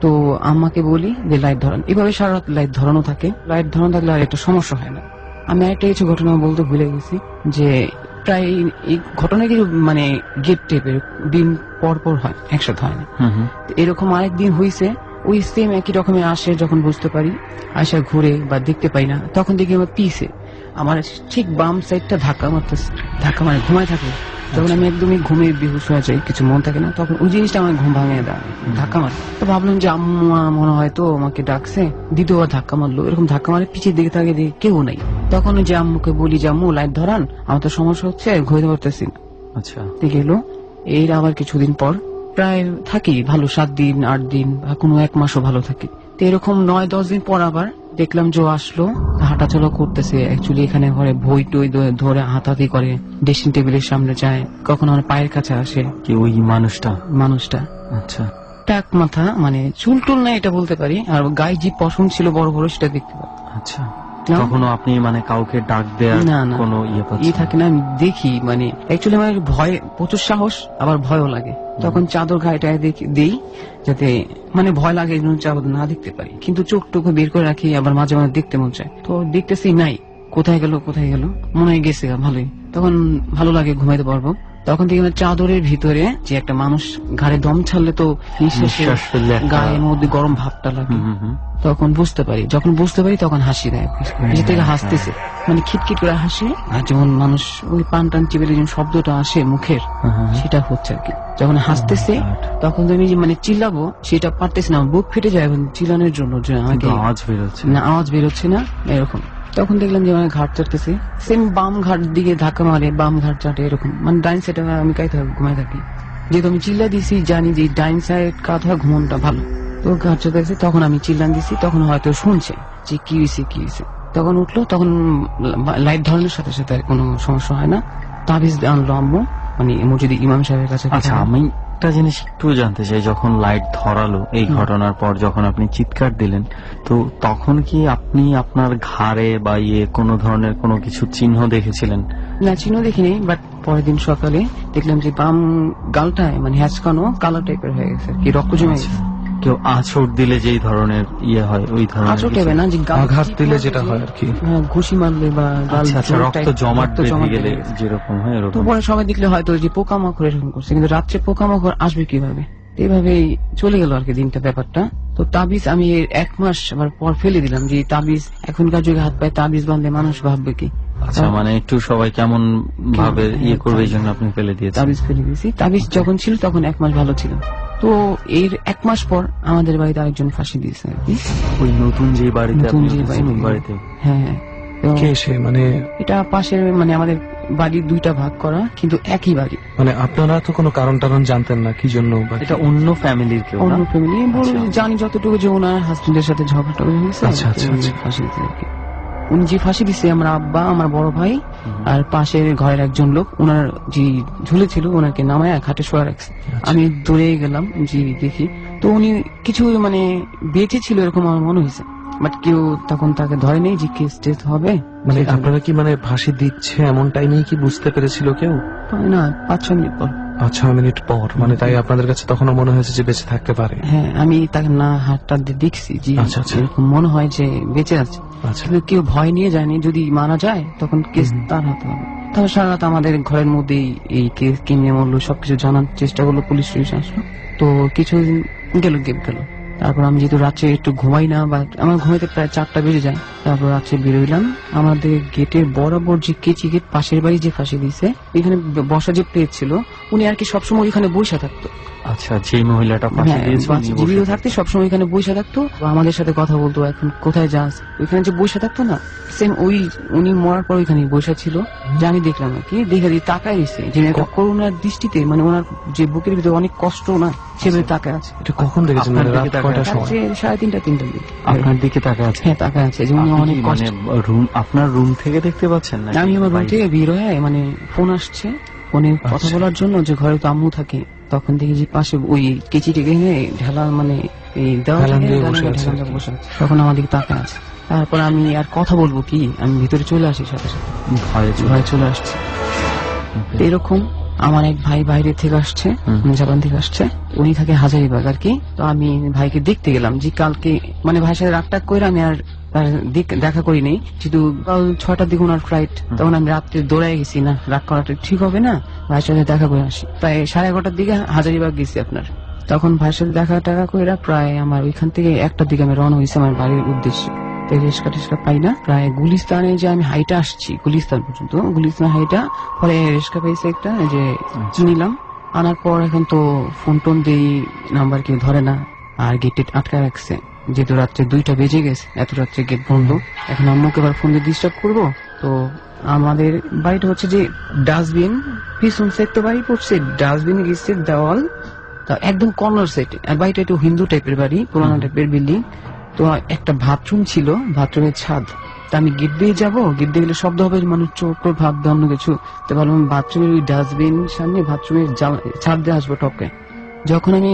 Speaker 8: তো আম্মাকে বলি যে লাইট ধরান, এভাবে সারা রাত লাইট ধরানো থাকে। লাইট ধরানো থাকলে আর একটা সমস্যা হয় না। আমি একটা কিছু ঘটনা বলতে ভুলে গেছি, যে প্রায় এই ঘটনা কি মানে গেট টেপের দিন পর পর হয়, একসাথে হয় না। এরকম আরেকদিন হয়েছে, ওই সেম একই রকমের আসে, যখন বুঝতে পারি আসা ঘুরে বা দেখতে পাই না, তখন দেখি আমার পিছে আমার ঠিক বাম সাইডটা ধাক্কা মারতেছে, ধাক্কা মানে ঘুমায় থাকে। যখন আমি একদমই ঘুমে বেহুশ হয়ে যাই, কিছু মন থাকে না, তখন ওই জিনিসটা আমার ঘুম ভাঙিয়ে দেয়, ধাক্কা মারে। তো ভাবলাম যে আম্মা মনে হয় তো আমাকে ডাকছে, দ্বিতীয়বার ধাক্কা মারলো। এরকম ধাক্কা মারে পিছিয়ে দিকে থাকে, দেখি কেউ নাই। তখন যে আম্মুকে বলি যে আম্মু লাইট ধরান, আমার তো সমস্যা হচ্ছে, ঘুরতে পারতেছি না।
Speaker 5: আচ্ছা,
Speaker 8: গেল। এর আবার কিছুদিন পর প্রায় থাকি ভালো, 7 দিন 8 দিন বা কোনো 1 মাসও ভালো থাকি। তো এরকম 9-10 দিন পর আবার দেখলাম যে আসলো, হাঁটাচলা করতেছে। অ্যাকচুয়ালি এখানে ঘরে বই টই ধরে হাতাহাতি করে, ড্রেসিং টেবিলের সামনে যায়, কখনো আমার পায়ের কাছে আসে।
Speaker 5: কি ওই মানুষটা? আচ্ছা।
Speaker 8: টাক মাথা, মানে চুল টুল নাই এটা বলতে পারি, আর গায়ে যে পশম ছিল বড় বড় সেটা দেখতে পাই।
Speaker 5: আচ্ছা, তখনও আপনি মানে কাউকে ডাক দেওয়ার কোনো ইয়ে
Speaker 8: থাকে না? আমি দেখি, মানে অ্যাকচুয়ালি আমার ভয়, প্রচুর সাহস, আবার ভয়ও লাগে। তখন চাদর গায়েটায় দিই, যাতে মানে ভয় লাগে চাদর না দেখতে পারি, কিন্তু চোখটুকু বের করে রাখি, আবার মাঝে মাঝে দেখতে মন চায়। তো দেখতেছি নাই, কোথায় গেল মনে হয় গেছে, ভালোই। তখন ভালো লাগে, ঘুমাইতে পারবো। তখন দেখি চাদরের ভিতরে যে একটা মানুষ ঘাড়ে দম ছাড়লে তো নিঃশ্বাস ফেললে গায়ের মধ্যে গরম ভাবটা লাগে। তখন বুঝতে পারি, যখন বুঝতে পারি তখন হাসি দেয়, নিজে থেকে হাসতেছে, মানে খিটখিট করে হাসে। আর যেমন মানুষ ওই পান টান চিপে যে শব্দটা আসে মুখের, সেটা হচ্ছে আর কি। যখন হাসতেছে তখন আমি মানে চিল্লাবো, সেটা পারতেছি না, বুক ফেটে যায় চিল্লানোর জন্য, যে আমাকে আওয়াজ বেরোচ্ছে না, এরকম। তখন দেখলাম যে আমার ঘাট চাটতেছে, সেম বাম ঘাট দিকে ধাক্কা মারে, বাম ঘাট চাটে, এরকম। মানে ডাইন সাইডে আমি ঘুমাই থাকি, যেহেতু আমি চিল্লা দিছি, জানি যে ডাইন সাইড কাত হয় ঘুমনটা ভালো। তো ঘাট চাটতেছে, তখন আমি চিল্লান দিছি, তখন হয়তো শুনছে যে কি হয়েছে। তখন উঠলো, তখন লাইট ধরানোর সাথে সাথে কোনো সমস্যা হয় না। তাবিজ আনলো আম্মু, মানে মসজিদে ইমাম সাহেবের কাছে।
Speaker 5: আচ্ছা, আমি একটা জিনিস একটু জানতে চাই, যখন লাইট ধরালো এই ঘটনার পর, যখন আপনি চিৎকার দিলেন, তো তখন কি আপনি আপনার ঘাড়ে বা কোনো ধরনের কোনো কিছু চিহ্ন দেখেছিলেন?
Speaker 8: না, চিহ্ন দেখিনি, বাট পরের দিন সকালে দেখলাম যে বাম গালটায় মানে হ্যাঁচকানো কালো টাইপের হয়ে গেছে, কি রক্ত জমে গেছে।
Speaker 5: কেউ আঁচড় দিলে যেই ধরনের হয়, ওই ধরনের
Speaker 8: আঁচড় দেবে না, যে
Speaker 4: আঘাত দিলে যেটা হয় আর কি,
Speaker 8: ঘুষি মারলে বা
Speaker 5: রক্ত জমাট বেঁধে গেলে যেরকম হয় এরকম।
Speaker 8: তো পরে সবাই দেখলে হয়তো যে পোকামাকড় এরকম করছে, কিন্তু রাত্রে পোকামাকড় আসবে কিভাবে? এইভাবেই চলে গেল আর কি দিনটা, ব্যাপারটা। তো তাবিজ আমি 1 মাস আবার পর ফেলে দিলাম, যে তাবিজ এখনকার যুগে হাত পায়ে তাবিজ বাঁধলে মানুষ ভাববে কি।
Speaker 5: আচ্ছা, মানে একটু সবাই কেমন ভাবে করবে, এই জন্য আপনি ফেলে দিয়েছেন?
Speaker 8: তাবিজ ফেলে দিয়েছি। তাবিজ যখন ছিল তখন 1 মাস ভালো ছিল। তো এর 1 মাস পর আমাদের বাড়িতে আরেকজন ফাঁসি দিয়েছে আর কি,
Speaker 5: ওই নতুন যে বাড়িতে। হ্যাঁ,
Speaker 8: কে সে? মানে এটা পাশের, মানে আমাদের বাড়ি দুইটা ভাগ করা, কিন্তু একই বাড়ি।
Speaker 4: মানে আপনারা তো কোনো কারণ টারণ জানতেন না কি জন্য বা কি?
Speaker 5: এটা অন্য ফ্যামিলির কেউ না?
Speaker 8: অন্য ফ্যামিলি জানি যতটুকু, যে ওনার হাজবেন্ডের সাথে ঝগড়াটা হয়েছে,
Speaker 4: আচ্ছা, আচ্ছা, আচ্ছা।
Speaker 8: ফাঁসি দিতে আর কি। উনি যে ফাঁসি দিচ্ছে আমার আব্বা, আমার বড় ভাই আর পাশের ঘরের একজন লোক, ওনার যে ঝুলেছিল ওনাকে নামায় খাটে শোয়া রাখছে। আমি দৌড়ে গেলাম যে দেখি, তো উনি কিছু মানে বেঁচে ছিল এরকম আমার মনে হয়েছে, বাট কেউ তখন তাকে ধরে নেই যে কেস টেস হবে।
Speaker 4: মানে আপনারা কি মানে ফাঁসি দিচ্ছে এমন টাইমেই কি বুঝতে পেরেছিল কেউ?
Speaker 8: না, 5-6 মিনিট পর।
Speaker 4: 5-6 মিনিট পর, মানে তাই আপনাদের কাছে তখনও মনে হয়েছে যে বেঁচে থাকতে পারে?
Speaker 8: হ্যাঁ, আমি তাকে না হাতটা দিয়ে দেখছি যে
Speaker 4: আচ্ছা, আচ্ছা।
Speaker 8: এরকম মনে হয় যে বেঁচে আছে,
Speaker 4: আচ্ছা।
Speaker 8: কিন্তু কেউ ভয় নিয়ে যায়নি, যদি মারা যায় তখন কেস তার হাতে হবে। তারপর সারা রাত আমাদের ঘরের মধ্যেই এই কেস কি নিয়ে মরলো সবকিছু জানার চেষ্টা করলো, পুলিশ আসলো। তো কিছুদিন গেল, গেল। তারপর আমি যেহেতু রাত্রে একটু ঘুমাই না, বা আমার ঘুমাইতে প্রায় 4টা বেজে যায়, তারপর রাত্রে বেরোইলাম। আমাদের গেটের বরাবর যে কেচি গেট, পাশের বাড়ি যে ফাঁসি দিয়েছে, এখানে বসা যে প্লেট ছিল, উনি আর কি সবসময় এখানে বসে থাকতো।
Speaker 5: আচ্ছা, যে মহিলাটা ফাঁসি দিয়েছে উনি বসে
Speaker 8: জীবিত থাকতে সবসময় এখানে বসে থাকতো, আমাদের সাথে কথা বলতো, এখন কোথায় যাস, ওইখানে যে বসে থাকতো না, সেম ওই উনি মরার পর ওইখানে বসে ছিল। জানি দেখলাম আর কি, দেখে দিয়ে তাকায় রয়েছে যে করুণার দৃষ্টিতে, মানে ওনার যে বুকের ভিতরে অনেক কষ্ট না, সেভাবে তাকায় আছে।
Speaker 4: এটা কখন দেখেছেন? মানে রাত কয়টার সময়?
Speaker 8: 3:30-4টার দিকে।
Speaker 5: আপনার দিকে তাকায় আছে?
Speaker 8: হ্যাঁ, তাকায় আছে, যে উনি অনেক কষ্ট।
Speaker 5: রুম, আপনার রুম থেকে দেখতে পাচ্ছেন না?
Speaker 8: আমি আমার রুম থেকে বের হয়ে, মানে ফোন আসছে, ফোনে কথা বলার জন্য, যে ঘরে তো আম্মু থাকে, তখন থেকে যে পাশে ওই কেচিটি ভেঙে ঢালা, মানে এই দেওয়া বসে আছে, তখন আমার দিকে তাকায় আছে। তারপর আমি আর কথা বলবো কি, আমি ভিতরে চলে আসি, সাথে সাথে ভয়ে চলে আসছে। এরকম আমার এক ভাই বাইরে থেকে আসছে, জাপান থেকে আসছে, উনি থাকে হাজারিবাগ আর কি। তো আমি ভাইকে দেখতে গেলাম, যে কালকে মানে ভাইয়ের সাথে রাগটাগ করে আমি আর দেখা করি নেই, যেহেতু কাল 6টার দিকে ওনার ফ্লাইট, তখন আমি রাত্রে দৌড়াই গেছি, না রাগ করাটা ঠিক হবে না, ভাইয়ের সাথে দেখা করে আসি। তাই 11:30টার দিকে হাজারিবাগ গেছি আপনার। তখন ভাইয়ের সাথে দেখা টাকা করে প্রায় আমার ওইখান থেকে 1টার দিকে আমি রওনা হয়েছি আমার বাড়ির উদ্দেশ্যে। রেস্কা টেস্কা পাই না, প্রায় গুলিস্তানে যে আমি হাইটা আসছি, গুলিস্তান পর্যন্ত, গুলিস্তান হাইটা পরে রেস্কা পাইছে একটা, যে নিলাম। আনার পর এখন তো ফোন টোন দিই, নাম্বার কেউ ধরে না, আর গেটে আটকা রাখছে, যেহেতু রাত্রে 2টা বেজে গেছে, এত রাত্রে গেট বন্ধ। এখন আম্মুকে আবার ফোন দিয়ে ডিস্টার্ব করবো। তো আমাদের বাড়িটা হচ্ছে যে ডাস্টবিন, পিছন সাইড তো বাড়ি পড়ছে, ডাস্টবিন গেছে দেওয়াল, তা একদম কর্নার সাইড। আর বাড়িটা একটু হিন্দু টাইপের বাড়ি, পুরানো টাইপের বিল্ডিং। তো একটা বাথরুম ছিল, বাথরুমের ছাদ। তা আমি গেট দিয়ে যাবো, গেট দিয়ে গেলে শব্দ হবে, মানুষ চোর টোর ভাববে অন্য কিছু। তো ভাবলাম বাথরুমের ওই ডাস্টবিন সামনে, বাথরুমের ছাদ দিয়ে আসবো টপকে। যখন আমি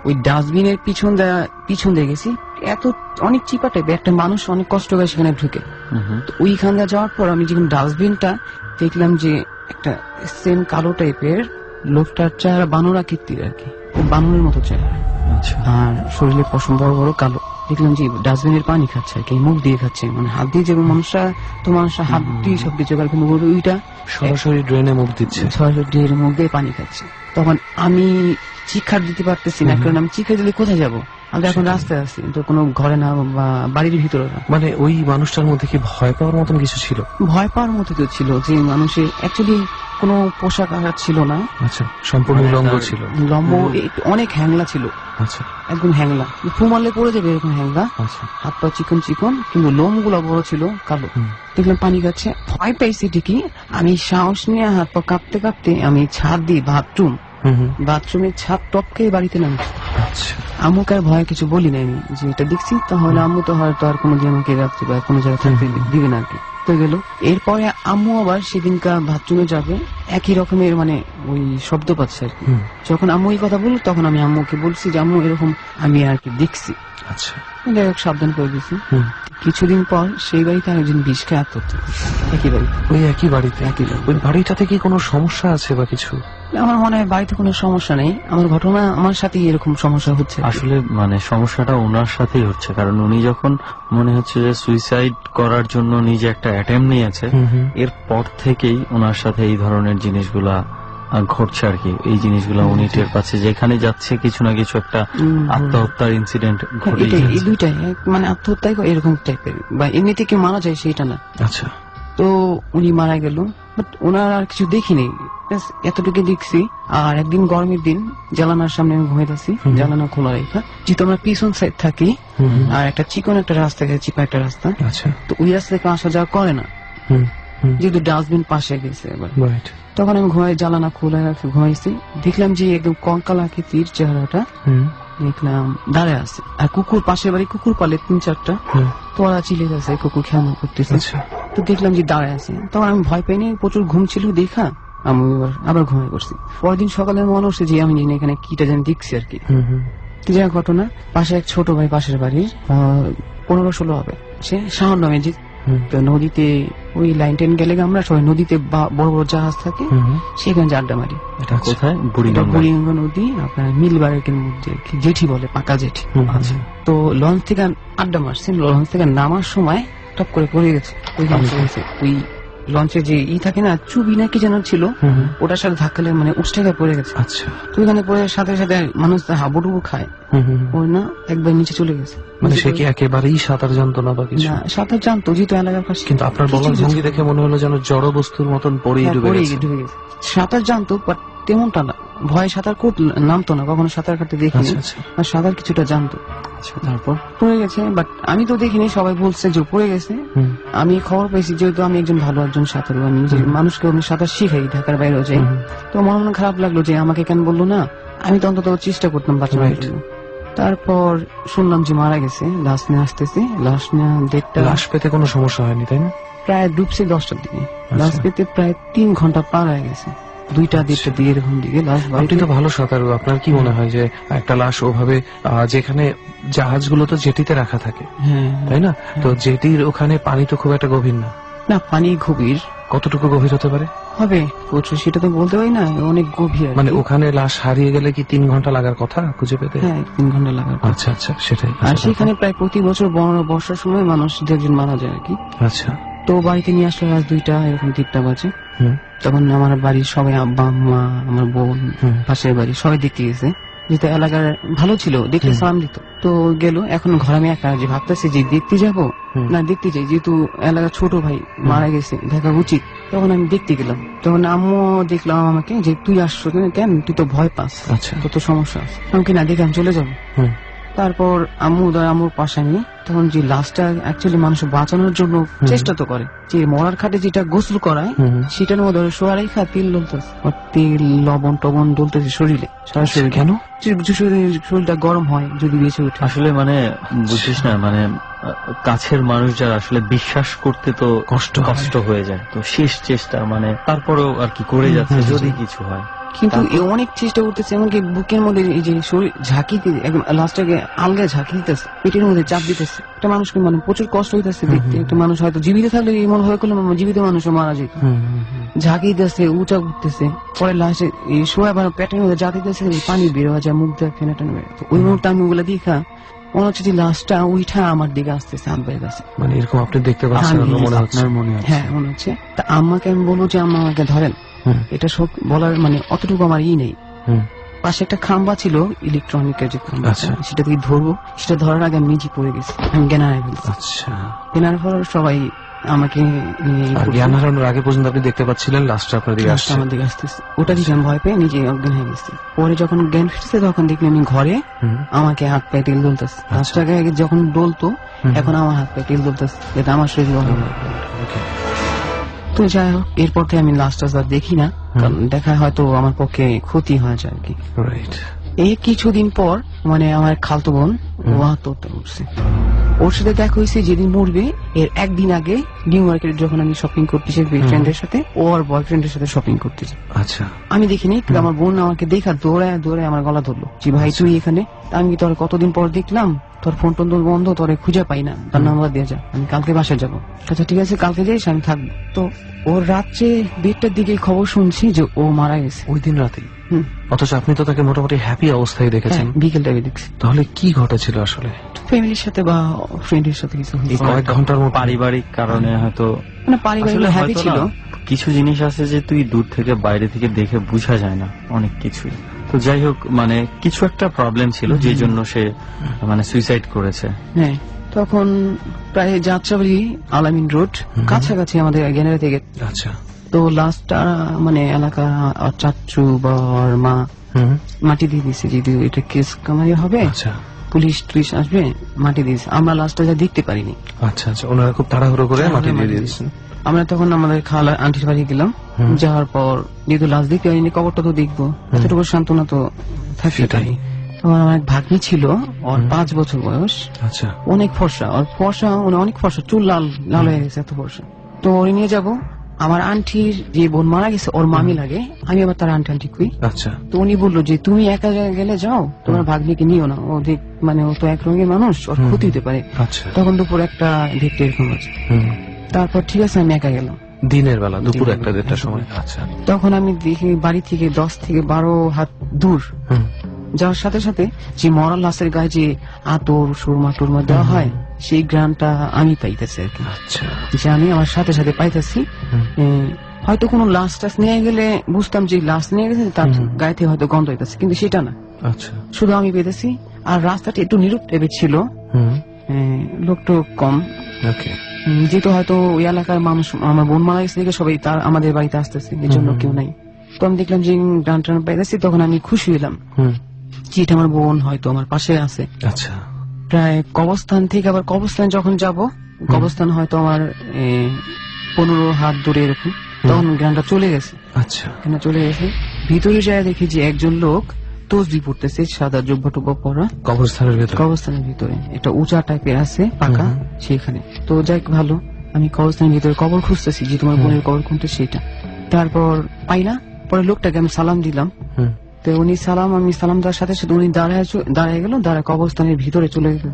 Speaker 8: ওই ডাস্টবিনের পিছন দিয়ে গেছি, এত অনেক চিপা টাইপের একটা মানুষ অনেক কষ্ট করে সেখানে ঢুকে। তো ওইখান দিয়ে যাওয়ার পর আমি যখন ডাস্টবিনটা দেখলাম, যে একটা সেম কালো টাইপের, লোকটার চেহারা বানর আকৃতির আর কি, বানরের মতো চেহারা, আর শরীরে পশম বড় বড় কালো। দেখলাম যে ডাস্টবিনের পানি খাচ্ছে আর কি, মুখ দিয়ে খাচ্ছে, মানে হাত দিয়ে, যেমন মানুষরা হাত দিয়ে সব কিছু করে, কিন্তু ওইটা
Speaker 4: সরাসরি ড্রেনে মুখ দিচ্ছে,
Speaker 8: সরাসরি ড্রেনের মুখ দিয়ে পানি খাচ্ছে। তখন আমি চিৎকার দিতে পারতেছি না, কারণ আমি চিৎকার দিলে কোথায় যাবো, আমি এখন রাস্তায় আছি, তো কোনো ঘরে না বা বাড়ির ভিতরে না।
Speaker 4: মানে ওই মানুষটার মধ্যে কি ভয় পাওয়ার মতন কিছু ছিল?
Speaker 8: ভয় পাওয়ার মতো তো ছিল, যে মানুষের অ্যাকচুয়ালি কোনো পোশাক আঘাত ছিল না।
Speaker 4: আচ্ছা, সম্পূর্ণ উলঙ্গ ছিল,
Speaker 8: লম্ব, অনেক হ্যাংলা ছিল।
Speaker 4: আচ্ছা,
Speaker 8: একদম হ্যাংলা, ফুমালে পড়ে যাবে এরকম হ্যাংলা।
Speaker 4: আচ্ছা,
Speaker 8: হাত পা চিকন চিকন, কিন্তু লোম গুলা বড় ছিল, কালো। দেখলাম পানি খাচ্ছে, ভয় পাইছি ঠিকই। আমি সাহস নিয়ে হাত পা কাঁপতে কাঁপতে আমি ছাদ দিয়ে বাথরুমের ছাদ টপকে বাড়িতে নামছি।
Speaker 4: আচ্ছা,
Speaker 8: আম্মুকে আর ভয় কিছু বলি নাই, আমি যে এটা দেখছি, তাহলে আম্মু তো হয়তো আর কোনোদিন আমাকে রাখতে বা কোনো জায়গায় থাকতে দিবে না আর কি। তো গেল, এরপরে আম্মু আবার সেদিনকার বাথরুমে যাবে, একই রকমের মানে ওই শব্দ পাচ্ছে আর কি। যখন আম্মু এই কথা বলল, তখন আমি আম্মুকে বলছি যে আম্মু এরকম আমি আর কি দেখছি।
Speaker 4: আচ্ছা,
Speaker 8: যাই হোক, সাবধান করে দিছি। কিছুদিন পর সেই বাড়িতে আরেকজন বিষ খেয়ে আত্মহত্যা করছে, একই বাড়িতে।
Speaker 4: ওই একই বাড়িতে? ওই বাড়িটাতে কি কোনো সমস্যা আছে বা কিছু?
Speaker 8: আমার মনে হয় বাড়িতে কোনো সমস্যা নেই, আমার ঘটনা আমার সাথেই এরকম সমস্যা হচ্ছে।
Speaker 5: আসলে মানে সমস্যাটা ওনার সাথেই হচ্ছে, কারণ উনি যখন মনে হচ্ছে যে সুইসাইড করার জন্য নিজে একটা অ্যাটেম্প নিয়েছে, এরপর থেকেই ওনার সাথে এই ধরনের জিনিসগুলা ঘটছে আর কি। এই জিনিসগুলো উনি টের পাচ্ছে, যেখানে যাচ্ছে কিছু না কিছু একটা আত্মহত্যার ইনসিডেন্ট ঘটে।
Speaker 8: এই দুইটাই মানে আত্মহত্যায় এরকম টাইপের, বা এমনিতে কি মারা যায় সেটা না।
Speaker 4: আচ্ছা,
Speaker 8: তো উনি মারা গেল, বাট ওনার আর কিছু দেখিনি, এতটুকু দেখছি। আর একদিন গরমের দিন জানালার সামনে আমি ঘুমাইতেছি, জানালা খোলা রেখা, যেহেতু আমরা পিছন সাইড থাকি, আর একটা চিকন একটা রাস্তা গেছে, চিপা একটা রাস্তা।
Speaker 4: আচ্ছা,
Speaker 8: তো ওই রাস্তা থেকে আসা যাওয়া করে না। যেহেতু ডাস্টবিন পাশে গেছে এবার।
Speaker 4: রাইট।
Speaker 8: তখন আমি জ্বালানা খোলা রাখছি, ঘুমাইছি, দেখলাম যে একদম কঙ্কাল আকৃতির চেহারাটা, দেখলাম দাঁড়ায় আছে। আর কুকুর, পাশের বাড়ি কুকুর পালে 3-4টা, তো ওরা চিলে গেছে, কুকুর খেয়াল করতেছে। তো দেখলাম যে দাঁড়ায় আছে, তখন আমি ভয় পাইনি, প্রচুর ঘুম ছিল দেখা আমি আবার ঘুমিয়ে পড়ছি। পরের দিন সকালে মনে হচ্ছে যে আমি জানি এখানে কিটা যেন দেখছি আর কি। যা ঘটনা, পাশে এক ছোট ভাই পাশের বাড়ির 15-16 হবে, সে শাওন নামে, যে নদীতে ওই লাইন টেন গেলে আমরা সবাই নদীতে বড় বড় জাহাজ থাকে, সেখানে আড্ডা মারি।
Speaker 5: এটা কোথায়?
Speaker 8: বুড়িগঙ্গা নদী, আপনার মিলবারেকের মধ্যে জেঠি বলে, পাকা জেঠি। তো লঞ্চ থেকে আড্ডা মারছি, লঞ্চ থেকে নামার সময় টপ করে পড়ে গেছে। ওই লঞ্চে যে থাকে না, চুবি নাকি যেন ছিল, ওটার সাথে ধাক্কালে মানে উষ্টাকে পড়ে গেছে।
Speaker 4: আচ্ছা।
Speaker 8: তো ওইখানে পড়ে সাথে সাথে মানুষ হাবুডুবু খায়, ওই না একবার নিচে চলে গেছে।
Speaker 4: মানে সে কি একেবারেই সাঁতার জানতো না বা কিছু?
Speaker 8: না, সাঁতার জানতো, যেহেতু এলাকার পাশে।
Speaker 4: কিন্তু আপনার বলার ভঙ্গি দেখে মনে হলো যেন জড় বস্তুর মতন পড়েই ডুবে গেছে।
Speaker 8: সাঁতার জানতো, বাট তেমনটা না, ভয়ে সাঁতার নামতো না, কখনো সাঁতার কাটতে দেখিনি, আর সাঁতার কিছুটা জানতো। তারপর পড়ে গেছে, বাট আমি তো দেখিনি, সবাই বলছে যে পড়ে গেছে। আমি খবর পেয়েছি, যেহেতু আমি একজন ভালো একজন সাঁতারু, আমি মানুষকে আমি সাঁতার শিখাই, ঢাকার বাইরেও যাই, তো মনে খারাপ লাগলো যে আমাকে কেন বললো না, আমি তো অন্তত চেষ্টা করতাম বাঁচানোর জন্য। তারপর শুনলাম যে মারা গেছে, লাশ নিয়ে আসতেছি, লাশ নিয়ে দেখতে,
Speaker 4: লাশ পেতে কোনো সমস্যা হয়নি তাই না?
Speaker 8: প্রায় ডুবছে 10টার দিকে, লাশ পেতে প্রায় 3 ঘন্টা পার হয়ে গেছে, 2টা-1:30 দিয়ে এরকম দিকে লাশ।
Speaker 4: আপনি তো ভালো সাঁতারু, আপনার কি মনে হয় যে একটা লাশ ওভাবে, যেখানে জাহাজগুলো তো জেটিতে রাখা থাকে তাই না, তো জেটির ওখানে পানি তো খুব একটা গভীর না?
Speaker 8: না, পানি গভীর।
Speaker 4: কতটুকু গভীর হতে পারে?
Speaker 8: হবে সেটা তো বলতে পারি না, অনেক গভীর।
Speaker 4: মানে ওখানে লাশ হারিয়ে গেলে কি 3 ঘন্টা লাগার কথা খুঁজে পেতে?
Speaker 8: হ্যাঁ, 3 ঘন্টা লাগার।
Speaker 4: আচ্ছা আচ্ছা, সেটাই।
Speaker 8: আর সেখানে প্রায় প্রতি বছর বর্ষার সময় মানুষ 2 জন মারা যায় আর কি।
Speaker 4: আচ্ছা।
Speaker 8: তো বাড়িতে নিয়ে আসলে রাত 2টা এরকম 3টা বাজে, তখন আমার বাড়ির সবাই, আব্বা আম্মা, আমার বোন, পাশের বাড়ি সবাই দেখতে গেছে, যেহেতু এলাকার ভালো ছিল, দেখলে সালাম দিত। তো গেল, এখন ঘরে আমি একা, যে ভাবতেছি যে দেখতে যাবো না দেখতে যাই, যেহেতু এলাকার ছোট ভাই মারা গেছে, দেখা উচিত। তখন আমি দেখতে গেলাম, তখন আম্মু দেখলাম আমাকে যে তুই আসছো কেন, তুই তো ভয় পাস, তোর তো সমস্যা। আমাকে না দেখে আমি চলে যাবো। তারপর আম্মুর পাশে নিয়ে, তখন যে লাশটা অ্যাকচুয়ালি মানুষ বাঁচানোর জন্য চেষ্টা তো করে, যে মরার খাটে যেটা গোসল করায় সেটার মধ্যে সোয়া রেখা তেল ডলতেছে, তেল লবণ টবণ ডলতেছে শরীরে, সারা শরীর। কেন? শরীরটা গরম হয় যদি বেঁচে ওঠে।
Speaker 5: আসলে মানে বুঝছিস না, মানে কাছের মানুষ যারা আসলে বিশ্বাস করতে তো কষ্ট হয়ে যায়, তো শেষ চেষ্টা, মানে তারপরেও আর কি করে যাচ্ছে যদি কিছু হয়।
Speaker 8: কিন্তু অনেক চেষ্টা করতেছে, এমনকি বুকের মধ্যে এই যে শরীর ঝাঁকি, একদম লাস্টটাকে আলগা ঝাঁকি দিতেছে, পেটের মধ্যে চাপ দিতেছে। একটা মানুষকে মানে প্রচুর কষ্ট হইতেছে দেখতে। একটা মানুষ হয়তো জীবিত থাকলে এমন হয়ে করলে জীবিত মানুষও মারা যেত। ঝাঁকি দিতেছে, উঁচা উঠতেছে, পরে লাস্টে এই শোয়া পেটের মধ্যে যা দিতেছে, পানি বের হয়ে যায়, মুখ দিয়ে ফেনা টেনে বের। ওই মুহূর্তে আমি ওগুলা দেখা মনে হচ্ছে যে লাশটা উঠা আমার দিকে আসতেছে, আব্বার কাছে।
Speaker 4: মানে এরকম আপনি দেখতে পাচ্ছেন?
Speaker 8: হ্যাঁ, মনে হচ্ছে। তা আম্মাকে আমি বলবো যে আম্মা আমাকে ধরেন, এটা সব বলার মানে অতটুকু আমার নেই। পাশে একটা খাম্বা ছিল, ইলেকট্রনিকের যে খাম্বা, সেটা থেকে ধরবো, সেটা ধরার আগে আমি নিজে পড়ে গেছি, আমি জ্ঞান হারাই ফেলছি।
Speaker 4: আচ্ছা।
Speaker 8: জ্ঞান হারার পর সবাই আমাকে
Speaker 4: জ্ঞান হারানোর আগে পর্যন্ত আপনি দেখতে পাচ্ছিলেন লাশটা আপনার দিকে আসছে?
Speaker 8: আমার দিকে আসতেছে, ওটা দেখে আমি ভয় পেয়ে নিজে অজ্ঞান হয়ে গেছি। পরে যখন জ্ঞান ফিরছে, তখন দেখলাম আমি ঘরে, আমাকে হাত পায়ে তেল দলতেছে। লাশটাকে আগে যখন ডলতো, এখন আমার হাত পায়ে তেল দলতেছে, এটা আমার শরীর। তো যাই হোক, এরপর থেকে আমি লাস্ট দেখি না, কারণ দেখা হয়তো আমার পক্ষে ক্ষতি হয়ে যায় আর কি। এই কিছুদিন পর মানে আমার খালতো বোন আত্মহত্যা করছে। ওর সাথে দেখা হয়েছে যেদিন মরবে এর একদিন আগে নিউ মার্কেট, যখন আমি শপিং করতেছি ফ্রেন্ডের সাথে, ও আর বয়ফ্রেন্ডের সাথে শপিং করতেছি।
Speaker 4: আচ্ছা।
Speaker 8: আমি দেখিনি, আমার বোন আমাকে দেখা দৌড়ায় আমার গলা ধরলো যে ভাই তুই এখানে। আমি তোর কতদিন পর দেখলাম, তোর ফোন টোন বন্ধ, তোরে খুঁজে পাই না, তার নাম্বার দিয়ে যা, আমি কালকে বাসায় যাবো। আচ্ছা ঠিক আছে, কালকে যাইস, আমি থাকবো। তো ওর রাত্রে 1:30টার দিকে খবর শুনছি যে ও মারা গেছে
Speaker 4: ওই দিন রাতে। অথচ আপনি তো তাকে মোটামুটি হ্যাপি অবস্থায় দেখেছেন।
Speaker 8: বিকেল টাইমে দেখছি।
Speaker 4: তাহলে কি ঘটেছিল আসলে?
Speaker 8: ফ্যামিলির সাথে বা ফ্রেন্ডের সাথে কিছু
Speaker 4: কয়েক ঘন্টার মধ্যে
Speaker 5: পারিবারিক কারণে হয়তো,
Speaker 8: মানে পারিবারিক হ্যাপি ছিল।
Speaker 5: কিছু জিনিস আছে যে তুই দূর থেকে বাইরে থেকে দেখে বোঝা যায় না অনেক কিছুই। তো যাই হোক, মানে কিছু একটা প্রবলেম ছিল যে জন্য সে মানে সুইসাইড করেছে।
Speaker 8: হ্যাঁ, তখন প্রায় যাত্রাবাড়ি আলামিন রোড কাছাকাছি আমাদের গ্যানারি থেকে।
Speaker 4: আচ্ছা।
Speaker 8: তো লাস্টটা মানে এলাকা চাচু বা মা মাটি দিয়ে দিচ্ছে, যদি এটা কেস কামাই হবে।
Speaker 4: আচ্ছা।
Speaker 8: পুলিশ টুলিশ আসবে, মাটি দিয়েছে। আমরা লাস্টে যা দেখতে পারিনি।
Speaker 4: আচ্ছা আচ্ছা, ওনারা খুব তাড়াহুড়ো করে মাটি দিয়ে দিয়েছেন।
Speaker 8: আমরা তখন আমাদের খালা আন্টির বাড়ি গেলাম। যাওয়ার পর যেহেতু লাশ দেখতে পারিনি, কবরটা তো দেখবো, এতটুকু সান্ত্বনা তো থাকে। আমার এক ভাগ্নি ছিল, ওর 5 বছর বয়স।
Speaker 4: আচ্ছা,
Speaker 8: অনেক ফর্সা, ওর ফর্সা অনেক ফর্সা, চুল লাল লাল হয়ে গেছে, এত ফর্সা। তো ওরে নিয়ে যাবো। আমার আন্টির যে বোন মারা গেছে, ওর মামি লাগে, আমি আবার তার আন্টি কই।
Speaker 4: আচ্ছা,
Speaker 8: তো উনি বললো যে তুমি একা গেলে যাও, তোমার ভাগ্নিকে নিও না, ও দেখ মানে ও তো এক রঙের মানুষ, ওর ক্ষতি হতে পারে।
Speaker 4: আচ্ছা,
Speaker 8: তখন দুপুর একটা দেখতে এরকম আছে। তারপর ঠিক আছে, আমি একা গেলাম
Speaker 4: দিনের বেলা দুপুর 1-1:30টার সময়। আচ্ছা,
Speaker 8: তখন আমি দেখি বাড়ি থেকে 10 থেকে 12 হাত দূর যাওয়ার সাথে সাথে যে মরা লাশের গায়ে যে আতর সুরমা টুরমা দেওয়া হয়, সেই গ্রানটা আমি পাইতেছি আর কি।
Speaker 4: আচ্ছা,
Speaker 8: যে আমি আমার সাথে সাথে পাইতেছি। হয়তো কোনো লাশ টাশ নিয়ে গেলে বুঝতাম যে লাশ নিয়ে গেছে, তার গায়ে থেকে হয়তো গন্ধ হইতেছে, কিন্তু সেটা না।
Speaker 4: আচ্ছা,
Speaker 8: শুধু আমি পেতেছি। আর রাস্তাটা একটু নিরূপ টাইপের ছিল, লোকটো কম।
Speaker 4: ওকে,
Speaker 8: যেহেতু হয়তো ওই এলাকার মানুষ, আমার বোন মারা গেছে দেখে সবাই তার আমাদের বাড়িতে আসতেছে, এই জন্য কেউ নাই। তো আমি দেখলাম যে গান টান পাইতেছি, তখন আমি খুশি হইলাম যে এটা আমার বোন হয়তো আমার পাশে আছে।
Speaker 4: আচ্ছা,
Speaker 8: প্রায় কবরস্থান থেকে আবার কবরস্থানে যখন যাব, কবরস্থান হয়তো আমার 15 হাত দূরে এরকম, তখন গানটা চলে গেছে।
Speaker 4: আচ্ছা,
Speaker 8: গানটা চলে গেছে। ভিতরে যায় দেখি যে একজন লোক তসবিহ পড়তেছে, সাদা জুব্বা টুব্বা পরা, কবরস্থানের ভিতরে একটা উঁচা টাইপের আছে পাকা, সেখানে। তো যাই ভালো, আমি কবরস্থানের ভিতরে কবর খুঁজতেছি যে তোমার বোনের কবর কোনটা সেটা। তারপর পাই না, পরে লোকটাকে আমি সালাম দিলাম। তো উনি আমি সালাম দেওয়ার সাথে সাথে উনি দাঁড়ায় গেল, দাঁড়ায় কবরস্থানের ভিতরে চলে গেল,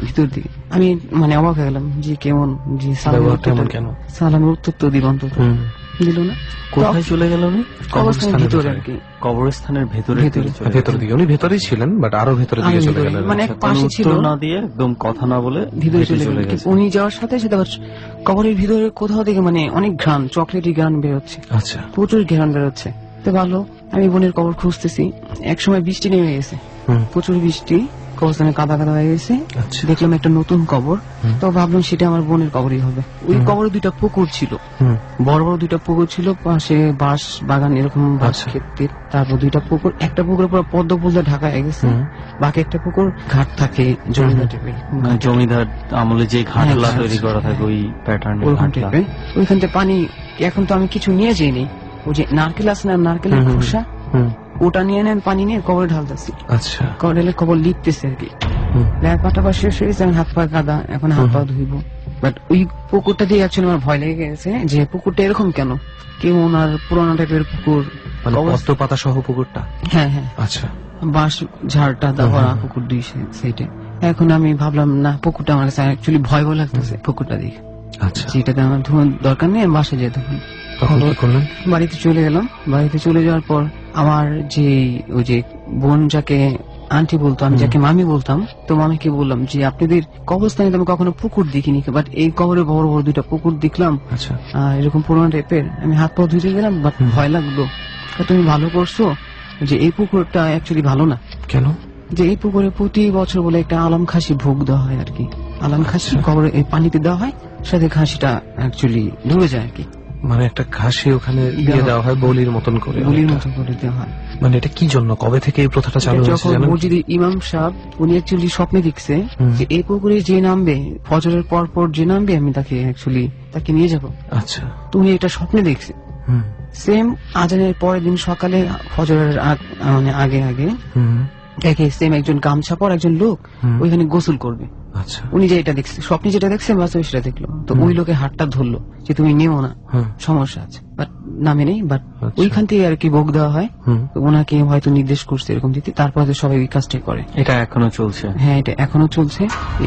Speaker 8: ভিতর দিকে। আমি মানে অবাক হয়ে গেলাম যে কেমন, যে সালামের উত্তর তো দিল, অন্তত দিল না।
Speaker 5: কোথায় চলে গেল উনি?
Speaker 8: কবরস্থানের ভিতরে আর কি।
Speaker 5: কবরস্থানের ভেতরে
Speaker 4: দিকে উনি ভেতরেই ছিলেন, বাট আরো ভেতরের দিকে চলে গেলেন।
Speaker 8: মানে পাশে ছিল
Speaker 5: না দিয়ে একদম কথা না বলে
Speaker 8: ভিতরে চলে গেল। উনি যাওয়ার সাথে সাথে কবরের ভিতরে কোথাও থেকে মানে অনেক ঘ্রাণ, চকলেটি ঘ্রাণ বেরোচ্ছে।
Speaker 4: আচ্ছা,
Speaker 8: প্রচুর ঘ্রাণ বেরোচ্ছে। তো ভালো, আমি বোনের কবর খুঁজতেছি। এক সময় বৃষ্টি নেমে গেছে, প্রচুর বৃষ্টি, কবরস্থানে কাদা কাদা হয়ে গেছে। দেখলাম একটা নতুন কবর, তো ভাবলাম সেটা আমার বোনের কবরই হবে। ওই কবরে 2টা পুকুর ছিল, বড় বড় 2টা পুকুর ছিল, পাশে বাঁশ বাগান, এরকম বাঁশ ক্ষেত্রের। তারপর 2টা পুকুর, একটা পুকুরের পুরো পদ্ম ফুল দিয়ে ঢাকা হয়ে গেছে, বাকি একটা পুকুর ঘাট থাকে,
Speaker 5: জমিদার আমলে যে ঘাটলা তৈরি করা থাকে ওই প্যাটার্ন,
Speaker 8: ওইখান থেকে পানি। এখন তো আমি কিছু নিয়ে যাইনি, ওই যে নারকেল আছে না, নারকেলের খোসা, ওটা নিয়ে নেন, পানি নিয়ে কবরে ঢালতেছি।
Speaker 4: আচ্ছা,
Speaker 8: কবর লিপতেছে আর কি। পাটা শেষ হয়ে গেছে, হাত পা কাদা, এখন হাত পা ধুইব। বাট ওই পুকুরটা দিয়ে অ্যাকচুয়ালি আমার ভয় লেগে গেছে যে পুকুরটা এরকম কেন, কেউ ওনার পুরোনো টাইপের পুকুর,
Speaker 4: পদ্ম পাতা সহ পুকুরটা।
Speaker 8: হ্যাঁ হ্যাঁ,
Speaker 4: আচ্ছা,
Speaker 8: বাঁশ ঝাড়টা দেওয়া পুকুর 2 সাইডে। এখন আমি ভাবলাম না, পুকুরটা আমার কাছে অ্যাকচুয়ালি ভয় লাগতেছে পুকুরটা দেখে।
Speaker 4: আচ্ছা,
Speaker 8: যেটাতে আমার ধোয়ার দরকার নেই, বাসে যেয়ে তখন বাড়িতে চলে গেলাম। বাড়িতে চলে যাওয়ার পর আমার যে ওই যে বোন যাকে আন্টি বলতো, আমি যাকে মামি বলতাম, তো মামিকে বললাম যে আপনাদের কবরস্থানে আমি কখনো পুকুর দেখিনি, বাট এই কবরে বড় বড় 2টা পুকুর দেখলাম, এরকম পুরোনো টাইপের। আমি হাত পা ধুতে গেলাম, বাট ভয় লাগলো। তুমি ভালো করছো যে এই পুকুরটা অ্যাকচুয়ালি ভালো না।
Speaker 4: কেন?
Speaker 8: যে এই পুকুরে প্রতি বছর বলে একটা আলম খাসি ভোগ দেওয়া হয় আর কি। আলম খাসি কবরে এই পানিতে দেওয়া হয়, সাথে খাসিটা অ্যাকচুয়ালি ডুবে যায় আর কি।
Speaker 4: মানে একটা ঘাসি ওখানে দিয়ে দেওয়া হয়, বলির মতন করে
Speaker 8: দেওয়া হয়।
Speaker 4: মানে এটা কি জন্য, কবে থেকে এই প্রথাটা চালু হয়েছে?
Speaker 8: যখন মসজিদের ইমাম সাহেব উনি অ্যাকচুয়ালি স্বপ্নে দেখছে যে এই পুকুরে যে নামবে, ফজরের পর যে নামবে, আমি তাকে নিয়ে যাব।
Speaker 4: আচ্ছা,
Speaker 8: তো উনি এটা স্বপ্নে দেখছে। সেম আজানের পরের দিন সকালে, ফজরের মানে আগে দেখে সেম একজন গামছা পর একজন লোক ওইখানে গোসল করবে।
Speaker 4: আচ্ছা,
Speaker 8: উনি যে এটা দেখছে, স্বপ্নে যেটা দেখছে বাস্তবে সেটা দেখলো। তো ওই লোকের হাতটা ধরলো যে তুমি নেও না, সমস্যা আছে, বাট নামে নেই। বাট ওইখান থেকে আর কি ভোগ দেওয়া হয়, ওনাকে হয়তো নির্দেশ করছে এরকম দিতে, তারপর সবাই ওই কাজটাই করে।
Speaker 5: এটা এখনো চলছে?
Speaker 8: হ্যাঁ, এটা এখনো চলছে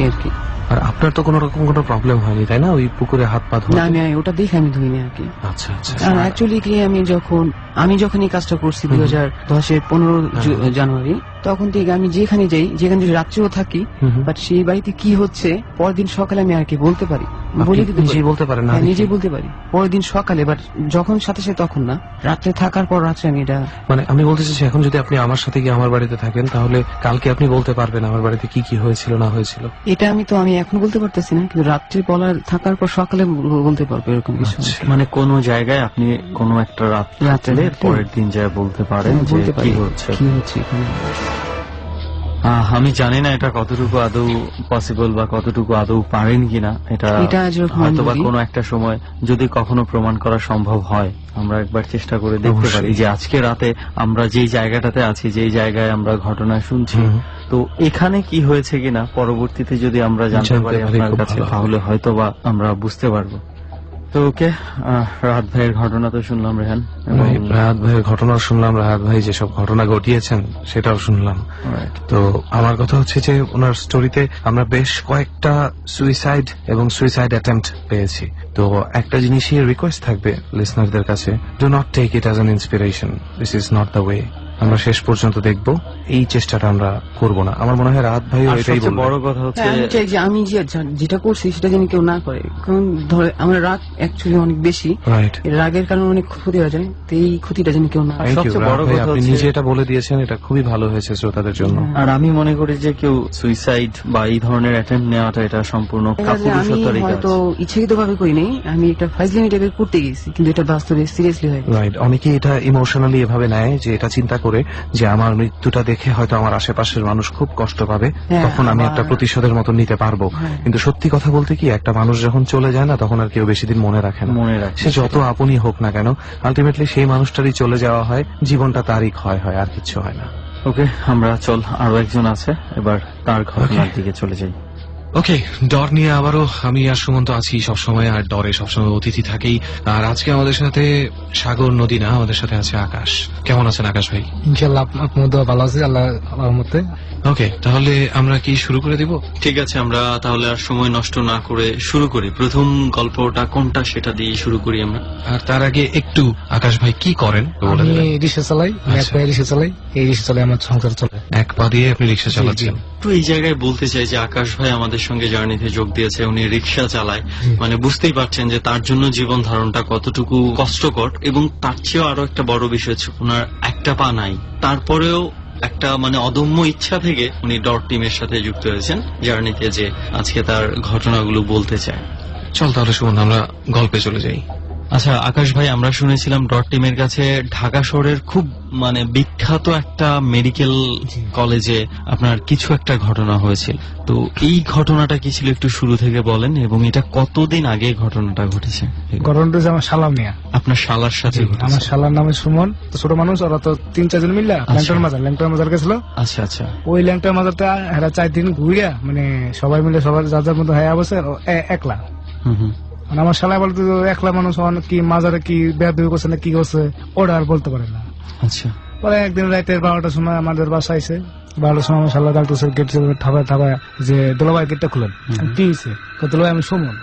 Speaker 8: আর কি।
Speaker 4: আর আপনার তো কোন রকম কোনো প্রবলেম হয়নি, তাই না, ওই পুকুরে হাত পা ধোয়া?
Speaker 8: না, আমি ওটা দেখে আমি ধুইনি আর কি।
Speaker 4: আচ্ছা আচ্ছা।
Speaker 8: আর অ্যাকচুয়ালি কি আমি যখন এই কাজটা করছি 2010-এর 15 জানুয়ারি, তখন থেকে আমি যেখানে যাই, যেখানে রাত্রেও থাকি, বাট সেই বাড়িতে কি হচ্ছে পরের দিন সকালে আমি আর কি বলতে পারি,
Speaker 4: নিজেই বলতে পারেন?
Speaker 8: নিজেই বলতে পারি পরের দিন সকালে, বাট যখন সাথে সাথে তখন না, রাত্রে থাকার পর রাত্রে আমি এটা, মানে
Speaker 4: আমি বলতে চাইছি, এখন যদি আপনি আমার সাথে গিয়ে আমার বাড়িতে থাকেন, তাহলে কালকে আপনি বলতে পারবেন আমার বাড়িতে কি কি হয়েছিল না হয়েছিল?
Speaker 8: এটা আমি এখন বলতে পারতেছি না, কিন্তু রাত্রে বলা থাকার পর সকালে বলতে পারবো এরকম কিছু।
Speaker 5: মানে কোন জায়গায় আপনি কোন একটা রাত্রে পরের দিন যায় বলতে পারেন যে কি হচ্ছে। আমি জানি না এটা কতটুকু আদৌ পসিবল বা কতটুকু আদৌ পারেন কিনা, এটা হয়তো বা কোনো একটা সময় যদি কখনো প্রমাণ করা সম্ভব হয় আমরা একবার চেষ্টা করে দেখতে পারি যে আজকে রাতে আমরা যেই জায়গাটাতে আছি, যেই জায়গায় আমরা ঘটনা শুনছি, তো এখানে কি হয়েছে কিনা পরবর্তীতে যদি আমরা জানতে পারি আপনার কাছে, তাহলে হয়তো বা আমরা বুঝতে পারবো। তো ওকে, রাহাত ভাইয়ের ঘটনা তো শুনলাম রেহান,
Speaker 4: রাহাত ভাইয়ের ঘটনা শুনলাম, রাহাত ভাই যেসব ঘটনা ঘটিয়েছেন সেটাও শুনলাম। তো আমার কথা হচ্ছে যে ওনার স্টোরিতে আমরা বেশ কয়েকটা সুইসাইড এবং সুইসাইড অ্যাটেম্পট পেয়েছি। তো একটা জিনিসই রিকোয়েস্ট থাকবে লিসনারদের কাছে, do not take it as an inspiration, this is not the way. আমরা শেষ পর্যন্ত দেখব, এই চেষ্টাটা আমরা করব না। আমার মনে হয় রাহাত ভাই এটাই বলবেন।
Speaker 5: বড় কথা হচ্ছে
Speaker 8: আমি যেটা করছি সেটা যেন কেউ না করে, কারণ ধরে আমার রাগ অ্যাকচুয়ালি অনেক বেশি, রাগের কারণে অনেক ক্ষতি হয়ে যায়, তো এই ক্ষতিটা যেন কেউ না।
Speaker 5: সবচেয়ে বড় কথা
Speaker 4: আপনি নিজে এটা বলে দিয়েছেন, এটা খুবই ভালো হয়েছে শ্রোতাদের জন্য।
Speaker 5: আর আমি মনে করি যে কেউ সুইসাইড বা এই ধরনের অ্যাটেম্প নেওয়াটা এটা সম্পূর্ণ কাপুরুষতারই কাজ।
Speaker 8: হয়তো ইচ্ছাকৃত ভাবে করি নাই, আমি একটা ফাইজলামি টাইপের করতে গেছি, কিন্তু এটা বাস্তবে সিরিয়াসলি হয়।
Speaker 4: রাইট, অনেকে এটা ইমোশনালি এভাবে নেয় যে এটা চিন্তা করে যে আমার মৃত্যুটা দেখে হয়তো আমার আশেপাশের মানুষ খুব কষ্ট পাবে, তখন আমি একটা প্রতিশোধের মতো নিতে পারবো। কিন্তু সত্যি কথা বলতে কি, একটা মানুষ যখন চলে যায় না, তখন আর কেউ বেশি দিন মনে রাখে না। সে যত আপনই হোক না কেন, আলটিমেটলি সেই মানুষটারই চলে যাওয়া হয়, জীবনটা তারই ক্ষয় হয়, আর কিছু হয় না।
Speaker 5: ওকে, আমরা চল, আরো একজন আছে, এবার তার ঘটনার দিকে চলে যাই।
Speaker 4: ওকে, ডর নিয়ে আবারও আমি আর সুমন্ত আছি সবসময়, আর ডরে সবসময় অতিথি থাকেই। আর আজকে আমাদের সাথে সাগর, নদী না, আমাদের সাথে আছে আকাশ। কেমন আছেন আকাশ ভাই?
Speaker 6: ইনশাআল্লাহ আপনার দোয়া ভালো আছে, আল্লাহর রহমতে।
Speaker 4: ওকে, তাহলে আমরা কি শুরু করে দিব?
Speaker 5: ঠিক আছে, আমরা তাহলে আর সময় নষ্ট না করে শুরু করি। প্রথম গল্পটা কোনটা সেটা দিয়ে শুরু করি আমরা।
Speaker 4: আর তার আগে একটু আকাশ ভাই কি করেন?
Speaker 6: আমি রিক্সা চালাই, এক পায়ে রিক্সা চালাই, এই রিক্সা চালাই আমার সংসার চলে।
Speaker 4: এক পা দিয়ে আপনি রিক্সা চালাচ্ছেন?
Speaker 5: তো এই জায়গায় বলতে চাই যে আকাশ ভাই আমাদের সঙ্গে জার্নিতে যোগ দিয়েছে, উনি রিক্সা চালায়, মানে বুঝতেই পারছেন যে তার জন্য জীবন ধারণটা কতটুকু কষ্টকর। এবং তার চেয়েও আরো একটা বড় বিষয় হচ্ছে ওনার একটা পা নাই, তারপরেও একটা মানে অদম্য ইচ্ছা থেকে উনি ডর টিমের সাথে যুক্ত হয়েছেন জার্নিতে, যে আজকে তার ঘটনাগুলো বলতে চায়।
Speaker 4: চল তাহলে শুনুন, আমরা গল্পে চলে যাই।
Speaker 5: আচ্ছা আকাশ ভাই, আমরা শুনেছিলাম ডট টিমের কাছে ঢাকা শহরের খুব মানে বিখ্যাত একটা মেডিকেল কলেজে আপনার কিছু একটা ঘটনা হয়েছিল। তো এই ঘটনাটা কি ছিল একটু শুরু থেকে বলেন, এবং এটা কতদিন আগে ঘটনাটা ঘটেছে?
Speaker 6: ঘটনাটা আমার শালার নিয়ে।
Speaker 5: আপনার শালার সাথে?
Speaker 6: আমার শালার নামে সুমন, ছোট মানুষ, ওরা তো 3-4 জন মিললা ল্যাংটার মাজার গেছিল।
Speaker 5: আচ্ছা আচ্ছা।
Speaker 6: ওই ল্যাংটার মাজারটা এরা 4 দিন ঘুরিয়া, মানে সবাই মিলে সবার যার যার মতো হ্যাঁ বসে একলা। আমার শালা বলতে একলা মানুষ, কি মাজারে কি বেয়াদবি করছে না কি করছে ওরা আর বলতে পারে না।
Speaker 5: আচ্ছা।
Speaker 6: পরে একদিন রাতের 12টার সময় আমাদের বাসা আইসে, 12টার সময় আমার শালা ডালতেছে গেট ঠাপায় যে দোলাভাই গেটটা খুলেন। কি হয়েছে? দোলাভাই আমি সুমন।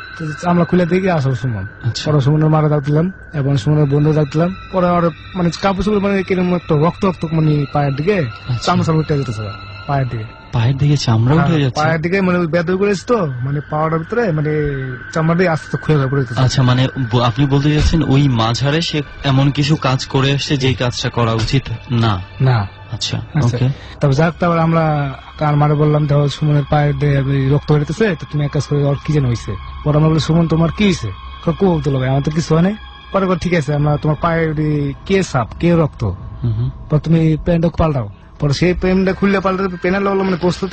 Speaker 6: আমরা খুলে দিকে আসো সুমন। পরে সুমনের মারা ডাকছিলাম এবং সুমনের বন্ধু ডাকছিলাম। পরে আর মানে কাপড় চুপড় মানে কিরকম একটা রক্ত রক্ত মানে পায়ের দিকে চামচা উঠে যেতেছে, পায়ের দিকে
Speaker 5: চামড়া উঠে যাচ্ছে,
Speaker 6: পায়ের দিকে মানে বেদ করেছে তো, মানে পাওয়াটার ভিতরে মানে চামড়া দিয়ে আস্তে খুলে পড়ে।
Speaker 5: আচ্ছা, মানে আপনি বলতে চাচ্ছেন ওই মাঝারে সে এমন কিছু কাজ করে আসছে যেই কাজটা করা উচিত না?
Speaker 6: না।
Speaker 5: আচ্ছা, ওকে।
Speaker 6: তবে যাক, তারপর আমরা কার মারে বললাম, দেখো সুমনের পায়ের দিয়ে রক্ত বেরোতেছে, তো তুমি এক কাজ করে ওর কি যেন হয়েছে। পরে আমরা বলি, সুমন তোমার কি হয়েছে? কো বলতে হবে, আমার তো কিছু হয় নাই। পরে ঠিক আছে, আমরা তোমার পায়ের কে সাপ কে রক্ত, তুমি প্যান্টটা পাল্টাও। পরে সেই প্রেমটা খুললে পাল্টাতে পেনাল হলো, মানে প্রস্তুত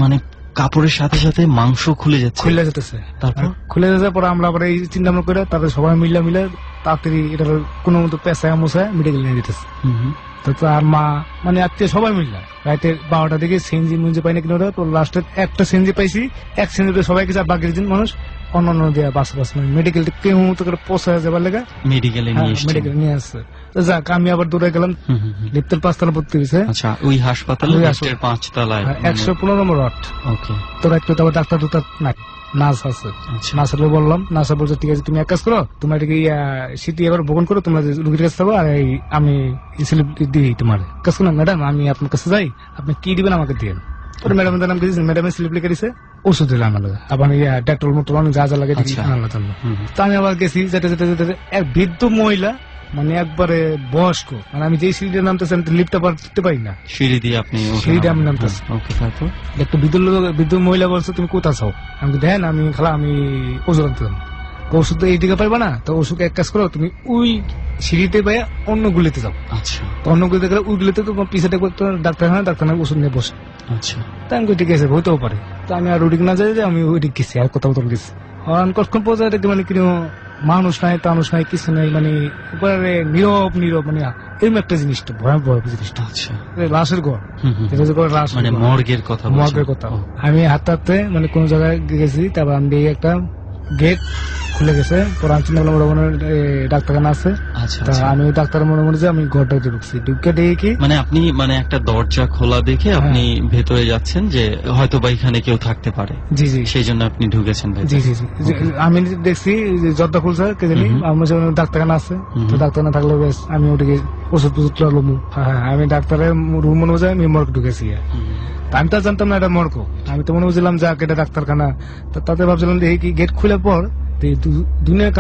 Speaker 5: মানে কাপড়ের সাথে সাথে মাংস খুলে যেতেছে। তারপর
Speaker 6: খুলে যাচ্ছে। পরে আমরা আবার এই চিন্তা ভাবনা করে তাদের সবাই মিলে তাড়াতাড়ি এটা কোনো মতো পেশায় মশায় মেডিকেল নিয়ে যেতেছে। তো আর মা মানে আত্মীয় সবাই মিললে রাতে 12টার দিকে সিএনজি মুঞ্জি পাই না কিনা, তো লাস্টে একটা সিএনজি পাইছি, এক সিএনজি সবাই কিছু, বাকি দিন মানুষ অন্য দিয়ে বাস মেডিকেল কেউ মতো করে পোষায় যাবার লেগে মেডিকেলে নিয়ে আসছে। যাক, আমি আবার দূরে গেলাম, লিফটের 5 তলা ভর্তি হয়েছে।
Speaker 5: আচ্ছা, ওই হাসপাতালে 5 তলায়
Speaker 6: 115 নম্বর ওয়ার্ড।
Speaker 5: ওকে।
Speaker 6: তো একটু তারপর ডাক্তার নাই, নার্স আছে। নার্সের বললাম, নার্সের বলছে ঠিক আছে তুমি এক কাজ করো, তোমার এটাকে সিটি এবার বহন করো, তোমরা রুগীর কাছে যাবো, আর আমি স্লিপ দিই তোমার কাজ করো। ম্যাডাম আমি আপনার কাছে যাই, আপনি কি দিবেন আমাকে দিয়ে। ম্যাডামের নাম দিয়েছি, ম্যাডামের স্লিপ লিখে দিছে, ওষুধ দিলাম আমাদের, আবার ডেটল মটল যা যা লাগে আনার জন্য। তো আমি আবার গেছি, যেতে যেতে যেতে এক বৃদ্ধ মহিলা, মানে একবারে বয়স্ক, মানে আমি যে সিঁড়িতে নামতেছি আমি লিফটটা পারতে পারি না,
Speaker 5: সিঁড়ি দিয়ে আপনি
Speaker 6: সিঁড়িতে আমি নামতেছি। একটা বৃদ্ধ মহিলা বলছে তুমি কোথা চাও? আমি দেখেন আমি খালা আমি ওষুধ আনতাম।
Speaker 9: ওষুধ তো এইদিকে পাইবা না, তো ওষুধ এক কাজ করো, তুমি ওই সিঁড়িতে পাইয়া অন্য গুলিতে যাও।
Speaker 5: আচ্ছা
Speaker 9: তো অন্য গুলিতে গেলে ওই গুলিতে তোমার পিছাতে ডাক্তারখানা ওষুধ নিয়ে বসে।
Speaker 5: আচ্ছা
Speaker 9: তাই আমি ঠিক আছে হইতেও পারে, তো আমি আর ওদিকে না যাই যে আমি ওইদিকে গেছি আর কোথাও গেছি। আর কখন পর্যায়ে দেখি মানে কিনো মানুষ নাই টানুষ নাই কিছু নাই, মানে একবারে নীরব মানে এরকম একটা জিনিসটা ভয়াবহ জিনিসটা।
Speaker 5: আচ্ছা
Speaker 9: লাশের ঘর, এটা যে লাশ
Speaker 5: মানে মর্গের কথা বলছেন?
Speaker 9: মর্গের কথা। আমি হাঁটতে হাঁটতে মানে কোন জায়গায় গেছি, তারপর আমি দেখি একটা গেট খুলে গেছে, পরে আমি চিন্তা করলাম ওটা ডাক্তারখানা আছে।
Speaker 5: আচ্ছা
Speaker 9: তা আমি ওই ডাক্তারের মনে যে আমি ঘরটা ঢুকছি, ঢুকে দেখি
Speaker 5: মানে আপনি মানে একটা দরজা খোলা দেখে আপনি ভেতরে যাচ্ছেন যে হয়তো বা এখানে কেউ থাকতে পারে,
Speaker 9: জি জি
Speaker 5: সেই জন্য আপনি ঢুকেছেন ভেতরে।
Speaker 9: জি জি জি। আমি দেখছি যে জর্দা খুলছে কে জানি, আমার সামনে ডাক্তারখানা আছে, তো ডাক্তারখানা থাকলে বেশ আমি ওদিকে ওষুধ টষুধ লম। হ্যাঁ আমি ডাক্তারের রুম মনে বোঝাই আমি মর্গ ঢুকেছি। আমি তো জানতাম না এটা মর্গ, আমি তো মনে বুঝলাম যাক এটা ডাক্তারখানা। তাতে ভাবছিলাম যে কি গেট খুলে পর দুনিয়ার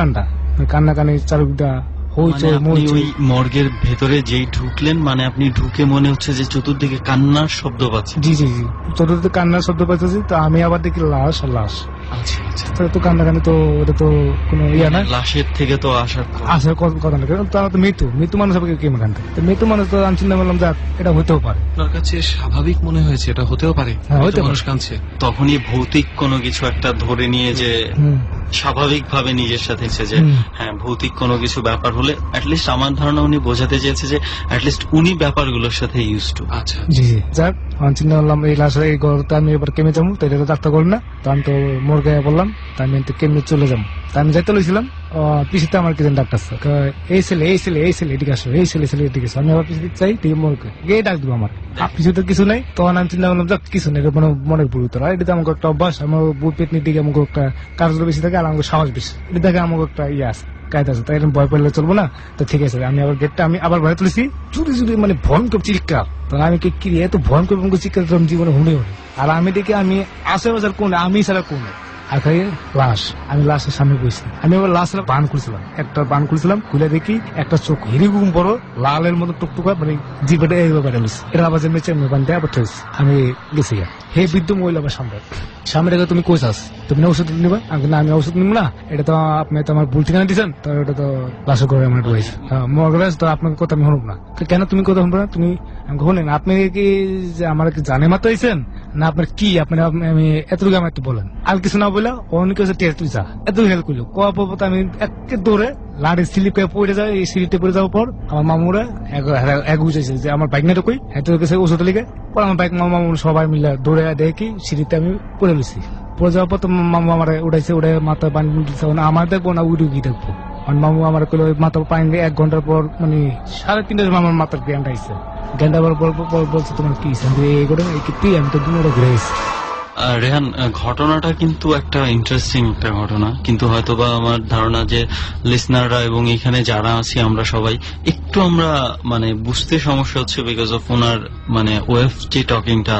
Speaker 9: কান্না কানি চারুকটা হইচই
Speaker 5: আপনি ওই মর্গের ভেতরে যেই ঢুকলেন, মানে আপনি ঢুকে মনে হচ্ছে যে চতুর্দিকে কান্নার শব্দ পাচ্ছেন?
Speaker 9: জি জি জি, চতুর্দিকে কান্নার শব্দ পাচ্ছি। তো আমি আবার দেখি লাশ আর লাশ।
Speaker 5: আচ্ছা আচ্ছা,
Speaker 9: তো কান্নাকানি তো এটা তো কোনো ইয়া না,
Speaker 5: লাশের থেকে তো আসার
Speaker 9: কথা না, তারা তো মৃত্যু মানুষ হবে কেমন কানতে, মৃত্যু মানুষ তো আমি চিন্তা করলাম যাক এটা হইতেও পারে।
Speaker 4: আপনার কাছে স্বাভাবিক মনে হয়েছে এটা হতেও পারে?
Speaker 9: হ্যাঁ হইতে
Speaker 4: মানুষ কাঁদছে,
Speaker 5: তখনই ভৌতিক কোনো কিছু একটা ধরে নিয়ে যে স্বাভাবিক ভাবে নিজের সাথে যে হ্যাঁ ভৌতিক কোনো কিছু ব্যাপার হলে অ্যাটলিস্ট আমার ধারণা উনি বোঝাতে চেয়েছে যে অ্যাটলিস্ট উনি ব্যাপারগুলোর সাথে ইউজ টু।
Speaker 4: আচ্ছা
Speaker 9: জি জি, যাক আমি চিন্তা করলাম এই লাশের এই ঘরটা আমি এবার কেমে যাবো, তো এটা তো ডাক্তার করি না, তো আমি তো মর্গে বললাম, তা আমি কেমনি চলে যাবো। তা আমি যাইতে লইছিলাম, পিছিয়ে আমার কিছু ডাক্তার এই ছেলে এদিকে আসো, এই ছেলে এদিকে আসো। আমি আবার পিছিয়ে চাই দিয়ে মর্গে গিয়ে ডাক দিব আমার পিছু তো কিছু নাই। তখন আমি চিন্তা করলাম যাক কিছু নেই, মানে মনের পুরুতর এটা আমাকে একটা অভ্যাস, আমার বুট পেটনির দিকে আমাকে একটা কার্য বেশি থাকে আর আমাকে সাহস বেশি, এটা দেখে আমাকে একটা ইয়ে আছে কায়দা আছে, তাই এরকম ভয় পেলে চলবো না। তো ঠিক আছে আমি আবার গেটটা আমি আবার ভয় তুলেছি, চুরি মানে ভয়ঙ্কর চিৎকার। তখন আমি কি এত ভয়ঙ্কর চিৎকার জীবনে শুনে আর আমি দেখি আমি আশেপাশের কোন আমি ছাড়া কোন আর খাই লাশ, আমি লাশের সামনে বসছি। আমি আবার লাশের বান খুলছিলাম, একটা বান খুলছিলাম, খুলে দেখি একটা চোখ হিরিগুম বড় লালের মতো টুকটুকা, মানে জিবাটা এইভাবে এটা আবার মেচে বান দেয় আবার ঠেস। আমি গেছি হে বৃদ্ধ মহিলা আমার সামনে রেখে তুমি কই চাস, তুমি না ওষুধ নিবা? আমি ওষুধ নিব না, এটা তো আপনি তো আমার ভুল ঠিকানা দিচ্ছেন, তো এটা তো লাশের ঘরে আমার রয়েছে মর্গরাজ, তো আপনার কথা আমি শুনুক না। কেন তুমি কথা শুনবো না? তুমি শুনেন আপনি কি আমার কি জানে মাত্র আইছেন না আপনার কি আপনার আমি এতটুকু আমার একটু বলেন আর কিছু না বললে অনেক তুই যা এত হেল্প করলো কোয়া পর আমি একে দৌড়ে লাড়ি স্লিপ পড়ে যায়, এই সিঁড়িতে পড়ে যাওয়ার পর আমার মামুরা এক বুঝেছে যে আমার বাইক না কই এত গেছে ওষুধ লিখে পর আমার বাইক মামু সবাই মিলে দৌড়ে দেখি সিঁড়িতে আমি পড়ে গেছি। পড়ে যাওয়ার পর তো মামু আমার উঠাইছে, উঠে মাথায় পানি দিচ্ছে, আমার দেখবো না উঠে গিয়ে দেখবো। আমার মামু আমার মাথা পানি দিয়ে 1 ঘন্টার পর মানে 3:30 আমার মাথার জ্ঞানটা আইসে। জ্ঞানটা আবার বলছে তোমার কি আমি তো দুটো ঘুরে গেছি।
Speaker 5: রেহান, ঘটনাটা কিন্তু একটা ইন্টারেস্টিং একটা ঘটনা, কিন্তু হয়তোবা আমার ধারণা যে লিসনাররা এবং এখানে যারা আছি আমরা সবাই একটু আমরা মানে বুঝতে সমস্যা হচ্ছে বিকজ অফ ওনার মানে ওয়েভ যে টকিংটা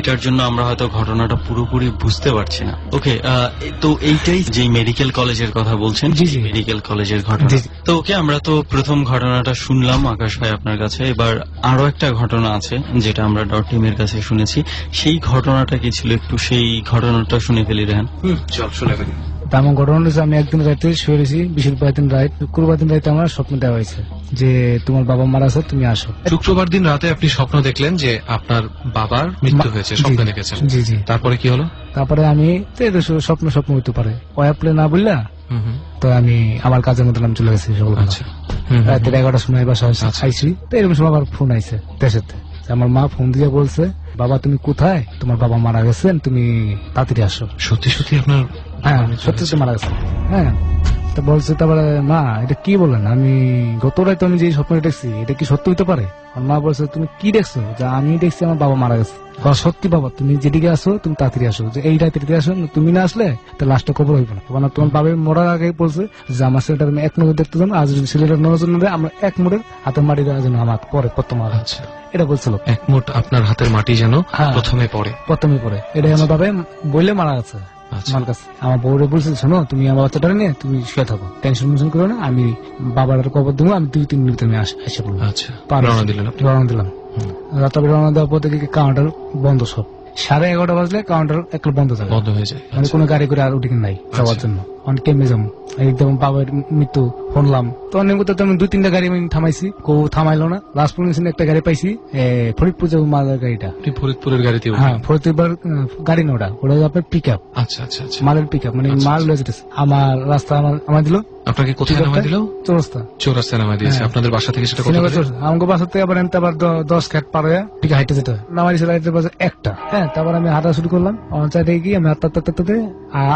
Speaker 5: এটার জন্য আমরা হয়তো ঘটনাটা পুরোপুরি বুঝতে পারছি না। ওকে, তো এইটাই যে মেডিকেল কলেজের কথা বলছেন, মেডিকেল কলেজের ঘটনা। তো ওকে, আমরা তো প্রথম ঘটনাটা শুনলাম আকাশ ভাই আপনার কাছে, এবার আরো একটা ঘটনা আছে যেটা আমরা ডট টিমের কাছে শুনেছি, সেই ঘটনাটা কি ছিল একটু সেই ঘটনাটা শুনে ফেলি রেহান।
Speaker 4: চল শুনে ফেলি।
Speaker 9: আমার ঘটনা হচ্ছে আমি একদিন রাতে শুয়ে রয়েছি, বৃহস্পতিবার দিন রাত, শুক্রবার দিন রাতে আমার স্বপ্ন দেওয়া হয়েছে যে তোমার বাবা মারা আছে তুমি আসো।
Speaker 4: শুক্রবার দিন রাতে আপনি স্বপ্ন দেখলেন যে আপনার বাবার মৃত্যু হয়েছে, স্বপ্ন দেখেছেন?
Speaker 9: জি জি।
Speaker 4: তারপরে কি হলো? তারপরে
Speaker 9: আমি স্বপ্ন হইতে পারে ওয়াপলে না বললা, তো আমি আমার কাজের মধ্যে চলে গেছি সকালবেলা। রাতে 11টার সময় বাসা আইসি, তো এরকম সময় আবার ফোন আইছে দেশেতে, আমার মা ফোন দিয়ে বলছে বাবা তুমি কোথায়, তোমার বাবা মারা গেছেন, তুমি তাড়াতাড়ি আসো।
Speaker 4: সত্যি সত্যি আপনার?
Speaker 9: হ্যাঁ সত্যি সত্যি মারা গেছে। হ্যাঁ, তো বলছে তারপরে মা এটা কি বলেন, আমি গত রাতে আমি যে স্বপ্ন দেখছি এটা কি সত্যি হতে পারে? আমার মা বলছে তুমি কি দেখছো? যে আমি দেখছি আমার বাবা মারা গেছে। সত্যি বাবা তুমি যেদিকে আসো তুমি তাড়াতাড়ি আসো, যে এই রাতে আসো, তুমি না আসলে তো লাস্টটা খবর হইব না। মানে তোমার বাবা মরার আগে বলছে যে আমার ছেলেটা তুমি 1 নজর দেখতে যান, আজ যদি ছেলেটার নজর না দেয় আমরা 1 মুঠের হাতে মাটি দেওয়ার জন্য আমার পরে প্রথম আছে এটা বলছিল।
Speaker 4: 1 মুঠ আপনার হাতের মাটি যেন প্রথমে পড়ে, এটাই আমার বাবা বললে মারা গেছে আমার কাছে। আমার বউরে বলছিল শোনো তুমি আমার বাচ্চাটা নিয়ে তুমি শুয়ে থাকো, টেনশন মেনশন করো না, আমি বাবার খবর দেবো, আমি 2-3 মিনিট আমি এসে পড়বো। রওনা দিলাম। রাতে রওনা দেওয়ার পর দেখি কাউন্টার বন্ধ, সব 11:30 বাজলে কাউন্টার একটু বন্ধ হয়ে যায়, মানে কোনো গাড়ি করে আর উঠে নাই যাওয়ার জন্য।
Speaker 9: অনেক কেমে যাবো একদম বাবার মৃত্যু শুনলাম তো অনেক কথা আমি 2-3টা গাড়ি আমি থামাইছি কেউ থামাইলো না লাস্ট পর্যন্ত একটা গাড়ি পাইছি ফরিদপুর যাবো মালের গাড়িটা।
Speaker 4: আপনি ফরিদপুরের গাড়িতে
Speaker 9: হ্যাঁ ফরিদপুর গাড়ি না ওটা আপনার পিক আপ।
Speaker 4: আচ্ছা আচ্ছা আচ্ছা
Speaker 9: মালের পিক আপ মানে মাল লয়ে যেতেছে আমার রাস্তা আমার দিল।
Speaker 4: আপনাকে কোথায় নামাই দিল? চৌরাস্তা নামাই দিয়েছে। আপনাদের বাসা থেকে সেটা কত?
Speaker 9: আমাকে বাসা থেকে আবার আবার 10 খেট পার হয়ে ঠিক হাইটে যেতে হয়। নামাই দিয়েছে রাইতে বাজে 1টা। হ্যাঁ তারপর আমি হাঁটা শুরু করলাম পঞ্চায়েতে গিয়ে আমি হাঁটতে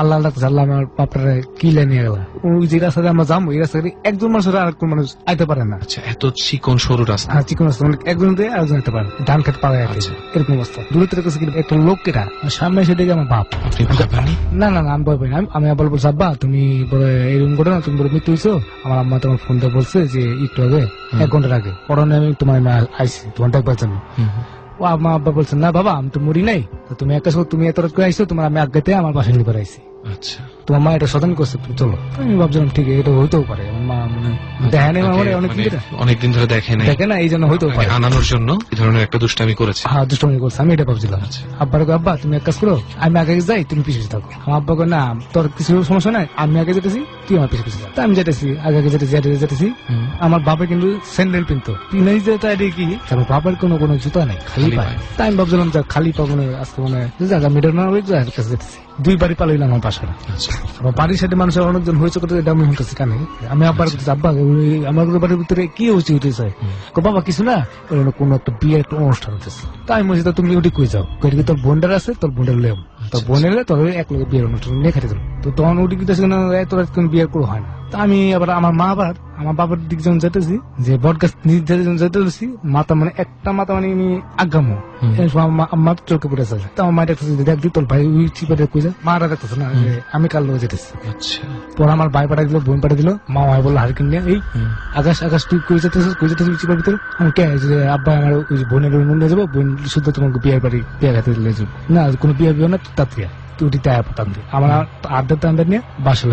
Speaker 9: আল্লাহ আল্লাহ আমার বাপরে কিলে নিয়ে গেলাম। ওই যে রাস্তাতে আমরা যাবো এই রাস্তা একজন মানুষ আরেকজন মানুষ আইতে পারে না।
Speaker 4: আচ্ছা এত চিকন সরু রাস্তা?
Speaker 9: হ্যাঁ চিকন রাস্তা মানে একজন দিয়ে আরেকজন আইতে পারে ধান খেত পাড়ায় এরকম অবস্থা। দূরে থেকে একটা লোক কেটা সামনে এসে দেখে আমার বাপ।
Speaker 4: আপনি ভয় পাননি?
Speaker 9: না না না আমি ভয় পাই না। আমি আবার বলছি আব্বা তুমি এরকম করে না তুমি মৃত্যু হয়েছো। আমার আম্মা তোমার ফোনটা বলছে যে একটু আগে 1 ঘন্টার আগে পরনে আমি তোমার আইসি তোমার দেখবার জন্য। ও আমার আব্বা বলছেন না বাবা আমি তো মরি নাই তুমি এক কাজ করো তুমি এত রাত করে আইসো তোমার আমি আগে আমার বাসায় নিয়ে করে আইসি।
Speaker 4: আচ্ছা
Speaker 9: তোমার মা এটা সদান করছে তুমি চলো। আমি ভাবছিলাম ঠিক এটা হইতেও পারে মা মানে দেখে নেই
Speaker 4: অনেকদিন ধরে দেখে না এই জন্য হইতেও পারে আনানোর জন্য এই ধরনের একটা দুষ্টামি করেছে।
Speaker 9: হ্যাঁ দুষ্টামি করছে আমি এটা ভাবছিলাম। আব্বার আব্বা তুমি এক কাজ করো আমি আগে যাই তুমি পিছিয়ে থাকো। আমার আব্বা কয় না তোর কিছু সমস্যা নাই আমি আগে যেতেছি তুই আমার পিছিয়ে পিছিয়ে তা আমি যেতেছি আগে যেতেছি। আমার বাবা কিন্তু স্যান্ডেল পিনতো পিনাই যে তাই কি আমার বাবার কোনো জুতা নাই খালি পায়। তাই আমি ভাবছিলাম যে খালি পাবো না আজকে মানে জায়গা মিডল না হয়ে যায় কাছে যেতেছি 2 বাড়ি পালাইলাম আমার পাশে। আমার বাড়ির সাথে মানুষের অনেকজন হয়েছে কথা এটা আমি শুনতেছি কানে। আমি আব্বার আব্বা আমার বাড়ির ভিতরে কি হইতেছে বাবা কিছু না কোন একটা বিয়ে একটা অনুষ্ঠান হতেছে। তাই বলছি তুমি ওটি কই যাও তোর বোনটার আছে তোর বোনটার লেম তোর বোনের তোর এক লোক বিয়ের অনুষ্ঠান নিয়ে খেতে যাবো তো তখন ওটি কিতেছে তোর কোন বিয়ে করে হয় না। তা আমি আবার আমার মা আবার আমার বাবার দিক যখন যেতেছি যে বট গাছ যেতেছি মাথা মানে একটা মাথা মানে আমি আগামো আমার চোখে পড়েছে। তো আমার মায়ের দেখ দিই তোর ভাই ওই চিপাটা কই যা মারা দেখতেছে না আমি কাল লোক যেতেছি।
Speaker 4: আচ্ছা
Speaker 9: পর আমার ভাই পাঠা দিল বোন পাঠা দিল মা মায় বললো হারকিন নিয়ে এই আকাশ তুই কই যেতেছিস চিপার ভিতরে আমি কে আব্বা আমার ওই বোনের নিয়ে যাবো বোন শুদ্ধ তোমাকে বিয়ের বাড়ি বিয়ে খাতে দিলে যাবো না কোনো বিয়ে বিয়ে না তাড়িয়া আমার আড্ডা টান নিয়ে বাসা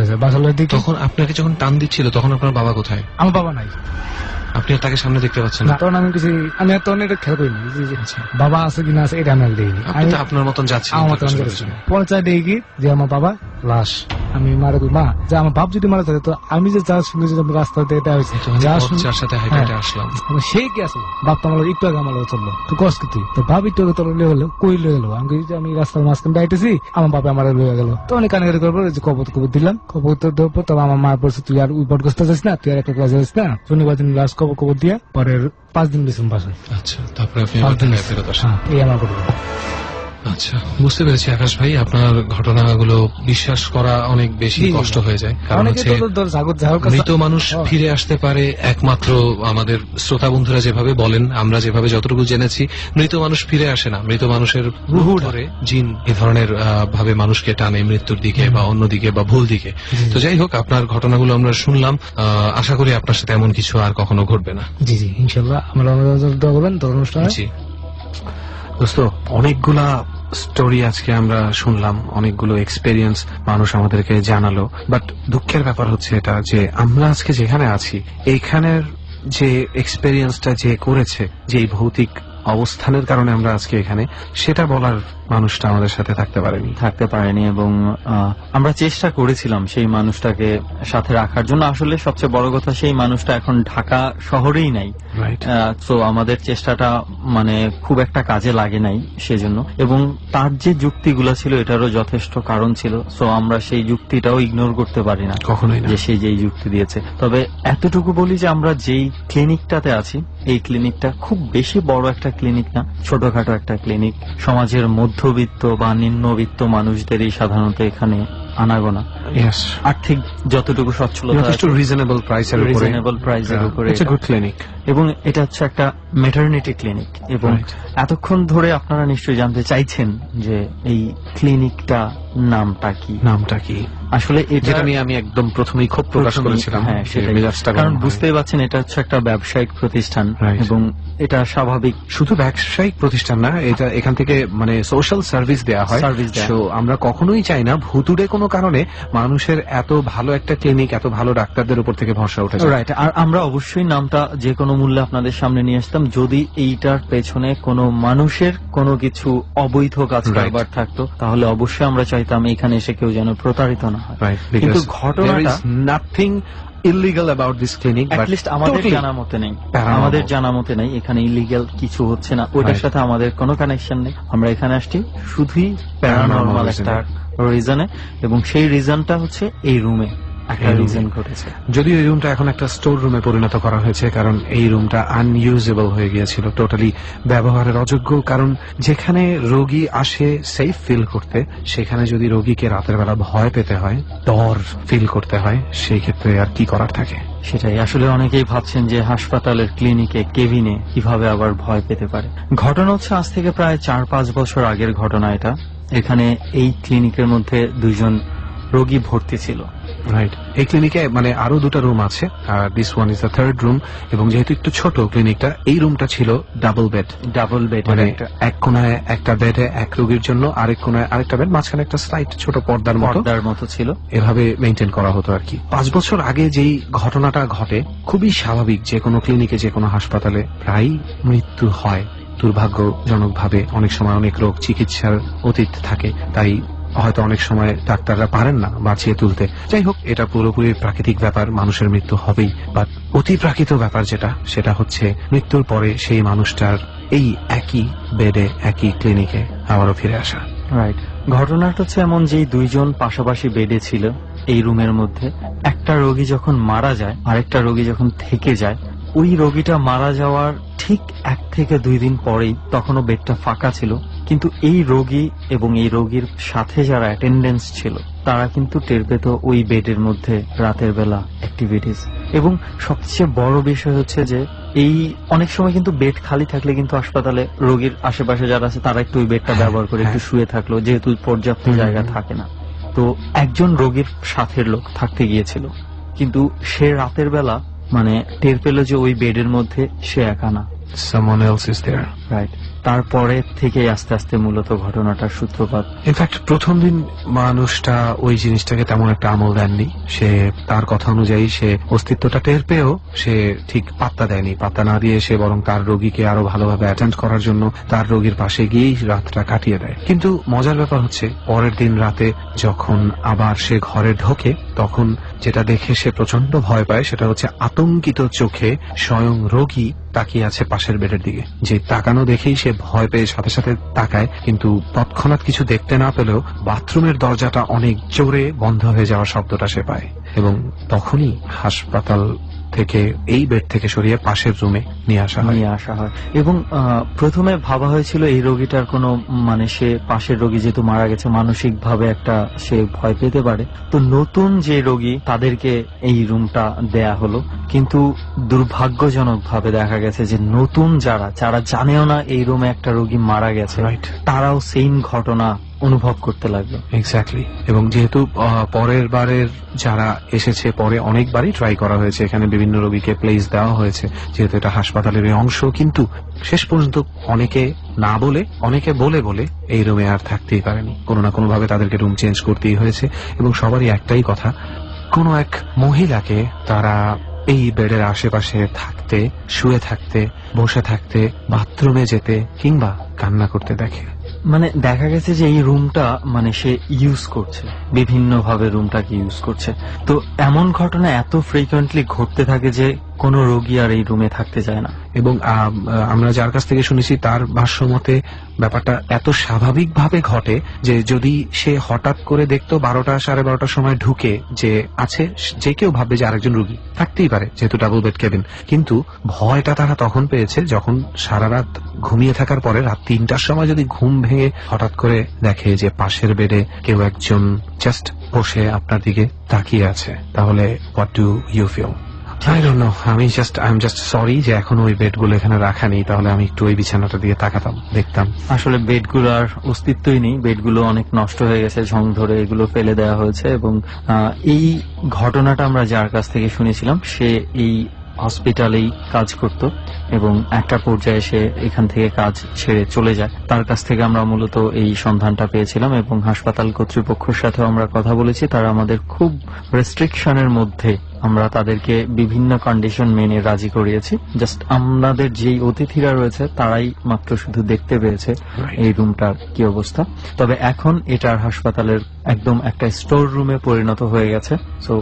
Speaker 9: দিকে।
Speaker 4: তখন আপনাকে যখন টান দিচ্ছিল তখন আপনার বাবা কোথায়?
Speaker 9: আমার বাবা নাই।
Speaker 4: আপনি তাকে সামনে দেখতে পাচ্ছেন না?
Speaker 9: তখন আমি কিছু আমি এত এটা খেয়াল করিনি বাবা আছে কিনা আছে এটা আমি দেখিনি।
Speaker 4: আমি তো আপনার মতন যাচ্ছি
Speaker 9: পঞ্চায়েত দেখি যে আমার বাবা লাশ আমি মারা মা যে আমার বাপ যদি মারা থাকে তো আমি যে যার সঙ্গে যদি রাস্তাতে এটা হয়েছে
Speaker 4: যার সাথে হেঁটে আসলাম
Speaker 9: সেই কি আসলো বাপ তো আমার একটু আগে আমার চললো তো কষ্ট কি তো ভাব একটু আগে তোর লিয়ে গেলো কই লিয়ে গেলো আমি রাস্তার মাঝখানে দাঁড়িয়েছি আমার বাবা আমার লিয়ে গেলো তো অনেক কানাকারি করবো যে কবর দিলাম কবর দেওয়ার পর তবে আমার মা বলছে তুই আর উই বটগ্রস্ত যাস না তুই আর একটা ক্লাস যাস না শনিবার দিন লাস্ট কবর দিয়া পরের 5 দিন বেশি বাসায়।
Speaker 4: আচ্ছা তারপরে আপনি ফেরত আসেন।
Speaker 9: এই আমার করবো।
Speaker 4: আচ্ছা বুঝতে পেরেছি আকাশ ভাই আপনার ঘটনাগুলো বিশ্বাস করা অনেক বেশি কষ্ট হয়ে যায় কারণ হচ্ছে মৃত মানুষ ফিরে আসতে পারে একমাত্র আমাদের শ্রোতা বন্ধুরা যেভাবে বলেন আমরা যেভাবে যতটুকু জেনেছি মৃত মানুষ ফিরে আসে না মৃত মানুষের রুহু ধরে জিন এ ধরনের ভাবে মানুষকে টানে মৃত্যুর দিকে বা অন্যদিকে বা ভুল দিকে। তো যাই হোক আপনার ঘটনাগুলো আমরা শুনলাম আশা করি আপনার সাথে এমন কিছু আর কখনো ঘটবে না।
Speaker 9: জি জি ইনশাল্লাহ আমরা
Speaker 4: জি দোস্ত অনেকগুলা স্টোরি আজকে আমরা শুনলাম অনেকগুলো এক্সপেরিয়েন্স মানুষ আমাদেরকে জানালো বাট দুঃখের ব্যাপার হচ্ছে এটা যে আমরা আজকে যেখানে আছি এইখানের যে এক্সপেরিয়েন্সটা যে করেছে যে ভৌতিক অবস্থানের কারণে আমরা আজকে এখানে সেটা বলার মানুষটা আমাদের সাথে থাকতে পারেনি এবং
Speaker 5: আমরা চেষ্টা করেছিলাম সেই মানুষটাকে সাথে রাখার জন্য। আসলে সবচেয়ে বড় কথা সেই মানুষটা এখন ঢাকা শহরেই নাই তো আমাদের চেষ্টাটা মানে খুব একটা কাজে লাগে নাই সেজন্য এবং তার যে যুক্তিগুলো ছিল এটারও যথেষ্ট কারণ ছিল সো আমরা সেই যুক্তিটাও ইগনোর করতে পারি না কখনোই যে সে যেই যুক্তি দিয়েছে। তবে এতটুকু বলি যে আমরা যেই ক্লিনিকটাতে আছি এই ক্লিনিকটা খুব বেশি বড় একটা ক্লিনিক না ছোটখাটো একটা ক্লিনিক সমাজের মধ্যবিত্ত বা নিম্নবিত্ত মানুষদেরই সাধারণত এখানে আনাগোনা আর্থিক যতটুকু সচ্ছলতা
Speaker 4: রিজনেবল
Speaker 5: প্রাইসের উপরে ক্লিনিক এবং এটা হচ্ছে একটা ম্যাটারনিটি ক্লিনিক এবং এতক্ষণ ধরে আপনারা নিশ্চয়ই জানতে চাইছেন যে এই ক্লিনিকটা নামটা কি আসলে এটা নিয়ে আমি একদম প্রথমেই খুব প্রকাশ করেছিলাম কারণ বুঝতেই পারছেন এটা হচ্ছে একটা ব্যবসায়িক প্রতিষ্ঠান এবং এটা স্বাভাবিক শুধু ব্যবসায়িক প্রতিষ্ঠান না এটা এখান থেকে মানে সোশ্যাল সার্ভিস দেওয়া হয় তো আমরা কখনোই চাই না ভুতুড়ে কোনো কারণে মানুষের এত ভালো একটা ক্লিনিক এত ভালো ডাক্তারদের উপর থেকে ভরসা উঠে রাইট। আর আমরা অবশ্যই নামটা যে কোনো মূল্যে আপনাদের সামনে নিয়ে আসতাম যদি এইটার পেছনে কোনো মানুষের কোনো কিছু অবৈধ কাজ কারবার থাকতো, তাহলে অবশ্যই আমরা চাইতাম এখানে এসে কেউ যেন প্রতারিত না হয়। কিন্তু ঘটনাটা
Speaker 4: nothing illegal about this clinic,
Speaker 5: at least আমাদের জানা মতে নেই, আমাদের জানা মতে নেই এখানে ইলিগাল কিছু হচ্ছে না, ওইটার সাথে আমাদের কোনো কানেকশন নেই। আমরা এখানে আসছি শুধুই প্যারানর্মাল একটা রিজনে, এবং সেই রিজনটা হচ্ছে এই রুমে একটা রিজন ঘটেছে।
Speaker 4: যদিও এই রুমটা এখন একটা স্টোর রুমে পরিণত করা হয়েছে, কারণ এই রুমটা আনইউজেবল হয়ে গিয়েছিল, টোটালি ব্যবহারের অযোগ্য। কারণ যেখানে রোগী আসে সেফ ফিল করতে, সেখানে যদি রোগীকে রাতের বেলা ভয় পেতে হয়, ডর ফিল করতে হয়, সেই ক্ষেত্রে আর কি করার থাকে।
Speaker 5: সেটাই আসলে অনেকেই ভাবছেন যে হাসপাতালের ক্লিনিকে কেবিনে কিভাবে আবার ভয় পেতে পারে। ঘটনা হচ্ছে আজ থেকে প্রায় 4-5 বছর আগের ঘটনা এটা। এখানে এই ক্লিনিকের মধ্যে 2জন রোগী ভর্তি ছিল।
Speaker 4: রাইট, এই ক্লিনিকে মানে আরো 2টা রুম আছে, আর this one is the 3rd room. এবং যেহেতু একটু ছোট ক্লিনিকটা, এই রুমটা ছিল ডাবল বেড, মানে এক কোনায় একটা বেডে এক রোগীর জন্য, আরেক কোনায় আরেকটা বেড, মাঝখানে একটা স্লাইড ছোট পর্দার মতো ছিল। এভাবে মেনটেন করা হতো আর কি। 5 বছর আগে যেই ঘটনাটা ঘটে, খুবই স্বাভাবিক যে কোনো ক্লিনিকে, যে কোনো হাসপাতালে প্রায় মৃত্যু হয় দুর্ভাগ্যজনকভাবে। অনেক সময় অনেক রোগ চিকিৎসার অতীত থাকে, তাই হয়তো অনেক সময় ডাক্তাররা পারেন না বাঁচিয়ে তুলতে। যাই হোক, এটা পুরোপুরি প্রাকৃতিক ব্যাপার, মানুষের মৃত্যু হবেই। বাট অতি প্রাকৃত ব্যাপার যেটা, সেটা হচ্ছে মৃত্যুর পরে সেই মানুষটার এই একই বেডে একই ক্লিনিকে আবারও ফিরে আসা।
Speaker 5: রাইট, ঘটনাটা হচ্ছে এমন যে 2জন পাশাপাশি বেডে ছিল এই রুমের মধ্যে। একটা রোগী যখন মারা যায়, আরেকটা রোগী যখন থেকে যায়, ওই রোগীটা মারা যাওয়ার ঠিক 1 থেকে 2 দিন পরেই তখনও বেডটা ফাঁকা ছিল, কিন্তু এই রোগী এবং এই রোগীর সাথে যারা অ্যাটেন্ডেন্স ছিল তারা কিন্তু টের পেত ওই বেডের মধ্যে রাতের বেলা অ্যাক্টিভিটিস। এবং সবচেয়ে বড় বিষয় হচ্ছে যে এই অনেক সময় কিন্তু বেড খালি থাকলে কিন্তু হাসপাতালে রোগীর আশেপাশে যারা আছে তারা একটু ওই বেডটা ব্যবহার করে একটু শুয়ে থাকলো, যেহেতু পর্যাপ্ত জায়গা থাকে না। তো একজন রোগীর সাথের লোক থাকতে গিয়েছিল, কিন্তু সে রাতের বেলা মানে টের পেল যে ওই বেডের মধ্যে সে একা না,
Speaker 4: someone else is there.
Speaker 5: Right. তারপরে থেকে আস্তে আস্তে মূলত ঘটনাটার সূত্রপাত।
Speaker 4: ইনফ্যাক্ট প্রথম দিন মানুষটা ওই জিনিসটাকে তেমন একটা আমল দেননি। সে তার কথা অনুযায়ী সে অস্তিত্বটা টের পেয়েও সে ঠিক পাত্তা দেয়নি। পাত্তা না দিয়ে সে বরং তার রোগীকে আরো ভালোভাবে অ্যাটেন্ড করার জন্য তার রোগীর পাশে গিয়েই রাতটা কাটিয়ে দেয়। কিন্তু মজার ব্যাপার হচ্ছে, পরের দিন রাতে যখন আবার সে ঘরে ঢোকে, তখন যেটা দেখে সে প্রচন্ড ভয় পায় সেটা হচ্ছে আতঙ্কিত চোখে স্বয়ং রোগী তাকিয়ে আছে পাশের বেডের দিকে। যে তাকানো দেখেই সে ভয় পেয়ে সাথে সাথে তাকায়, কিন্তু তৎক্ষণাৎ কিছু দেখতে না পেলেও বাথরুমের দরজাটা অনেক জোরে বন্ধ হয়ে যাওয়ার শব্দটা সে পায়, এবং তখনই হাসপাতাল থেকে এই বেড থেকে সরিয়ে পাশের রুমে নিয়ে আসা হয়।
Speaker 5: এবং প্রথমে ভাবা হয়েছিল এই রোগীটার কোনো মানে সে পাশের রোগী যেহেতু মারা গেছে, মানসিক ভাবে একটা সে ভয় পেতে পারে, তো নতুন যে রোগী তাদেরকে এই রুমটা দেয়া হলো। কিন্তু দুর্ভাগ্যজনক ভাবে দেখা গেছে যে নতুন যারা জানেও না এই রুমে একটা রোগী মারা গেছে, তারাও সেম ঘটনা অনুভব করতে লাগলো।
Speaker 4: এক্স্যাক্টলি। এবং যেহেতু পরের বারের যারা এসেছে, পরে অনেকবারই ট্রাই করা হয়েছে, এখানে বিভিন্ন রোগীকে প্লেস দেওয়া হয়েছে, যেহেতু এটা হাসপাতালের অংশ, কিন্তু শেষ পর্যন্ত অনেকে না বলে, অনেকে বলে এই রুমে আর থাকতেই পারেনি। কোনো না কোনো ভাবে তাদেরকে রুম চেঞ্জ করতেই হয়েছে। এবং সবারই একটাই কথা, কোনো এক মহিলাকে তারা এই বেডের আশেপাশে থাকতে, শুয়ে থাকতে, বসে থাকতে, বাথরুমে যেতে কিংবা কান্না করতে দেখে।
Speaker 5: মানে দেখা গেছে যে এই রুমটা মানে সে ইউজ করছে, বিভিন্ন ভাবে রুমটাকে ইউজ করছে। তো এমন ঘটনা এত ফ্রিকুয়েন্টলি ঘটতে থাকে যে কোনো রোগী আর এই রুমে থাকতে চায় না।
Speaker 4: এবং আমরা যার কাছ থেকে শুনেছি তার ভাষ্য মতে ব্যাপারটা এত স্বাভাবিকভাবে ঘটে যে যদি সে হঠাৎ করে দেখতো 12টা 12:30 সময় ঢুকে যে আছে, যে কেউ ভাববে যে আরেকজন রোগী থাকতেই পারে, যেহেতু ডাবল বেড কেবিন। কিন্তু ভয়টা তারা তখন পেয়েছে যখন সারা রাত ঘুমিয়ে থাকার পরে রাত 3টার সময় যদি ঘুম ভেঙে হঠাৎ করে দেখে যে পাশের বেডে কেউ একজন জাস্ট বসে আপনার দিকে তাকিয়ে আছে, তাহলে what do you feel? I don't know. I'm just sorry যে এখন ওই বেডগুলো এখানে রাখা নেই, তাহলে আমি একটু ওই বিছানাটা দিয়ে তাকাতাম, দেখতাম।
Speaker 5: আসলে বেডগুলো আর অস্তিত্বই নেই, বেডগুলো অনেক নষ্ট হয়ে গেছে, ঝং ধরে এগুলো ফেলে দেওয়া হয়েছে। এবং এই ঘটনাটা আমরা যার কাছ থেকে শুনেছিলাম সে এই হসপিটালেই কাজ করত এবং একটা পর্যায়ে সে এখান থেকে কাজ ছেড়ে চলে যায়। তার কাছ থেকে আমরা মূলত এই সন্ধানটা পেয়েছিলাম এবং হাসপাতাল কর্তৃপক্ষের সাথেও আমরা কথা বলেছি। তারা আমাদের খুব রেস্ট্রিকশনের মধ্যে আমরা তাদেরকে বিভিন্ন কন্ডিশন মেনে রাজি করিয়েছি। জাস্ট আমাদের যেই অতিথিরা রয়েছে তারাই মাত্র শুধু দেখতে পেয়েছে এই রুমটার কি অবস্থা। তবে এখন এটার হাসপাতালের একদম একটা স্টোর রুমে পরিণত হয়ে গেছে। সো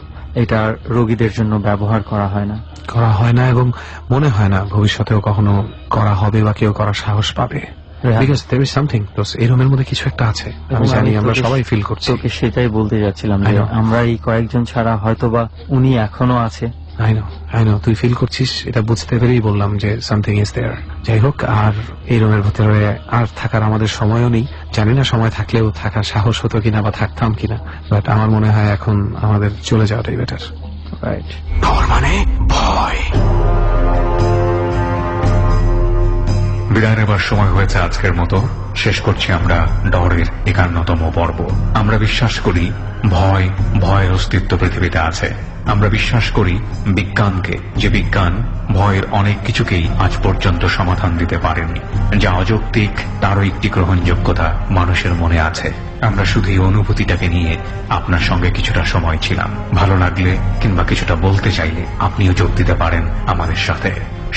Speaker 5: এটা রোগীদের জন্য ব্যবহার করা হয় না
Speaker 4: এবং মনে হয় না ভবিষ্যতেও কখনো করা হবে বা কেউ করার সাহস পাবে। বিকজ দেয়ার ইজ সামথিং, এই রুমের মধ্যে কিছু একটা আছে, আমি জানি, আমরা সবাই ফিল করছি।
Speaker 5: তোকে সেটাই বলতে যাচ্ছিলাম যে আমরা এই কয়েকজন ছাড়া হয়তোবা উনি এখনো আছে।
Speaker 4: আই নো তুই ফিল করছিস, এটা বুঝতে পেরেই বললাম যে সামথিং ইজ দেয়ার। যাই হোক, আর এই রুমের ভিতরে আর থাকার আমাদের সময়ও নেই। জানি না সময় থাকলেও থাকার সাহস হতো কিনা বা থাকতাম কিনা, বাট আমার মনে হয় এখন আমাদের চলে যাওয়াটাই বেটার।
Speaker 5: রাইট,
Speaker 4: ডর মানে ভয়।
Speaker 3: বিদায় নেবার সময় হয়েছে আজকের মতো। শেষ করছি আমরা ডরের 51তম পর্ব। আমরা বিশ্বাস করি ভয়ের অস্তিত্ব পৃথিবীতে আছে। আমরা বিশ্বাস করি বিজ্ঞানকে, যে বিজ্ঞান ভয়ের অনেক কিছুকেই আজ পর্যন্ত সমাধান দিতে পারেনি। যা অযৌক্তিক তারও একটি গ্রহণযোগ্যতা মানুষের মনে আছে। আমরা শুধু এই অনুভূতিটাকে নিয়ে আপনার সঙ্গে কিছুটা সময় ছিলাম। ভালো লাগলে কিংবা কিছুটা বলতে চাইলে আপনিও যোগ দিতে পারেন আমাদের সাথে।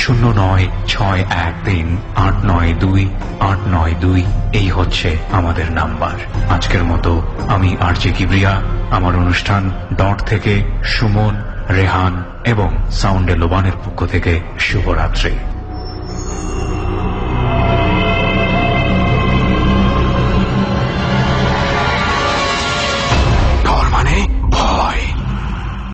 Speaker 3: 09613892 এই হচ্ছে আমাদের নাম্বার। আজকের মতো আমি আরজে কিবরিয়া, আমার অনুষ্ঠান ডট থেকে সুমন, রেহান এবং সাউন্ডে লোবানের পক্ষ থেকে শুভরাত্রি।